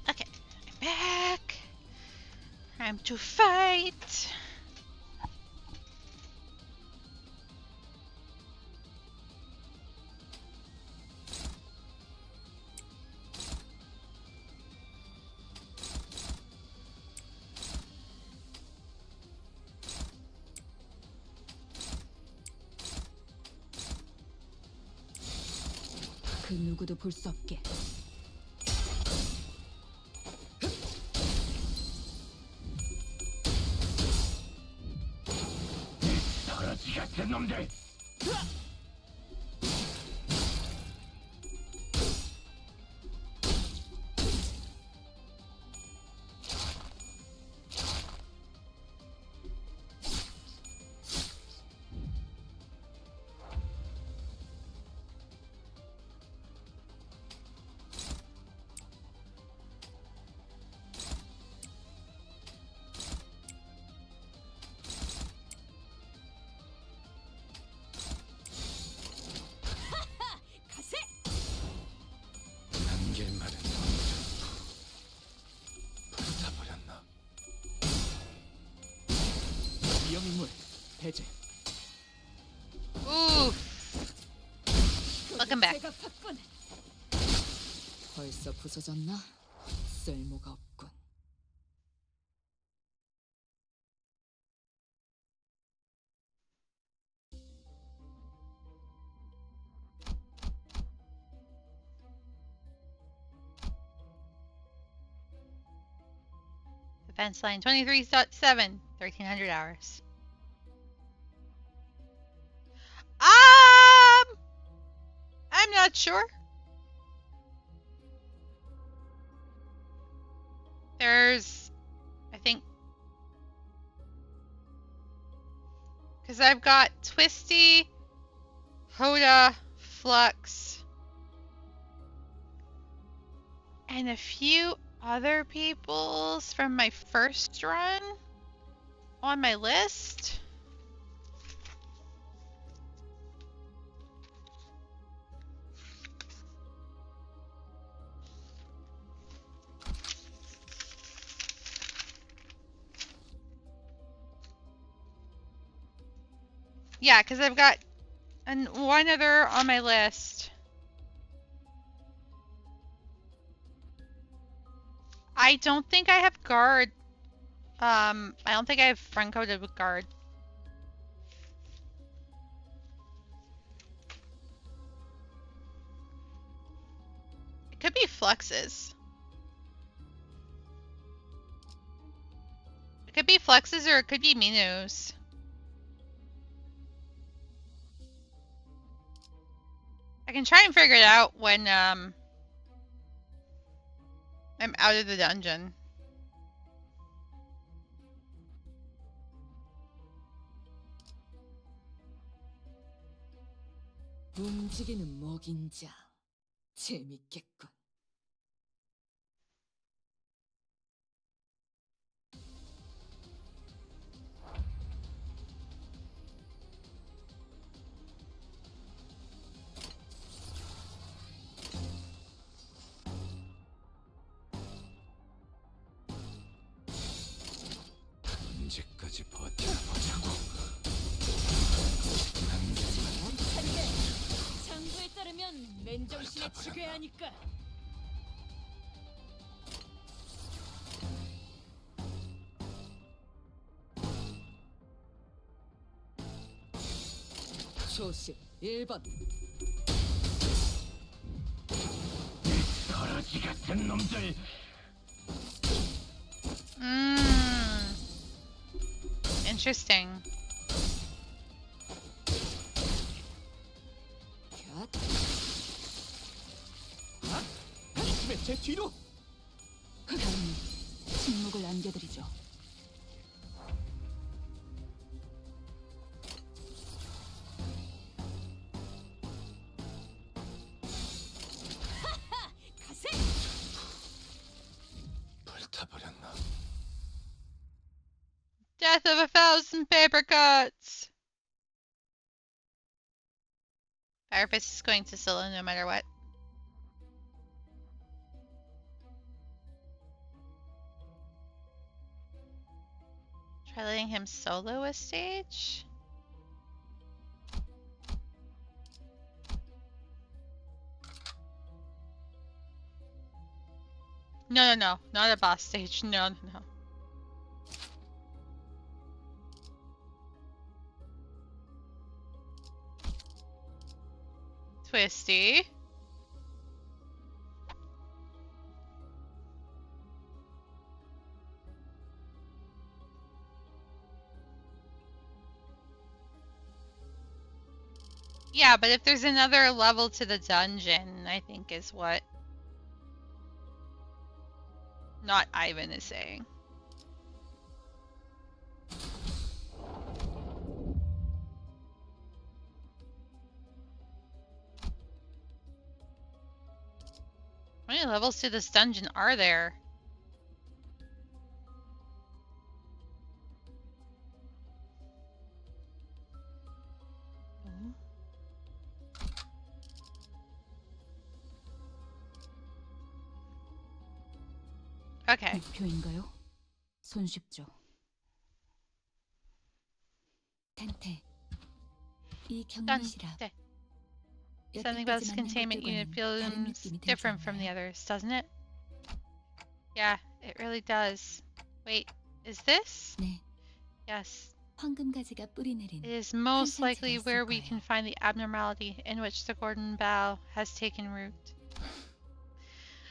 Okay, I'm back. Time to fight. 그 누구도 볼 수 없게. 더러지 같은 놈들! 남길말은 불타버렸나? 위험인물 배제. Ooh. Welcome back. 제가 봤군. 벌써 부서졌나? 쓸모가 없군. Defense line 23.7, 1300 hours. I'm not sure. There's, I think, because I've got Twisty, Hoda, Flux, and a few other peoples from my first run on my list. Yeah, because I've got one other on my list. I don't think I have guard. I don't think I have front coded with guard. It could be Fluxes. It could be Fluxes or it could be Minus. I can try and figure it out when I'm out of the dungeon. 움직이는 먹인자. 재밌겠군. 언제까지 버텨보자고. 장부에 따르면 맨정신에 치괴야 하니까. 초식 1번. 거러지 같은 놈들. Interesting. 왜 제 뒤로? 다음은 침묵을 안겨드리죠. 불타버렸나? Death of 1,000 paper cuts! Firefist is going to solo no matter what. Try letting him solo a stage? No, not a boss stage. No. Twisty. Yeah, but if there's another level to the dungeon, I think is what not Ivan is saying. How many levels to this dungeon are there? Okay. 목표인가요? 손쉽죠. 단테, 이 경리시라. 네. Something about this 여태까지 만난 containment unit 것들과는 다른 feels 느낌이 들지 different from the 않나요? others, doesn't it? Yeah, it really does. Wait, is this? 네, Yes. 황금 가지가 뿌리 내린 It is most 환상체가 likely 있을 where we 거예요. can find the abnormality in which the golden bough has taken root.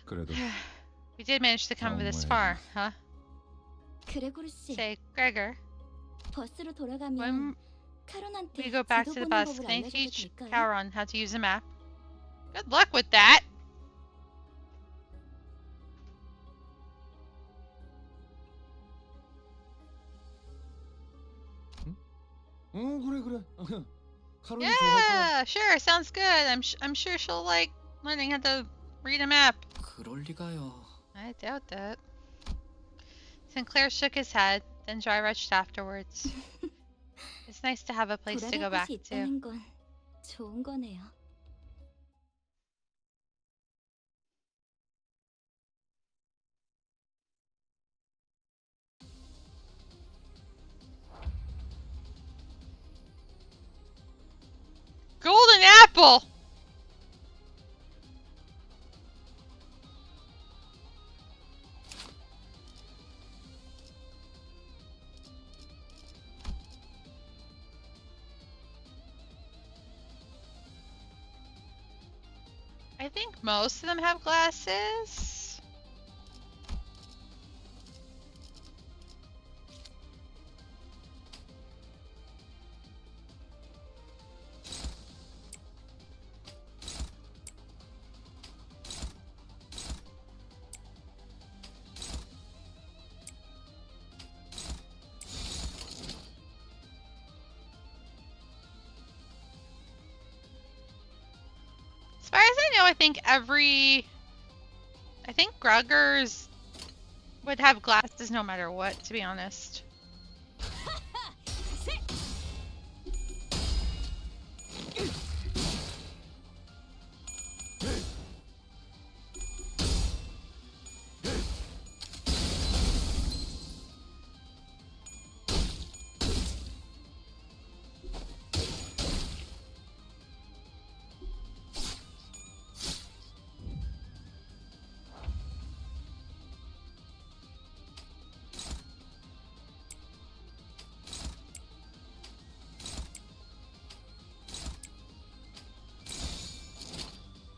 그래도 We did manage to come this far, huh? 그레고르 씨, Say, Gregor, 버스로 돌아가면 when 카론한테 we go back 지도 to the 보는 bus, 법을 can I 알려줘도 teach 될까요? Cowron how to use a map? Good luck with that! 그래. 카론이 좋아할 거야. Yeah, sure, sounds good. I'm sure she'll like learning how to read a map. 그럴 리가요. I doubt that. Sinclair shook his head, then dry retched afterwards. It's nice to have a place to go 돌아갈 back 곳이 to. 있다는 건 좋은 거네요. Golden apple! I think most of them have glasses. As far as I know, I think Gruggers would have glasses no matter what, to be honest.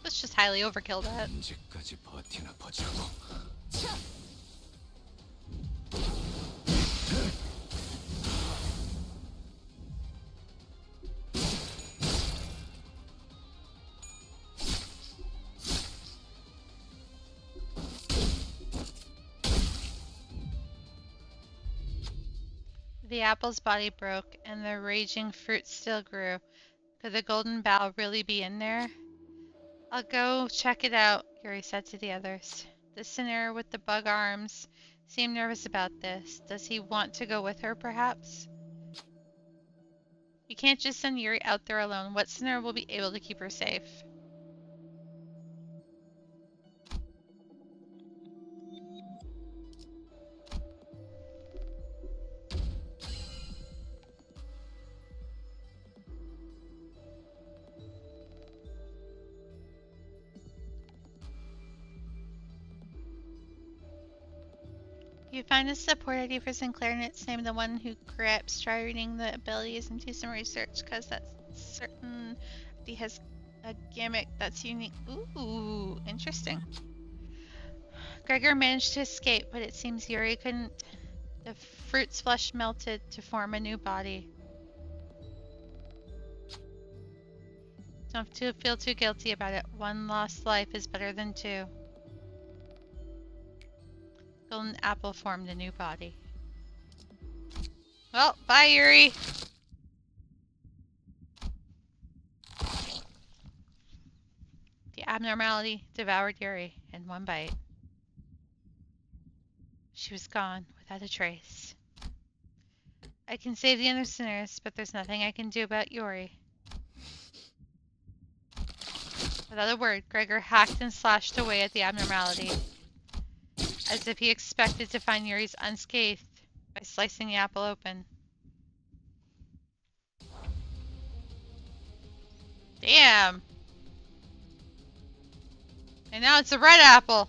Let's just highly overkill that. 언제까지 버티나 보자고. The apple's body broke, and the raging fruit still grew. Could the golden bough really be in there? I'll go check it out, Yuri said to the others. The sinner with the bug arms seemed nervous about this. Does he want to go with her, perhaps? You can't just send Yuri out there alone. What sinner will be able to keep her safe? You find a support ID for Sinclair, and it's named the one who grips. Try reading the abilities and do some research, because that certain ID has a gimmick that's unique. Ooh, interesting. Gregor managed to escape, but it seems Yuri couldn't. The fruit's flesh melted to form a new body. Don't feel too guilty about it. One lost life is better than two. Golden apple formed a new body. Well, bye, Yuri. The abnormality devoured Yuri in one bite. She was gone without a trace. I can save the other sinners, but there's nothing I can do about Yuri. Without a word, Gregor hacked and slashed away at the abnormality, as if he expected to find Yuri's unscathed by slicing the apple open. Damn! And now it's a red apple.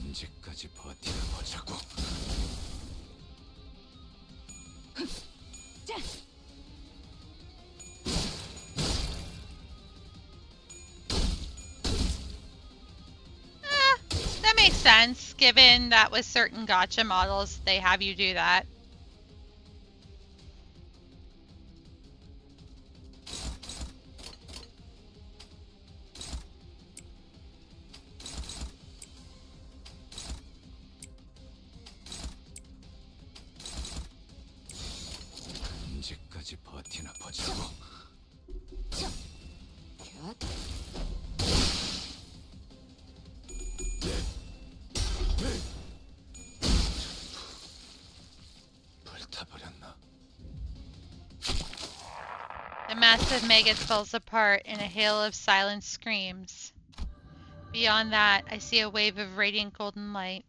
언제까지 버티나 보자고. That makes sense, given that with certain gacha models, they have you do that. 언제까지 버티나 보자고. 불타버렸나? The massive maggot falls apart in a hail of silent screams. Beyond that, I see a wave of radiant golden light.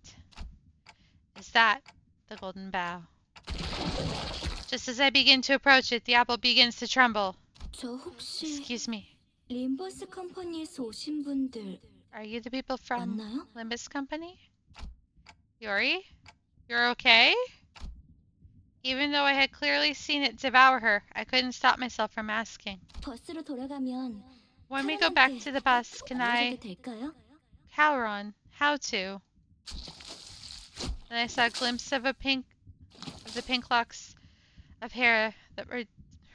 Is that the golden bough? Just as I begin to approach it, the apple begins to tremble. 저 혹시 Excuse me. 림버스 컴퍼니에서 오신 분들 Are you the people from 맞나요? Limbus Company? Yuri? You're okay? Even though I had clearly seen it devour her, I couldn't stop myself from asking. 버스로 돌아가면 When we go back to the bus, can I... 알려줘도 될까요? Calron, how to? Then I saw a glimpse of the pink locks of hair that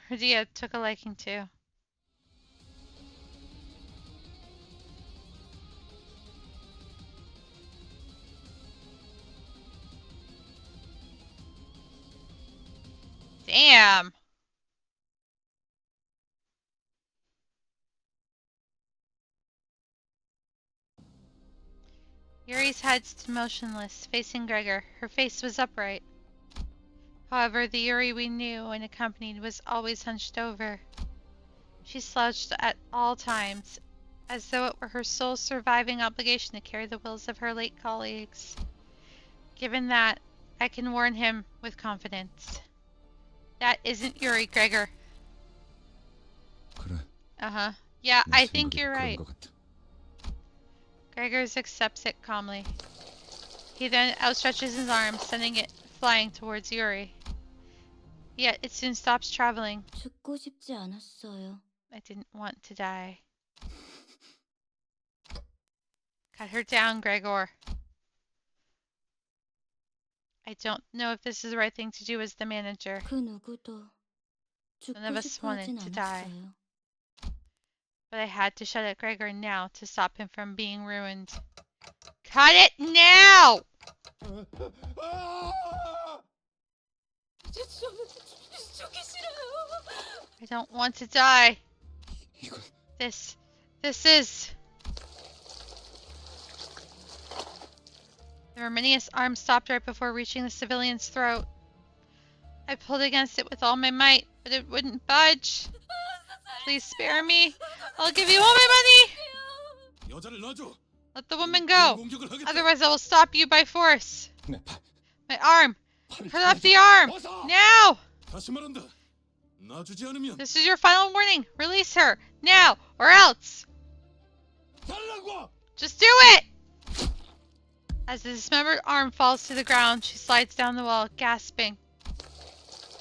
Radia took a liking to. Damn! Yuri's head stood motionless, facing Gregor. Her face was upright. However, the Yuri we knew and accompanied was always hunched over. She slouched at all times, as though it were her sole surviving obligation to carry the wills of her late colleagues. Given that, I can warn him with confidence. That isn't Yuri, Gregor. 그래. Uh-huh. Yeah, 내 I think 생각에도 you're 그런 right. 것 같아. Gregors accepts it calmly. He then outstretches his arm, sending it flying towards Yuri. Yet it soon stops traveling. 죽고 싶지 않았어요. I didn't want to die. Cut her down, Gregor. I don't know if this is the right thing to do as the manager. 그 누구도 None of 죽고 us 싶어 wanted 하진 to die. 않았어요. But I had to shut at Gregor now to stop him from being ruined. Cut it now! 죽기 싫어요. I don't want to die. 이건 This is... The Romanius arm stopped right before reaching the civilian's throat. I pulled against it with all my might, but it wouldn't budge. Please spare me. I'll give you all my money. 여자를 놔줘. Let the woman go. 공격을 하겠다. Otherwise, I will stop you by force. 내 팔. My arm. 팔을 Cut off 떼어줘. the arm. 어서! Now. 다시 말한다. 놔주지 않으면 This is your final warning. Release her. Now. Or else. 달라고. Just do it. As the dismembered arm falls to the ground, she slides down the wall, gasping.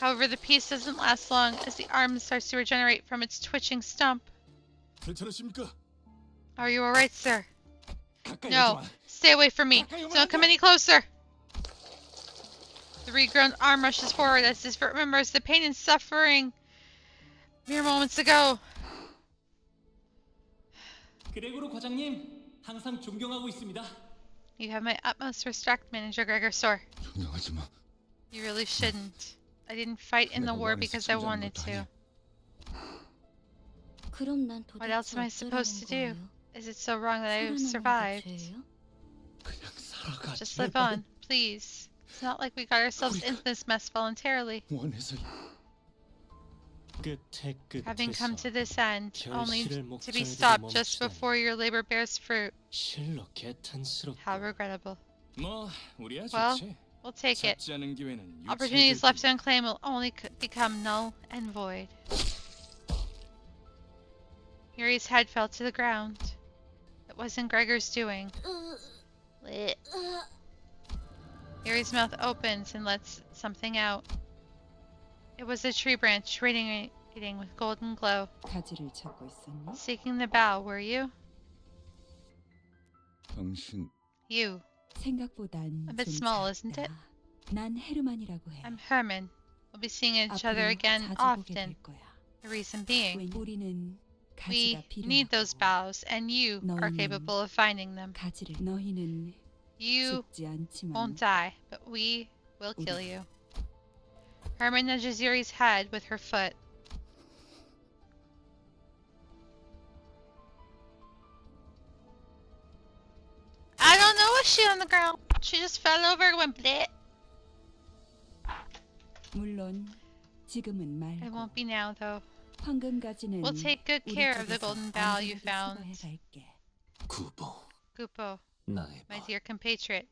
However, the peace doesn't last long as the arm starts to regenerate from its twitching stump. 괜찮으십니까? Are you alright, sir? 가까이 No. 오지 마. Stay away from me. 가까이 오면 Don't 안 come 돼. any closer. The regrown arm rushes forward as if it remembers the pain and suffering mere moments ago. 그레고로 과장님, 항상 존경하고 있습니다. You have my utmost respect, Manager Gregor Sor. 존경하지 마. You really shouldn't. I didn't fight in the war because I wanted to. 그럼 난 What else am I 도대체 supposed to 어쩌라는 do? 거예요? Is it so wrong that I've 살아남는 게 survived? 죄예요? 그냥 살아가. Just live on, please. It's not like we got ourselves into this mess voluntarily. 원해서 끝에 Having come 끝에서 to this end, only 결실을 to be 목전에도 stopped just 멈추다니. before your labor bears fruit. 실로 개탄스럽고. How regrettable. 뭐 우리야 Well, 좋지. We'll take it. 잡지 않은 기회는 Opportunities 유치해질 left unclaimed will only become null and void. Yuri's head fell to the ground. It wasn't Gregor's doing. Blech. Yuri's mouth opens and lets something out. It was a tree branch radiating with golden glow. 가지를 찾고 있었니? Seeking the bough, were you? 당신 You. 생각보단 A bit 좀 small, isn't it? 작다. 난 헤르만이라고 해. I'm Herman. We'll be seeing each 앞으로 other again 자주 보게 often. 될 거야. The reason being, 왜 우리는 we 가지가 need those 필요하고 boughs, and you are 너희는 capable of finding them. 가지를 너희는 You 죽지 않지만 won't die, but we will kill you. Herman nudges Yuri's head with her foot. I don't know what she on the ground. She just fell over and went bleh. 물론 지금은 It 말고 won't be now, though. 황금 가지는 We'll take good 우리 care of the 쪽에서 golden bough you 언제든지 found. 수거해 갈게. 구보, Gupo, 나의 my 법. dear compatriot.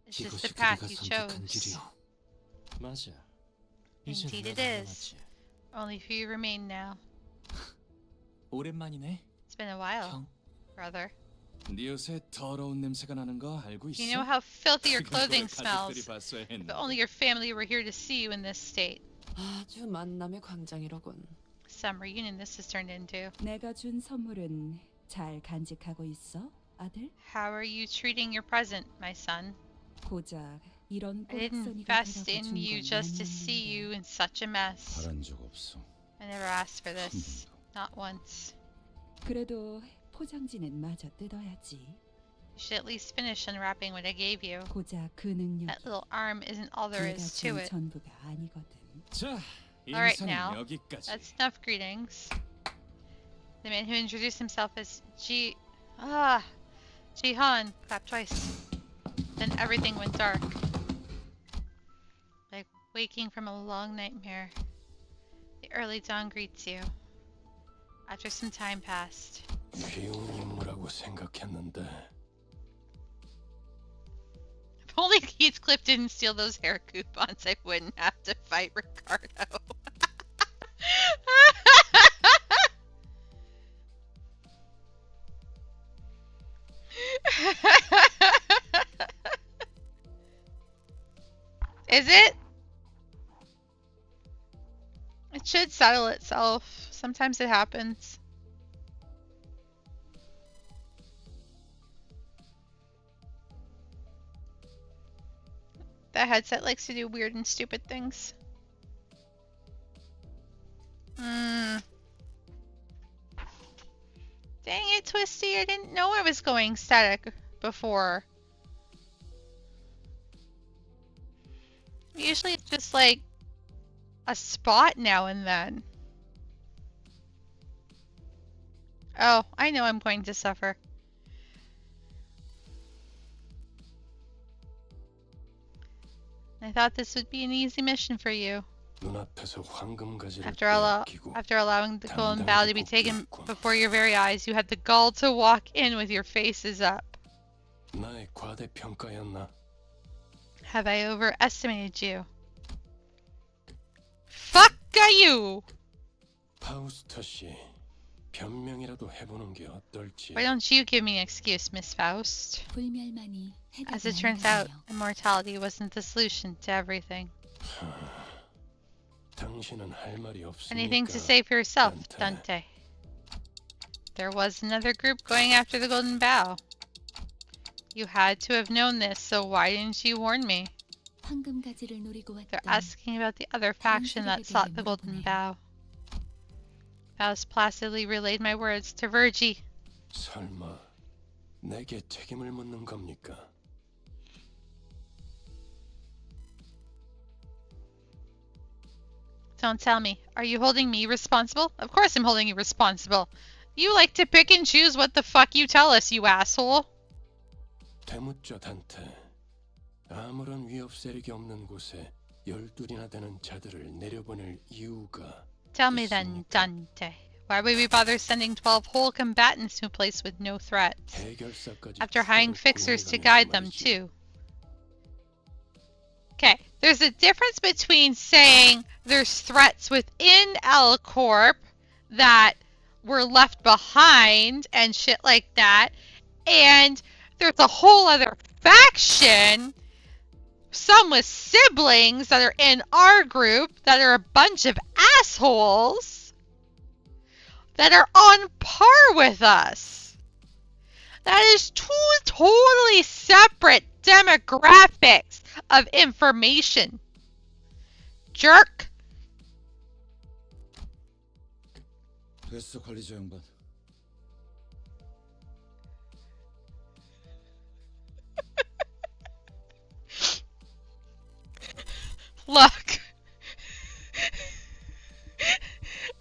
Is this 이것이 the path 그대가 you 선택한 chose? 길이오. 맞아. Indeed it is. Only few remain now. 오랜만이네. It's been a while, 형. brother. 네 옷에 더러운 냄새가 나는 거 알고 있어? You know how filthy your 그걸 clothing 가족들이 smells. 봤어야 If 했는데. only your family were here to see you in this state. 아주 만남의 광장이로군. Some reunion this has turned into. 내가 준 선물은 잘 간직하고 있어, 아들? How are you treating your present, my son? 고작 이런 I didn't 꼬락서니가 invest 되라고 in 준 you 건 just to see 아니었는데. you in such a mess. 바란 적 없어. I never asked for 한 this. 번도. Not once. 그래도 포장지는 마저 뜯어야지. You should at least finish unwrapping what I gave you. 고작 그 능력이 That little arm isn't all there 내가 is to 준 it. 전부가 아니거든. 자, Alright, 인사는 now. 여기까지. That's enough greetings. The man who introduced himself as Jihan clapped twice. Then everything went dark. Like waking from a long nightmare. The early dawn greets you. After some time passed. 쉬운 임무라고 생각했는데 If only Heathcliff didn't steal those hair coupons, I wouldn't have to fight Ricardo. Is it? It should settle itself. Sometimes it happens. That headset likes to do weird and stupid things. Dang it, Twisty. I didn't know I was going static before. Usually it's just like a spot now and then. Oh, I know I'm going to suffer. I thought this would be an easy mission for you. 눈앞에서 황금 가지를 After 빼앗기고 allowing the golden bough to be taken before your very eyes, you had the gall to walk in with your faces up. 나의 과대평가였나? Have I overestimated you? Fuck you! 파우스터 씨, 변명이라도 해보는 게 어떨지. Why don't you give me an excuse, Miss Faust? 불멸만이 해답이 As it turns out, 아니라며. immortality wasn't the solution to everything. 당신은 할 말이 없으니까. Anything to say for yourself, Dante. Dante? There was another group going after the Golden Bough. You had to have known this, so why didn't you warn me? 황금 가지를 노리고 They're 왔던 asking about the other faction that sought the Golden Bough. Faust placidly relayed my words to Virgie. 설마 내게 책임을 묻는 겁니까? Don't tell me. Are you holding me responsible? Of course I'm holding you responsible. You like to pick and choose what the fuck you tell us, you asshole. 되묻죠, 단테. 아무런 위협 세력이 없는 곳에 12이나 되는 자들을 내려보낼 이유가 Tell me then, Dante. Why would we bother sending 12 whole combatants to a place with no threats? 해결사까지 After hiring fixers to 구해가면 guide them, 말이지. too. Okay, there's a difference between saying there's threats within L Corp that were left behind and shit like that, and there's a whole other faction, some with siblings that are in our group that are a bunch of assholes that are on par with us. That is two totally separate demographics of information. Jerk. 됐어, 관리자 양반. Look.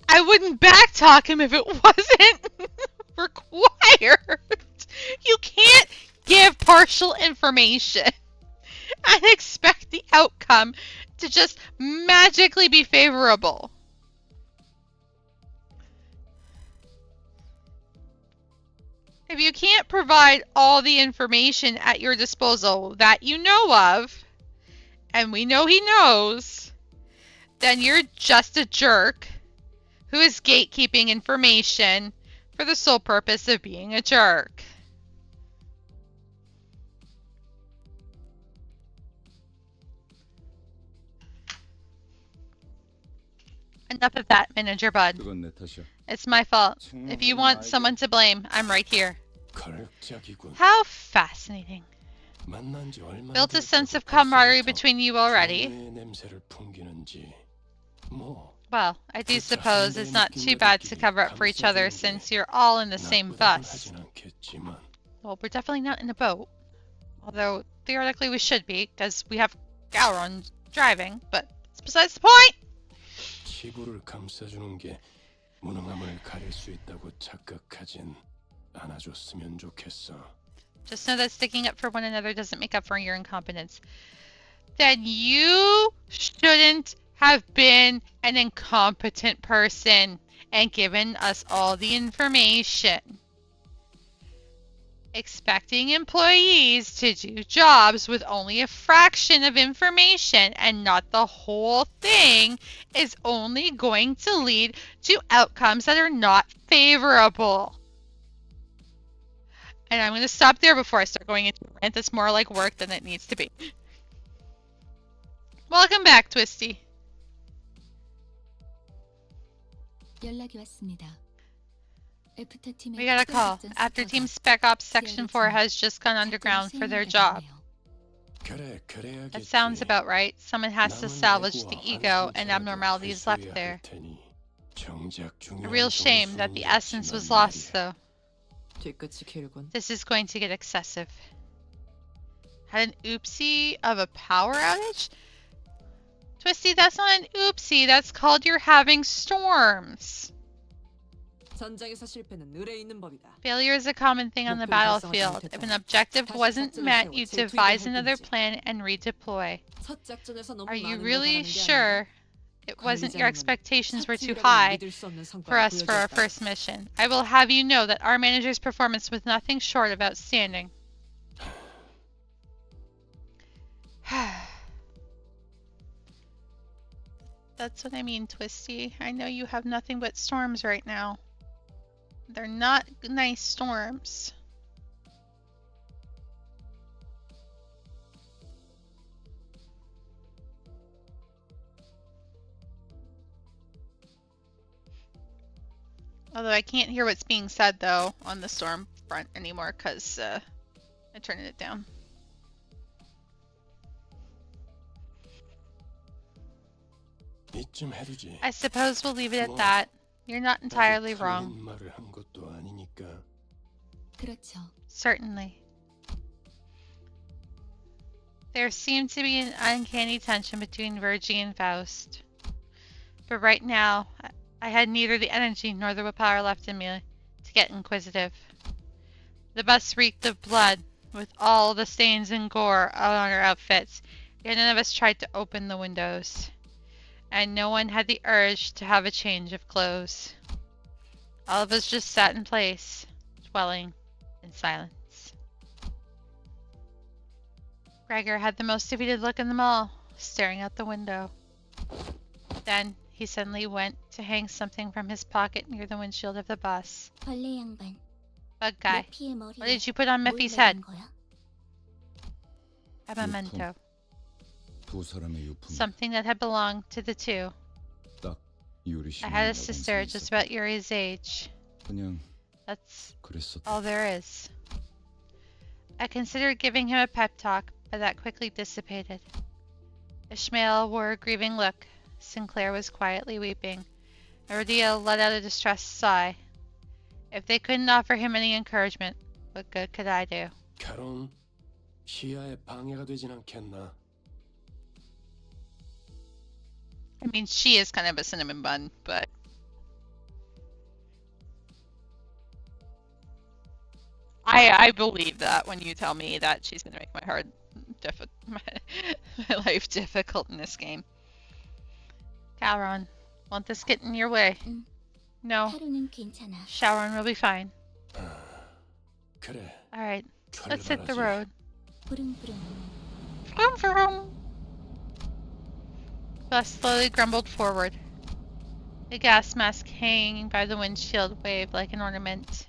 I wouldn't backtalk him if it wasn't required. You can't give partial information and expect the outcome to just magically be favorable. If you can't provide all the information at your disposal that you know of, and we know he knows, then you're just a jerk who is gatekeeping information for the sole purpose of being a jerk. Enough of that, Manager Bud. 그건 내 탓이야. It's my fault. If you want someone to blame, I'm right here. 걸작이군. How fascinating. 만난 지 얼마나 Built a sense of 됐다고 camaraderie 벌써부터 between you already. 정의의 냄새를 풍기는지. 뭐 Well, I do suppose it's not too bad to cover up for each other since you're all in the same 나쁘다곤 bus. 하진 않겠지만 Well, we're definitely not in a boat. Although, theoretically we should be, because we have Gowron driving, but it's besides the point! 지구를 감싸주는 게 무능함을 가릴 수 있다고 착각하진 않아줬으면 좋겠어. Just know that sticking up for one another doesn't make up for your incompetence. Then you shouldn't have been an incompetent person and given us all the information. Expecting employees to do jobs with only a fraction of information and not the whole thing is only going to lead to outcomes that are not favorable. And I'm going to stop there before I start going into a rant that's more like work than it needs to be. Welcome back, Twisty. 연락이 왔습니다. 애프터 팀의 We got a call. 특별 작전 After 스쿼드가 Team Spec Ops Section 4 지하를 has just gone underground for their job. 그래, 그래야겠지. That sounds about right. Someone has to 남은 salvage the 내구와 ego and 안심자라도 abnormalities left 회수해야 there. 할 테니 정작 A 중요한 real shame that the essence was lost, though. 뒤끝이 길군. This is going to get excessive. Had an oopsie of a power outage? Twisty, that's not an oopsie. That's called you're having storms. 전장에서 실패는 의뢰 있는 법이다. Failure is a common thing on the battlefield. If an objective wasn't met, you devise another plan and redeploy. 첫 작전에서 너무 Are you 많은 걸 really 바라는 게 sure it wasn't your expectations were too high for us for our first mission? I will have you know that our manager's performance was nothing short of outstanding. That's what I mean, Twisty. I know you have nothing but storms right now. They're not nice storms. Although I can't hear what's being said though on the storm front anymore because I turned it down. 이쯤 해두지. I suppose we'll leave it at that. You're not entirely 아직 wrong. 틀린 말을 한 것도 아니니까. 그렇죠. Certainly. There seemed to be an uncanny tension between Virgie and Faust. But right now, I had neither the energy nor the willpower left in me to get inquisitive. The bus reeked of blood, with all the stains and gore on our outfits, yet none of us tried to open the windows. And no one had the urge to have a change of clothes. All of us just sat in place, dwelling in silence. Gregor had the most defeated look in them all, staring out the window. Then he suddenly went to hang something from his pocket near the windshield of the bus. 벌레 양반. Bug guy, 미피의 what 머리에 did you put on 뭘 Miffy's 내린 head? 거야? A memento. 두 사람의 유품. Something that had belonged to the two. 딱 유리 씨. I had a sister just about Yuri's age. 그냥 That's 그랬었다. all there is. I considered giving him a pep talk, but that quickly dissipated. Ishmael wore a grieving look. Sinclair was quietly weeping. Rodeo let out a distressed sigh. If they couldn't offer him any encouragement, what good could I do? 결혼 시야에 방해가 되진 않겠나? I mean, she is kind of a cinnamon bun, but I believe that when you tell me that she's gonna make my life difficult in this game. Calron, won't this get in your way? No, 하루는 괜찮아. Sharon will be fine. 그래. All right, let's hit the 출발하지. road. 부릉부릉. Vroom, vroom. Bus slowly grumbled forward. The gas mask hanging by the windshield waved like an ornament.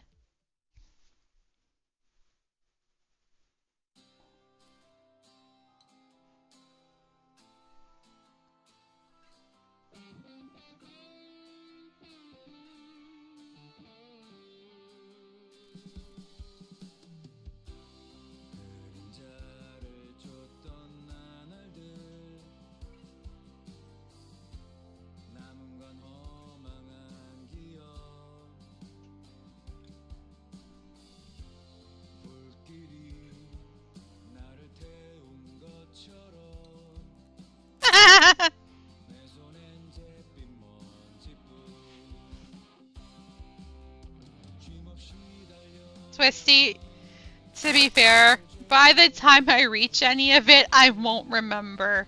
Twisty, to be fair, by the time I reach any of it, I won't remember.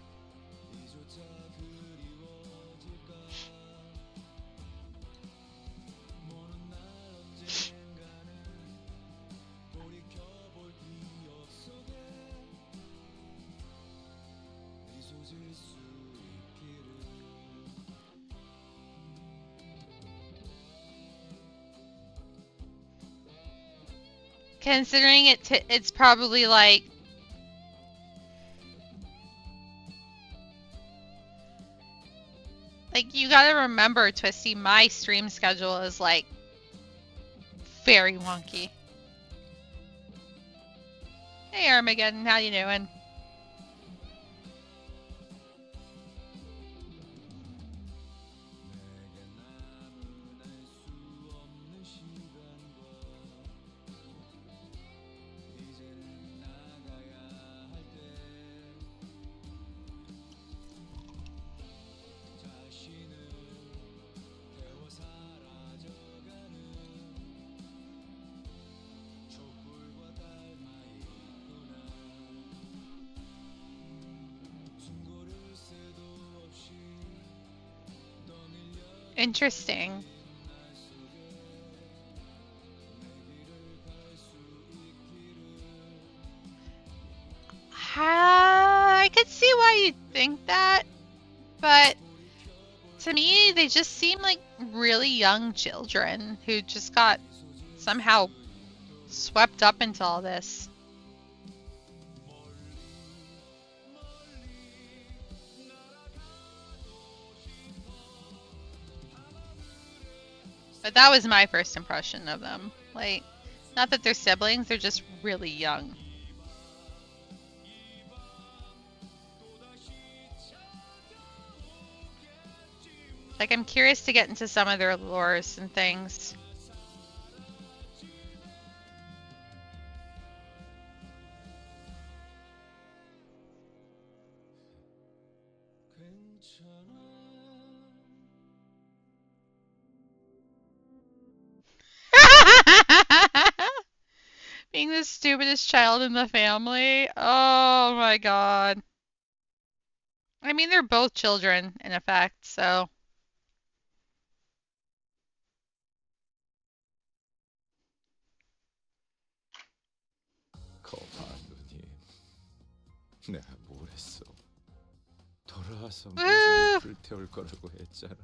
Considering it's probably like you gotta remember, Twisty, my stream schedule is like very wonky. Hey Armageddon, how you doing? Interesting. I could see why you'd think that, but to me, they just seem like really young children who just got somehow swept up into all this. But that was my first impression of them. Like, not that they're siblings, they're just really young. Like, I'm curious to get into some of their lores and things. Being the stupidest child in the family. Oh my god. I mean, they're both children, in effect, so. 거봐누님, 내가 뭘 했어? 돌아와서 우! 모조리 불태울 거라고 했잖아.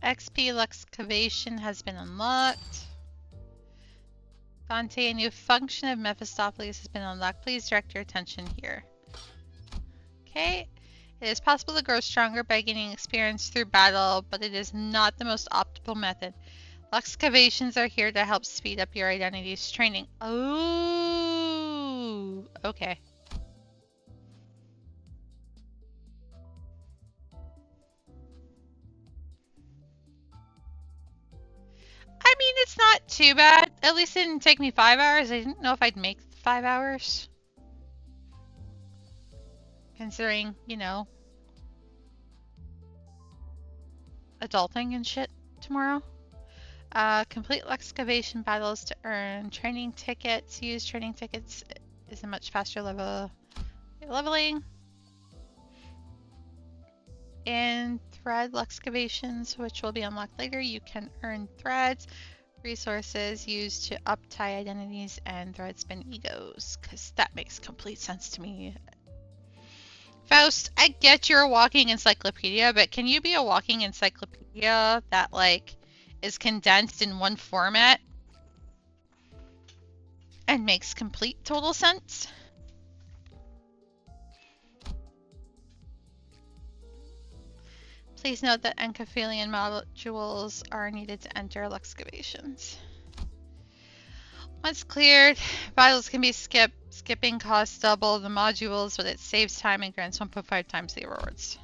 XP Luxcavation has been unlocked. Dante, a new function of Mephistopheles has been unlocked. Please direct your attention here. Okay. It is possible to grow stronger by gaining experience through battle, but it is not the most optimal method. Luxcavations are here to help speed up your identity's training. Oh, okay. I mean, it's not too bad. At least it didn't take me 5 hours. I didn't know if I'd make 5 hours. Considering, you know, adulting and shit tomorrow. Complete excavation battles to earn training tickets. Use training tickets is a much faster leveling. In thread excavations, which will be unlocked later, you can earn threads, resources used to up-tie identities, and thread spin egos, because that makes complete sense to me. Faust, I get you're a walking encyclopedia, but can you be a walking encyclopedia that, like, is condensed in one format and makes complete total sense? Please note that encophalian modules are needed to enter Luxcavations. Once cleared, battles can be skipped. Skipping costs double the modules, but it saves time and grants 1.5 times the rewards.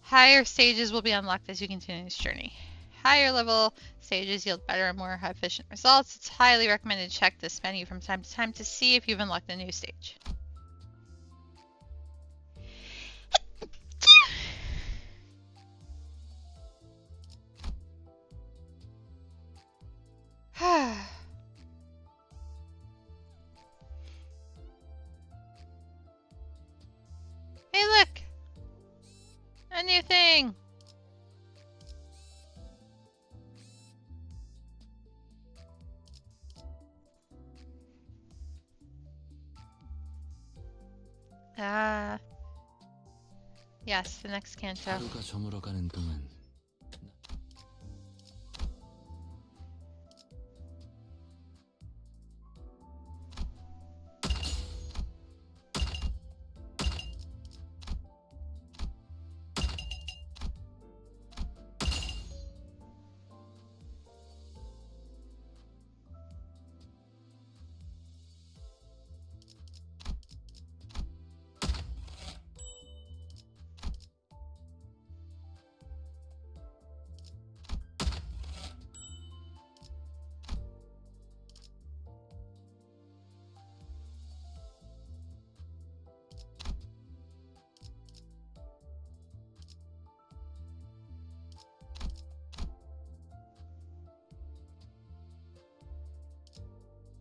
Higher stages will be unlocked as you continue this journey. Higher level stages yield better and more efficient results. It's highly recommended to check this menu from time to time to see if you've unlocked a new stage. Hey, look! A new thing! Yes, the next Canto. 하루가 저물어가는 동안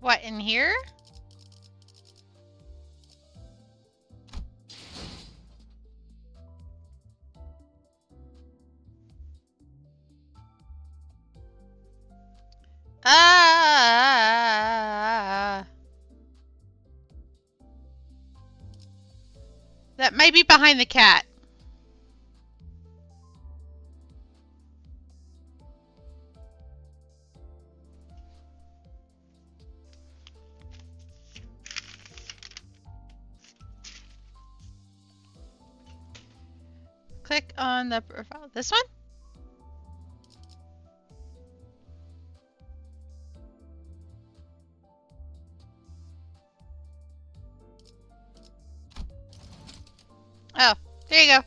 What, in here? That might be behind the cat. click on the profile. This one? Oh, there you go.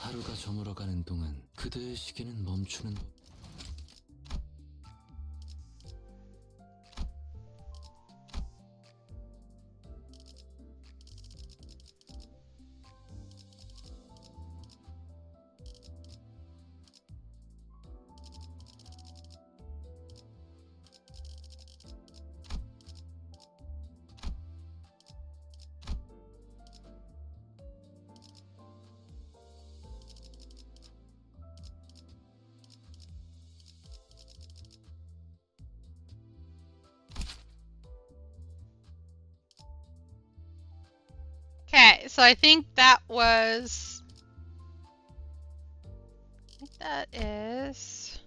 하루가 저물어가는 동안 그대의 시계는 멈추는 법. Okay, so I think that was. I think that is.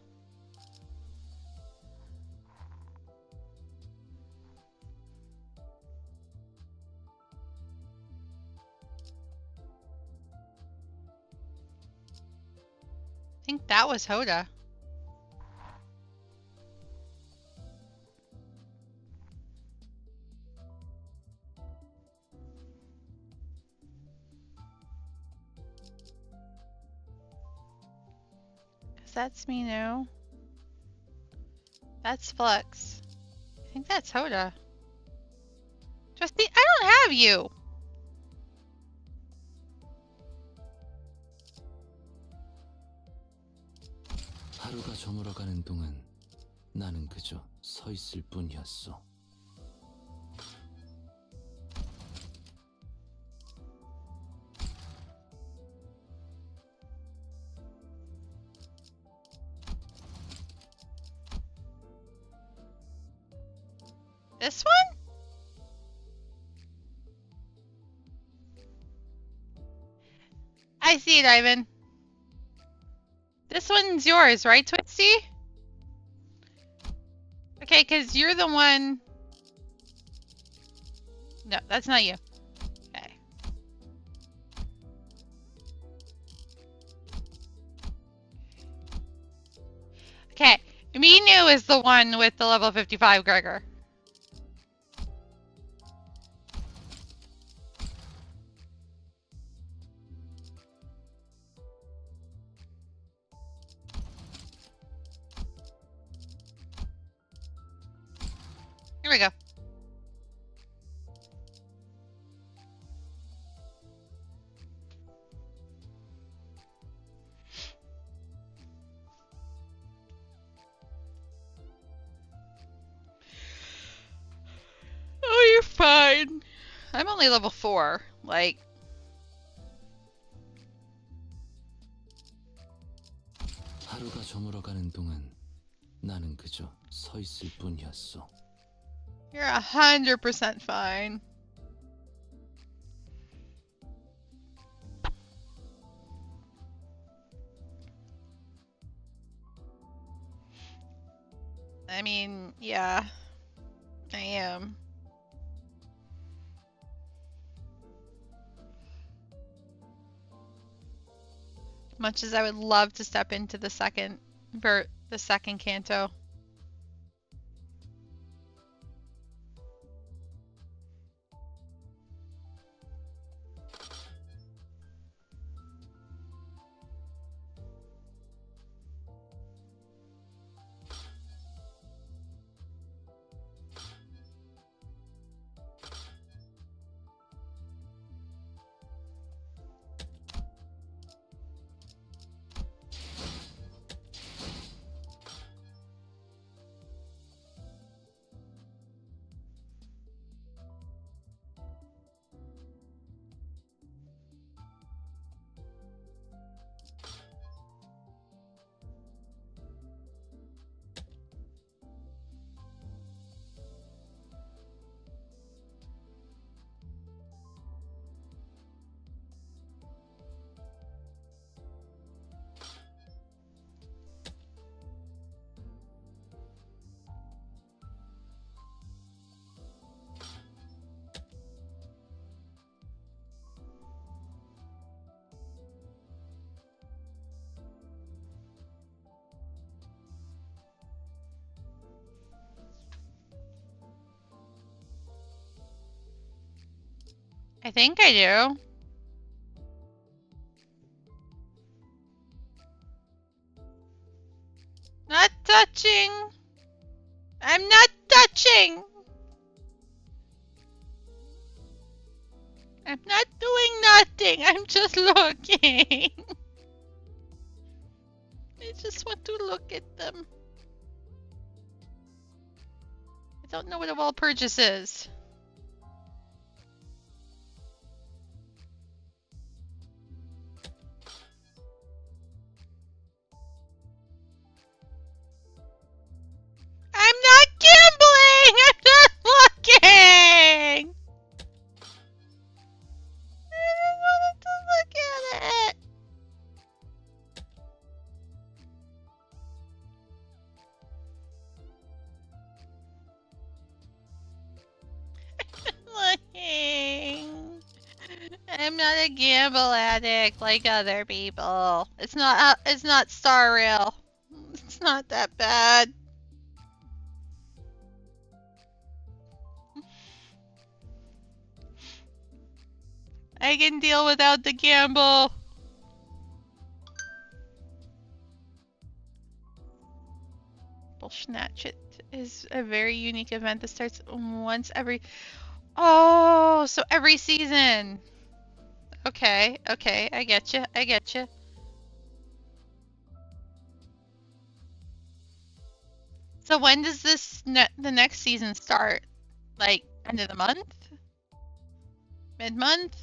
I think that was Hoda. That's me now. That's Flux. I think that's Hoda. Justine, I don't have you. 하루가 저물어가는 동안 나는 그저 서 있을 뿐이었어. This one? I see it, Ivan. This one's yours, right, Twisty? Okay, because you're the one... No, that's not you. Okay. Okay, Minu is the one with the level 55 Gregor. Here we go. Oh, you're fine. I'm only level 4. Like... 하루가 저물어가는 동안 나는 그저 서 있을 뿐이었어. You're 100% fine. I mean, yeah, I am. Much as I would love to step into the second Canto. think I do. Not touching. I'm not touching. I'm not doing nothing. I'm just looking. I just want to look at them. I don't know what a wall purchase is. I'm not gambling! I'm not looking! I just wanted to look at it. Looking. I'm not a gamble addict like other people. It's not Star Rail. It's not that bad. I can deal without the gamble. Snatch It is a very unique event that starts once every... Oh, so every season. Okay, okay, I get you. I get you. So when does the next season start? Like end of the month? Mid-month?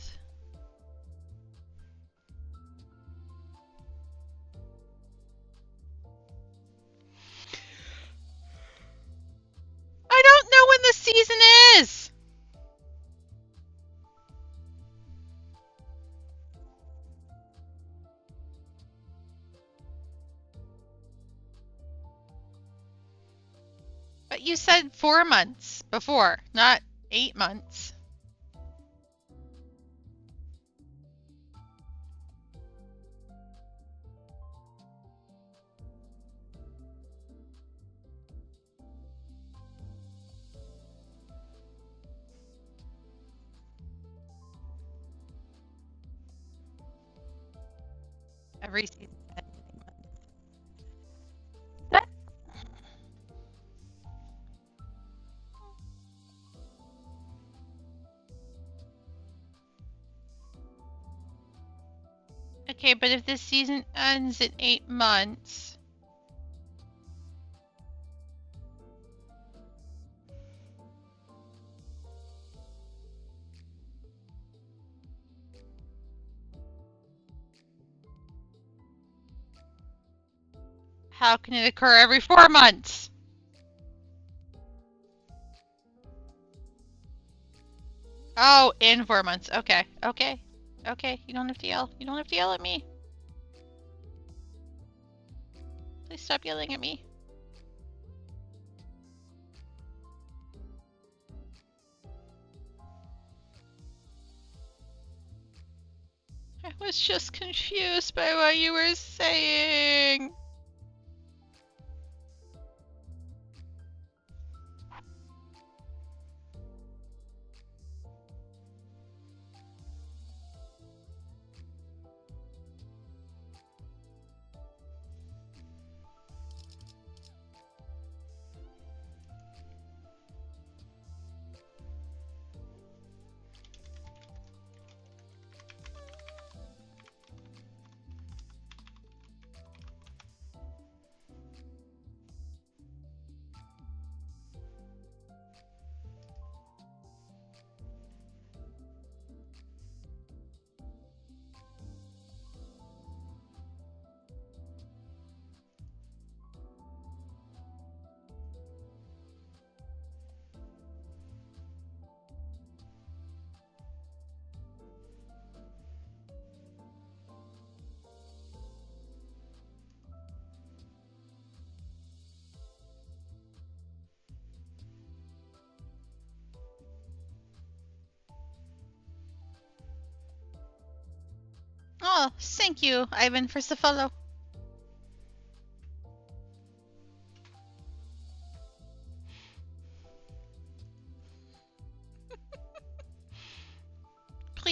I don't know when the season is! But you said 4 months before, not 8 months. Every season. Okay, but if this season ends in 8 months... How can it occur every 4 months? Oh, in 4 months. Okay, okay. Okay, you don't have to yell. You don't have to yell at me. Please stop yelling at me. I was just confused by what you were saying. Oh, thank you, Ivan, for the follow.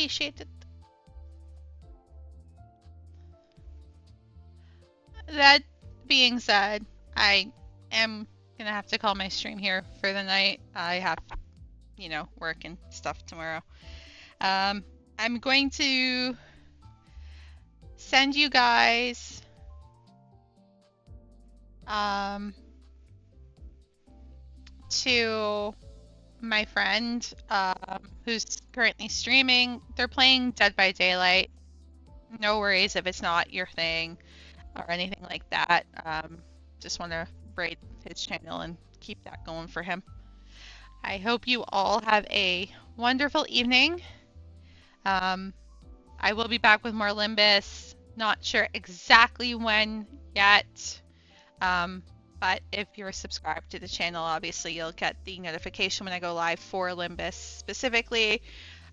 appreciate it. That being said, I am gonna have to call my stream here for the night. I have, work and stuff tomorrow. I'm going to send you guys to my friend who's currently streaming. They're playing Dead by Daylight. No worries if it's not your thing or anything like that. Just want to raid his channel and keep that going for him. I hope you all have a wonderful evening. I will be back with more Limbus. Not sure exactly when yet. But if you're subscribed to the channel, obviously you'll get the notification when I go live for Limbus specifically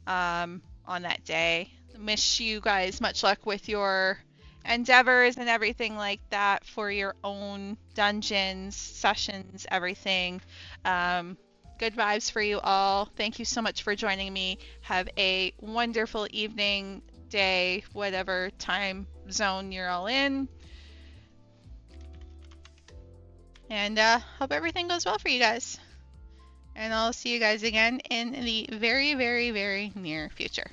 on that day. Wish you guys much luck with your endeavors and everything like that for your own dungeons, sessions, everything. Good vibes for you all. Thank you so much for joining me. Have a wonderful evening, day, whatever time zone you're all in. And hope everything goes well for you guys. And I'll see you guys again in the very, very, very near future.